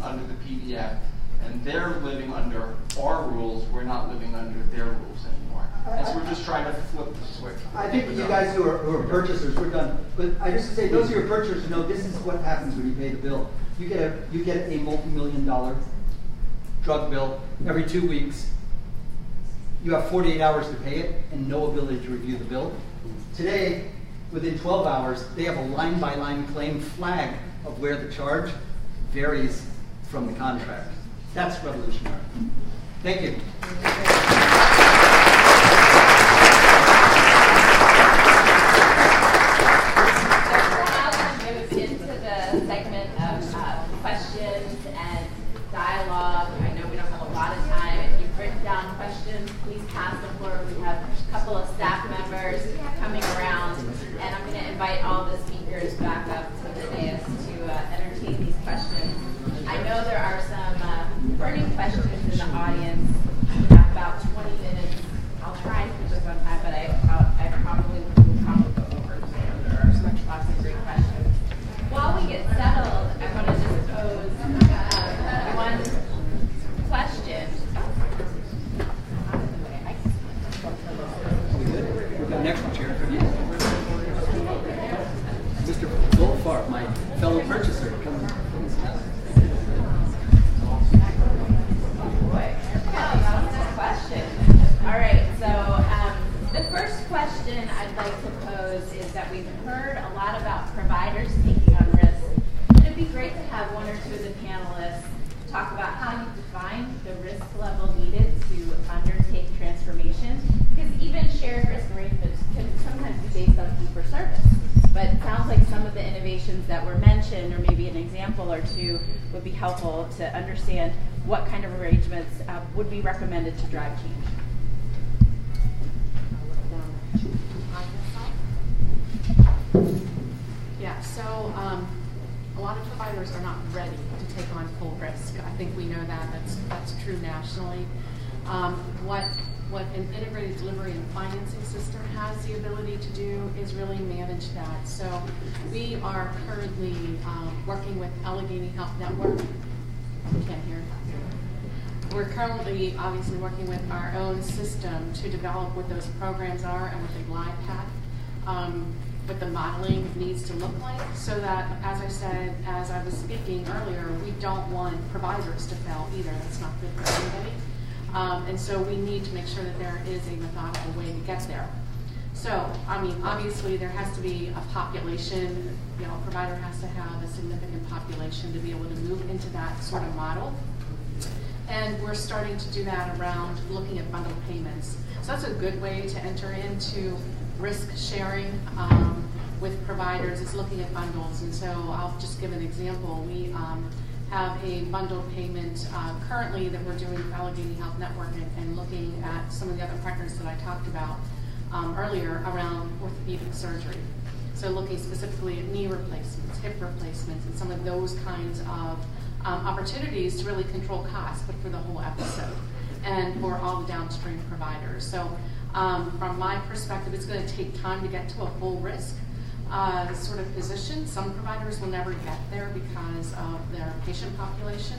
under the PBM. And they're living under our rules. We're not living under their rules anymore. And so we're just trying to flip the switch. I think you guys who are purchasers, we're done. But I just to say, those of you who are purchasers know this is what happens when you pay the bill. You get a multi-million-dollar drug bill every 2 weeks. You have 48 hours to pay it and no ability to review the bill. Today, within 12 hours, they have a line-by-line claim flag of where the charge varies from the contract. That's revolutionary. Thank you. Move into the segment of questions and dialogue. I know we don't have a lot of time. If you've written down questions, please pass the floor. We have a couple of staff members coming around, and I'm going to invite all the speakers back up to the dais to entertain these questions. I know there are some burning questions in the audience. We have about 20 minutes. I'll try and keep this on time, but I probably will go over. So there are lots of great questions. While we get settled, I want to just pose one question. next chair. Mr. Goldfarb, my fellow purchaser. Question. All right, so the first question I'd like to pose is that we've heard a lot about providers taking on risk. It'd be great to have one or two of the panelists talk about how you define the risk level needed to undertake transformation, because even shared risk arrangements can sometimes be based on fee for service. But it sounds like some of the innovations that were mentioned, or maybe an example or two, would be helpful to understand what kind of arrangements would be recommended to drive change. Yeah, so a lot of providers are not ready to take on full risk. I think we know that. That's true nationally. What an integrated delivery and financing system has the ability to do is really manage that. So we are currently working with Allegheny Health Network. Can't hear. We're currently obviously working with our own system to develop what those programs are and what the glide path, what the modeling needs to look like, so that, as I said, as I was speaking earlier, we don't want providers to fail either. That's not good for anybody. And so we need to make sure that there is a methodical way to get there. So, I mean, obviously there has to be a population, you know, a provider has to have a significant population to be able to move into that sort of model. And we're starting to do that around looking at bundled payments. So that's a good way to enter into risk sharing with providers, is looking at bundles. And so I'll just give an example. We have a bundled payment currently that we're doing with Allegheny Health Network and looking at some of the other partners that I talked about earlier around orthopedic surgery. So looking specifically at knee replacements, hip replacements, and some of those kinds of opportunities to really control costs, but for the whole episode and for all the downstream providers. So from my perspective, it's going to take time to get to a full risk sort of position. Some providers will never get there because of their patient population,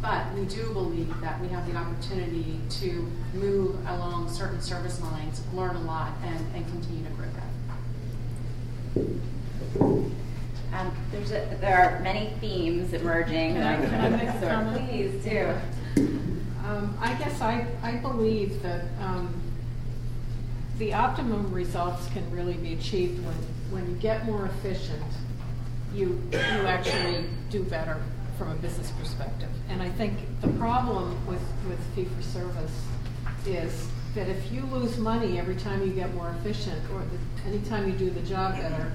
but we do believe that we have the opportunity to move along certain service lines, learn a lot, and continue to grow that. There are many themes emerging. Can I make a comment? Please do. I guess I believe that the optimum results can really be achieved when you get more efficient, you actually do better from a business perspective. And I think the problem with fee-for-service is that if you lose money every time you get more efficient, or anytime you do the job better,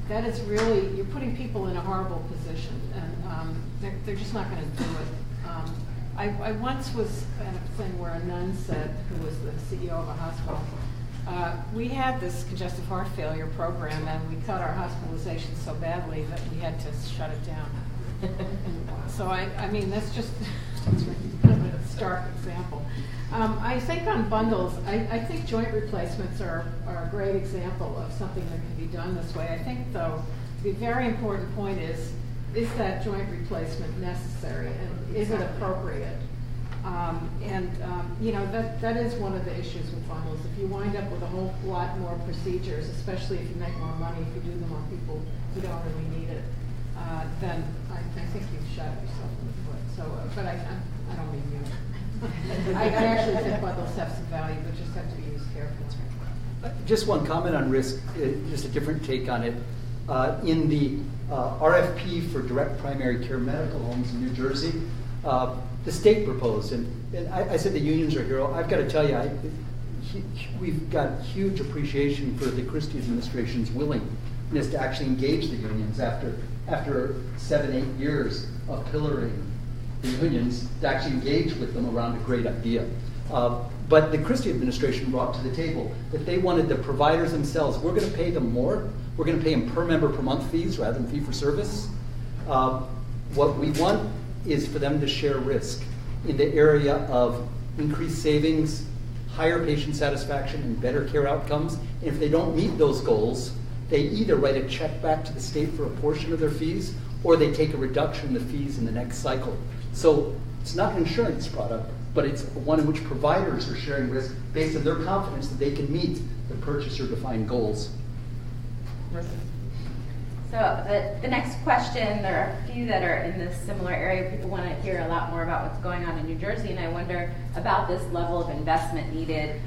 that is really, you're putting people in a horrible position, and they're just not going to do it. I once was at a thing where a nun said, who was the CEO of a hospital, we had this congestive heart failure program, and we cut our hospitalizations so badly that we had to shut it down. So I mean, that's just a stark example. I think on bundles, I think joint replacements are a great example of something that can be done this way. I think, though, the very important point is that joint replacement necessary, and is it appropriate? You know, that is one of the issues with bundles. If you wind up with a whole lot more procedures, especially if you make more money, if you do them on people who don't really need it, then I think you've shot yourself in the foot. So, but I don't mean you. I actually think bundles have some value, but just have to be used carefully. Just one comment on risk, just a different take on it. In the RFP for direct primary care medical homes in New Jersey, the state proposed, and I said the unions are here. I've got to tell you, we've got huge appreciation for the Christie administration's willingness to actually engage the unions after 7-8 years of pillaring the unions, to actually engage with them around a great idea. But the Christie administration brought to the table that they wanted the providers themselves. We're going to pay them more. We're going to pay them per member per month fees rather than fee for service. What we want is for them to share risk in the area of increased savings, higher patient satisfaction, and better care outcomes. And if they don't meet those goals, they either write a check back to the state for a portion of their fees, or they take a reduction in the fees in the next cycle. So it's not an insurance product, but it's one in which providers are sharing risk based on their confidence that they can meet the purchaser-defined goals. So the next question, there are a few that are in this similar area. People want to hear a lot more about what's going on in New Jersey, and I wonder about this level of investment needed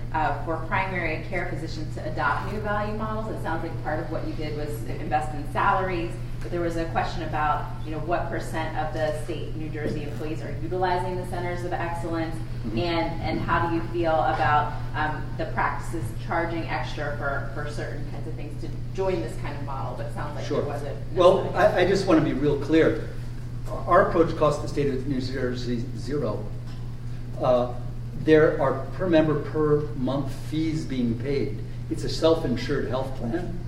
for primary care physicians to adopt new value models. It sounds like part of what you did was invest in salaries, but there was a question about, what percent of the state New Jersey employees are utilizing the centers of excellence, and how do you feel about the practices charging extra for certain kinds of things to join this kind of model? But it sounds like Sure. there wasn't. Well, I just want to be real clear. Our approach costs the state of New Jersey zero. There are per member per month fees being paid. It's a self-insured health plan.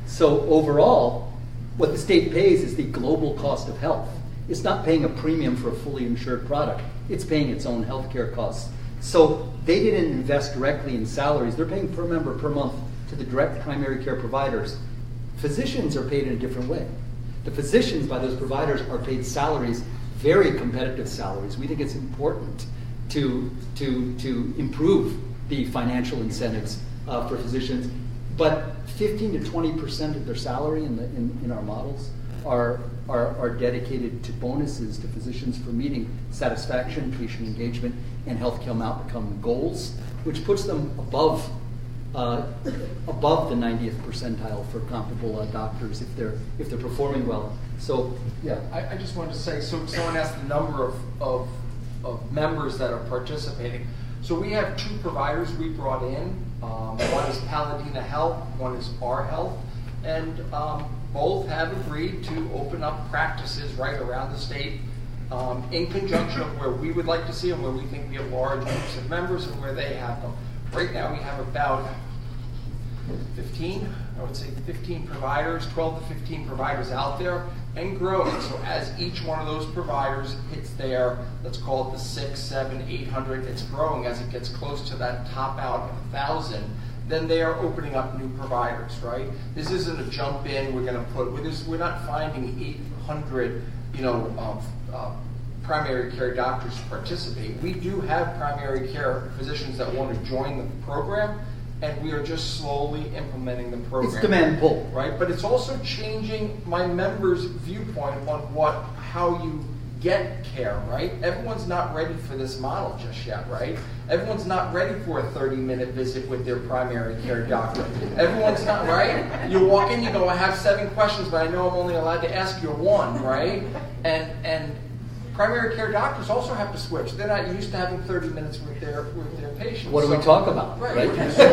So overall, what the state pays is the global cost of health. It's not paying a premium for a fully insured product. It's paying its own healthcare costs. So they didn't invest directly in salaries. They're paying per member per month to the direct primary care providers. Physicians are paid in a different way. The physicians by those providers are paid salaries, very competitive salaries. We think it's important to improve the financial incentives for physicians. But 15 to 20% of their salary in our models are dedicated to bonuses to physicians for meeting satisfaction, patient engagement, and healthcare outcome goals, which puts them above the 90th percentile for comparable doctors if they're performing well. So yeah, I just wanted to say, so someone asked the number of members that are participating. So we have 2 providers we brought in. One is Paladina Health, one is Our Health, and both have agreed to open up practices right around the state in conjunction of where we would like to see them, where we think we have large groups of members and where they have them. Right now we have about 15 providers, 12 to 15 providers out there and growing. So as each one of those providers hits their, let's call it the 600, 700, 800, it's growing as it gets close to that top out of 1,000. Then they are opening up new providers, right? This isn't a jump in. We're going to put. We're not finding 800, primary care doctors to participate. We do have primary care physicians that want to join the program, and we are just slowly implementing the program. It's demand pull, right? But it's also changing my members' viewpoint on how you get care, right? Everyone's not ready for this model just yet, right? Everyone's not ready for a 30-minute visit with their primary care doctor. Everyone's not, right? You walk in, you go, I have 7 questions, but I know I'm only allowed to ask you 1, right? And primary care doctors also have to switch. They're not used to having 30 minutes with their patients. What do we talk about, right? So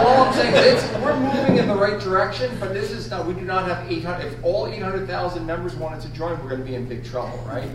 all I'm saying is we're moving in the right direction, but this is not, we do not have 800. If all 800,000 members wanted to join, we're going to be in big trouble, right?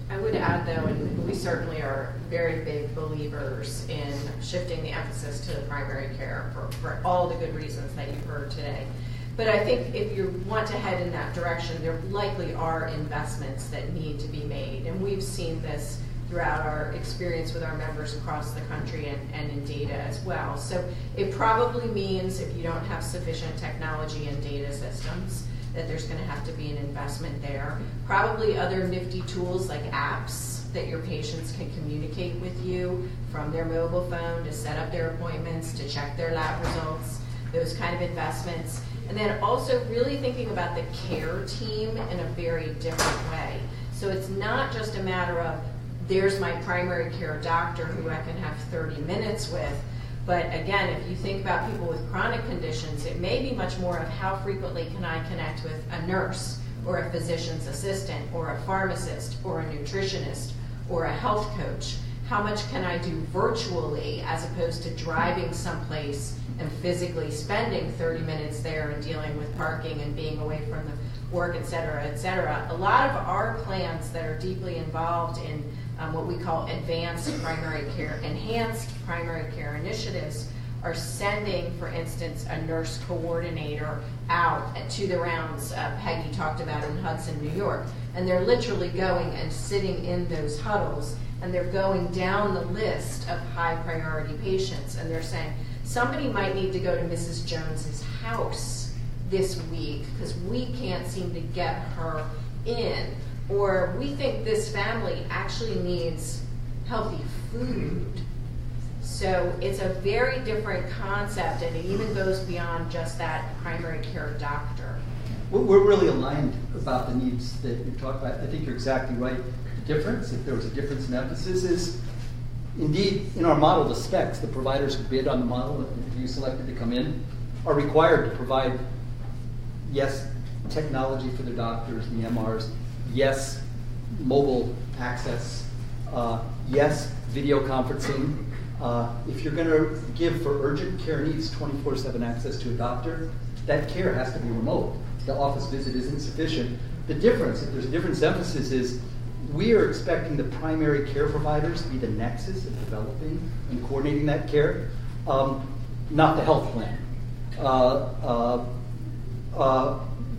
I would add, though, and we certainly are very big believers in shifting the emphasis to primary care for all the good reasons that you've heard today. But I think if you want to head in that direction, there likely are investments that need to be made. And we've seen this throughout our experience with our members across the country and in data as well. So it probably means if you don't have sufficient technology and data systems, that there's going to have to be an investment there. Probably other nifty tools like apps that your patients can communicate with you from their mobile phone to set up their appointments, to check their lab results, those kind of investments. And then also really thinking about the care team in a very different way. So it's not just a matter of, there's my primary care doctor who I can have 30 minutes with. But again, if you think about people with chronic conditions, it may be much more of how frequently can I connect with a nurse or a physician's assistant or a pharmacist or a nutritionist or a health coach. How much can I do virtually as opposed to driving someplace and physically spending 30 minutes there and dealing with parking and being away from the work, et cetera, et cetera. A lot of our plans that are deeply involved in what we call enhanced primary care initiatives are sending, for instance, a nurse coordinator out to the rounds Peggy talked about in Hudson, New York. And they're literally going and sitting in those huddles, and they're going down the list of high priority patients, and they're saying, somebody might need to go to Mrs. Jones's house this week because we can't seem to get her in. Or we think this family actually needs healthy food. So it's a very different concept, and it even goes beyond just that primary care doctor. We're really aligned about the needs that you talked about. I think you're exactly right. The difference, if there was a difference in emphasis, is indeed in our model, the specs, the providers who bid on the model that you selected to come in are required to provide, yes, technology for the doctors, the MRs, yes, mobile access, yes, video conferencing. If you're going to give for urgent care needs 24/7 access to a doctor, that care has to be remote. The office visit is insufficient. The difference, if there's a difference in emphasis, is we are expecting the primary care providers to be the nexus of developing and coordinating that care, not the health plan.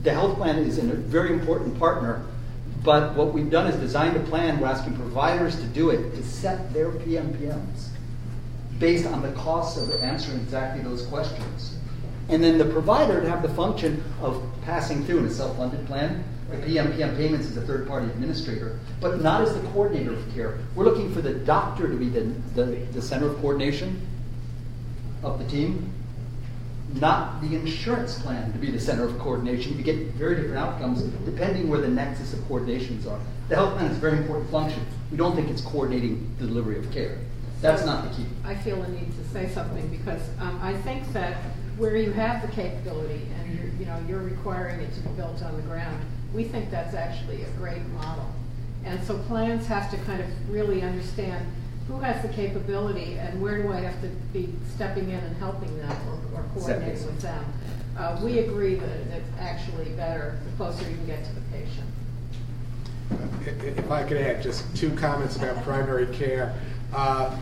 The health plan is a very important partner, but what we've done is designed a plan. We're asking providers to do it, to set their PMPMs based on the costs of answering exactly those questions. And then the provider to have the function of passing through in a self-funded plan. The PMPM payments is a third-party administrator, but not as the coordinator of care. We're looking for the doctor to be the center of coordination of the team, not the insurance plan to be the center of coordination. You get very different outcomes depending where the nexus of coordinations are. The health plan is a very important function. We don't think it's coordinating the delivery of care. That's not the key. I feel a need to say something because I think that where you have the capability and you're requiring it to be built on the ground, we think that's actually a great model. And so plans have to kind of really understand who has the capability and where do I have to be stepping in and helping them or coordinating with them. We agree that it's actually better the closer you can get to the patient. If I could add just 2 comments about primary care.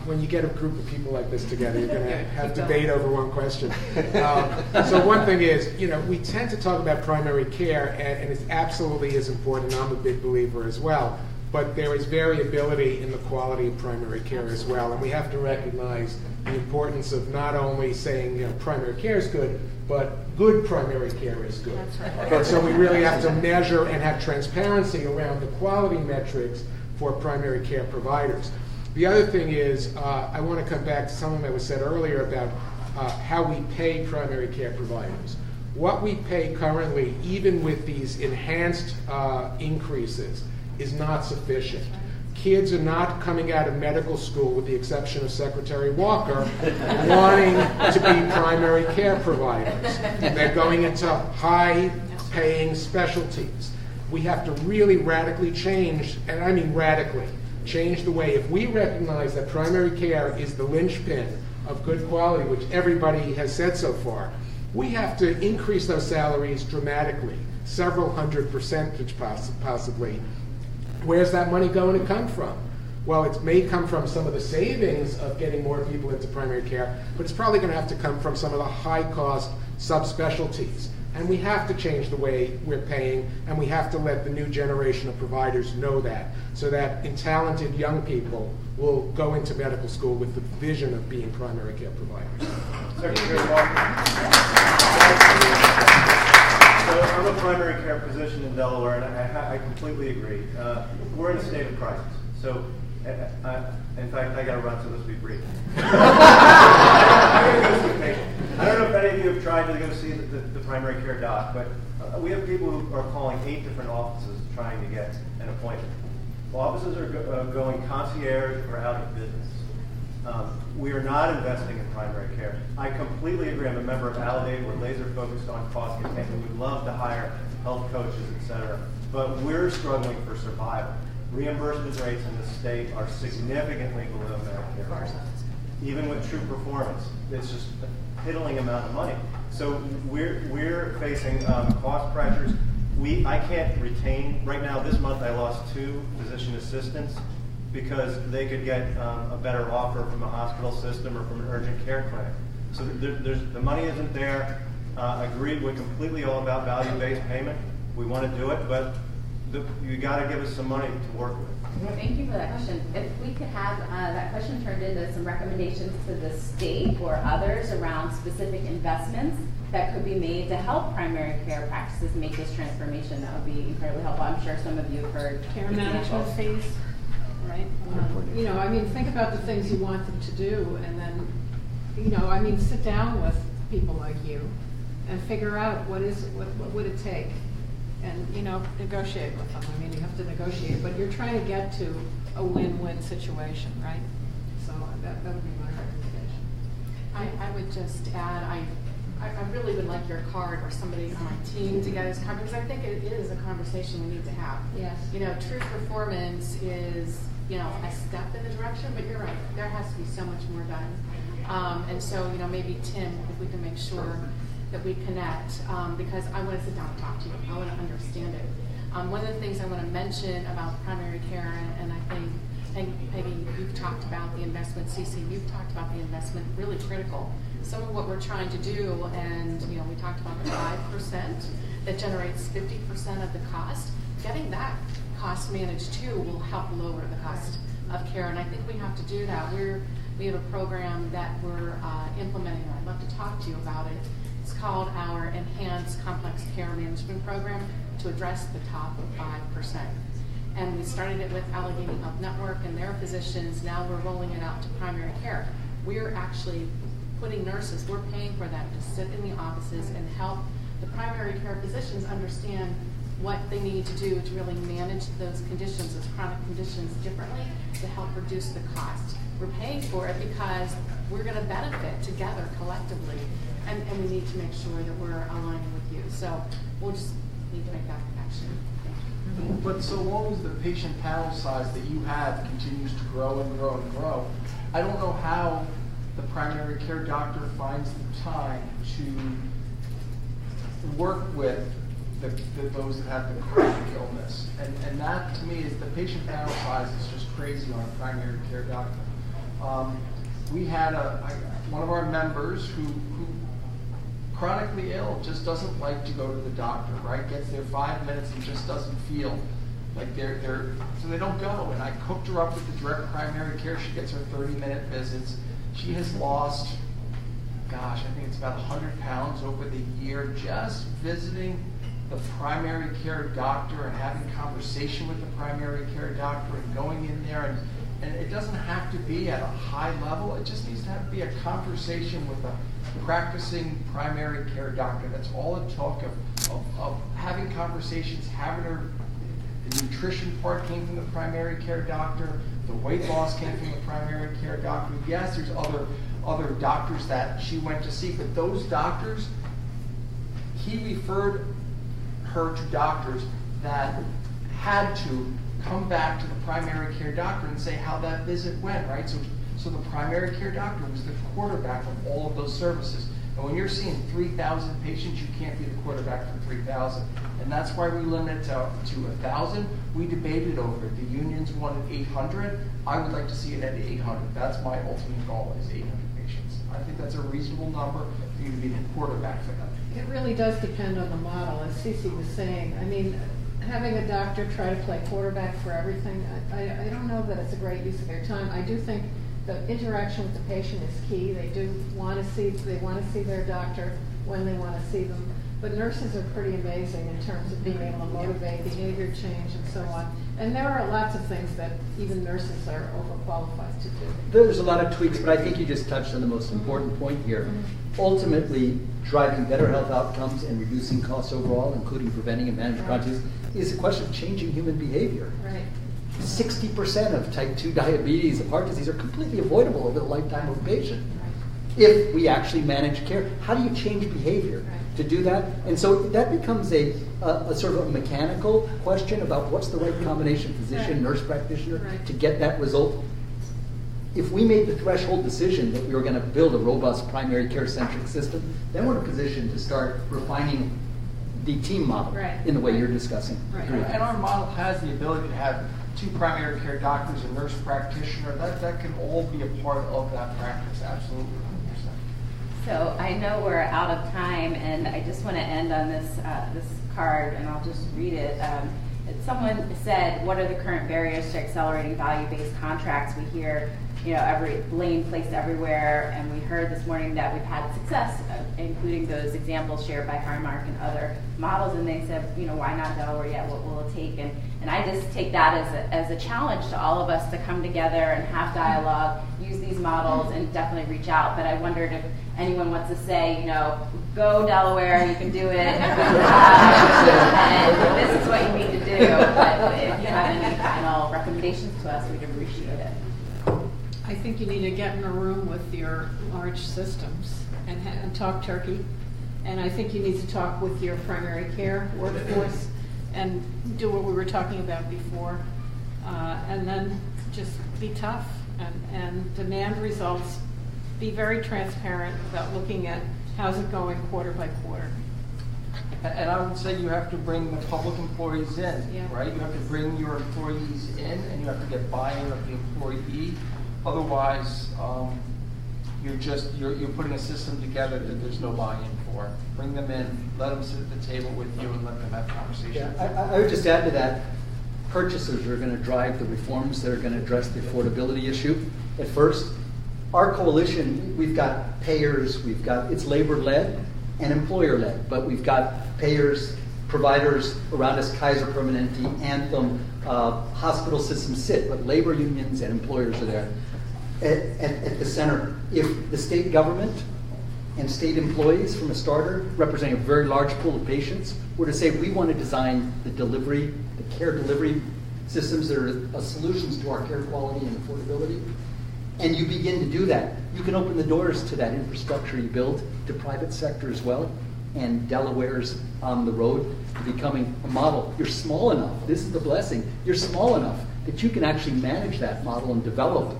When you get a group of people like this together, you're going to have debate over one question. So one thing is, we tend to talk about primary care, and it absolutely is important. I'm a big believer as well. But there is variability in the quality of primary care as well, and we have to recognize the importance of not only saying primary care is good, but good primary care is good. That's right. And so we really have to measure and have transparency around the quality metrics for primary care providers. The other thing is, I want to come back to something that was said earlier about how we pay primary care providers. What we pay currently, even with these enhanced increases, is not sufficient. Kids are not coming out of medical school, with the exception of Secretary Walker, wanting to be primary care providers. They're going into high-paying specialties. We have to really radically change, and I mean radically, change the way. If we recognize that primary care is the linchpin of good quality, which everybody has said so far, we have to increase those salaries dramatically, several hundred percentage possibly. Where's that money going to come from? Well, it may come from some of the savings of getting more people into primary care, but it's probably going to have to come from some of the high-cost subspecialties. And we have to change the way we're paying, and we have to let the new generation of providers know that, so that talented young people will go into medical school with the vision of being primary care providers. Secretary Walker. So I'm a primary care physician in Delaware, and I completely agree. We're in a state of crisis. So, in fact, I got to run, so this will be brief. I gotta go see a patient. I don't know if any of you have tried to go see the primary care doc, but we have people who are calling 8 different offices trying to get an appointment. Offices are going concierge or out of business. We are not investing in primary care. I completely agree. I'm a member of Allidated. We're laser focused on cost containment. We'd love to hire health coaches, et cetera. But we're struggling for survival. Reimbursement rates in the state are significantly below Medicare. Even with true performance, it's just a piddling amount of money. So we're facing cost pressures. I can't retain, right now this month I lost 2 physician assistants because they could get a better offer from a hospital system or from an urgent care clinic. So the money isn't there. Agreed, we're completely all about value-based payment. We want to do it, but you got to give us some money to work with. Thank you for that question. If we could have that question turned into some recommendations to the state or others around specific investments that could be made to help primary care practices make this transformation, that would be incredibly helpful. I'm sure some of you have heard Care management fees. right? I mean, think about the things you want them to do, and then, sit down with people like you and figure out what would it take, and negotiate with them. I mean, you have to negotiate, but you're trying to get to a win-win situation, right? So that would be my recommendation. I would just add, I really would like your card or somebody on my team to get his card, because I think it is a conversation we need to have. Yes. True performance is, a step in the direction, but you're right, there has to be so much more done. And so, maybe Tim, if we can make sure that we connect, because I want to sit down and talk to you. I want to understand it. One of the things I want to mention about primary care, and I think, Peggy, you've talked about the investment, CC, you've talked about the investment, really critical. Some of what we're trying to do, and we talked about the 5% that generates 50% of the cost. Getting that cost managed too will help lower the cost of care, and I think we have to do that. We have a program that we're implementing, and I'd love to talk to you about it. It's called our Enhanced Complex Care Management Program to address the top 5%. And we started it with Allegheny Health Network and their physicians. Now we're rolling it out to primary care. We're actually putting nurses, we're paying for them to sit in the offices and help the primary care physicians understand what they need to do to really manage those conditions, those chronic conditions differently to help reduce the cost. We're paying for it because we're going to benefit together collectively, and we need to make sure that we're aligning with you. So we'll just need to make that connection. But so long as the patient panel size that you have continues to grow and grow and grow, I don't know how the primary care doctor finds the time to work with those that have the chronic illness. And that, to me, is the patient panel size is just crazy on a primary care doctor. We had one of our members who chronically ill, just doesn't like to go to the doctor, right? Gets there 5 minutes and just doesn't feel like so they don't go. And I hooked her up with the direct primary care. She gets her 30-minute visits. She has lost, gosh, I think it's about 100 pounds over the year just visiting the primary care doctor and having conversation with the primary care doctor and going in there. And it doesn't have to be at a high level. It just needs to be a conversation with a practicing primary care doctor. That's all it took of having conversations, having her, the nutrition part came from the primary care doctor, the weight loss came from the primary care doctor. Yes, there's other doctors that she went to see, but those doctors, he referred her to doctors that had to come back to the primary care doctor and say how that visit went, right? So the primary care doctor was the quarterback of all of those services. And when you're seeing 3,000 patients, you can't be the quarterback for 3,000. And that's why we limit it to 1,000. We debated over it. The unions wanted 800. I would like to see it at 800. That's my ultimate goal, is 800 patients. I think that's a reasonable number for you to be the quarterback for them. It really does depend on the model, as Cece was saying. I mean, having a doctor try to play quarterback for everything, I don't know that it's a great use of their time. I do think the interaction with the patient is key. They want to see their doctor when they want to see them. But nurses are pretty amazing in terms of being able to motivate behavior change and so on. And there are lots of things that even nurses are overqualified to do. There's a lot of tweaks, but I think you just touched on the most important point here. Ultimately, driving better health outcomes and reducing costs overall, including preventing and managing chronic disease, is a question of changing human behavior. Right. 60% of type 2 diabetes and heart disease are completely avoidable over the lifetime of a patient. If we actually manage care, how do you change behavior to do that? And so that becomes a sort of a mechanical question about what's the right combination, physician, nurse practitioner, to get that result. If we made the threshold decision that we were going to build a robust primary care-centric system, then we're in a position to start refining the team model in the way you're discussing. And our model has the ability to have 2 primary care doctors, a nurse practitioner. That can all be a part of that practice, absolutely. So I know we're out of time, and I just want to end on this card, and I'll just read it. Someone said, what are the current barriers to accelerating value-based contracts? We hear blame placed everywhere. And we heard this morning that we've had success, including those examples shared by Highmark and other models. And they said, why not Delaware yet? What will it take? And I just take that as a challenge to all of us to come together and have dialogue, use these models, and definitely reach out. But I wondered if anyone wants to say, go Delaware, you can do it, and this is what you need to do. But if you have any final recommendations to us, we'd appreciate it. I think you need to get in a room with your large systems and talk turkey. And I think you need to talk with your primary care workforce and do what we were talking about before. And then just be tough and demand results. Be very transparent about looking at how's it going quarter by quarter. And I would say you have to bring the public employees in, Yeah. right? You have to bring your employees in, and you have to get buy-in of the employee. Otherwise, you're putting a system together that there's no buy-in for. Bring them in, let them sit at the table with you, and let them have conversations. Yeah, I would just add to that, purchasers are going to drive the reforms that are going to address the affordability issue at first. Our coalition, we've got payers, it's labor-led and employer-led, but we've got payers, providers around us, Kaiser Permanente, Anthem, hospital systems sit, but labor unions and employers are there at the center. If the state government and state employees from a starter, representing a very large pool of patients, were to say we want to design the care delivery systems that are solutions to our care quality and affordability, and you begin to do that, you can open the doors to that infrastructure you build to private sector as well. And Delaware's on the road to becoming a model. You're small enough, this is the blessing, you're small enough that you can actually manage that model and develop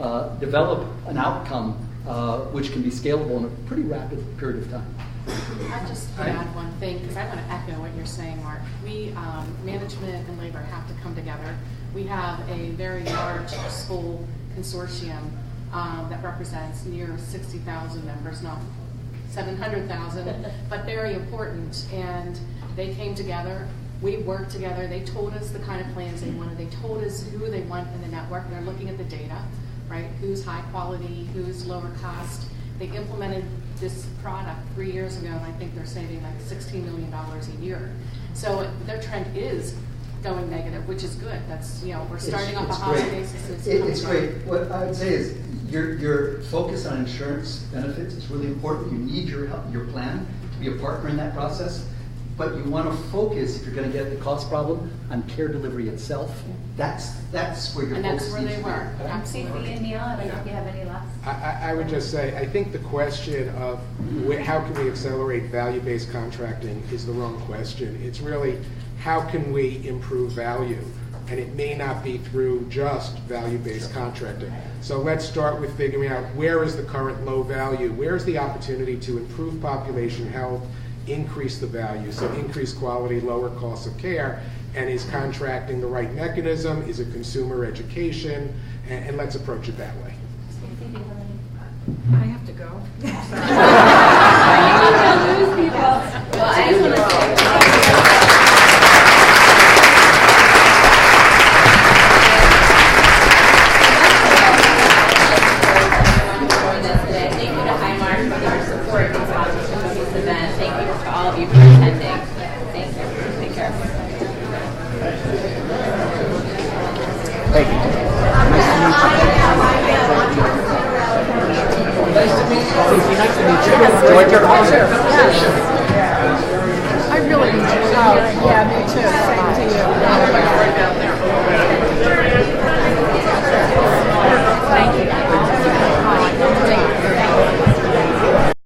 an outcome which can be scalable in a pretty rapid period of time. I just add one thing, because I want to echo what you're saying, Mark. We, management and labor, have to come together. We have a very large school consortium that represents near 60,000 members, not 700,000, but very important. And they came together. We worked together. They told us the kind of plans they wanted. They told us who they want in the network. They're looking at the data, right? Who's high quality, who's lower cost. They implemented this product 3 years ago, and I think they're saving like $16 million a year. So their trend is going negative, which is good. That's, we're starting off a holiday basis. It's great. What I would say is your focus on insurance benefits is really important. You need your plan to be a partner in that process. But you want to focus, if you're going to get the cost problem, on care delivery itself. That's where your focus needs to be. And that's where they were. Absolutely. And Neil, I don't know if you have any last. I would just say, I think the question of how can we accelerate value-based contracting is the wrong question. It's really, how can we improve value? And it may not be through just value-based contracting. So let's start with figuring out where is the current low value, where's the opportunity to improve population health, increase the value, so increase quality, lower costs of care, and is contracting the right mechanism, is it consumer education, and let's approach it that way. I have to go. Well, I just want to say, thank you to Highmark for their support in this event. Thank you to all of you for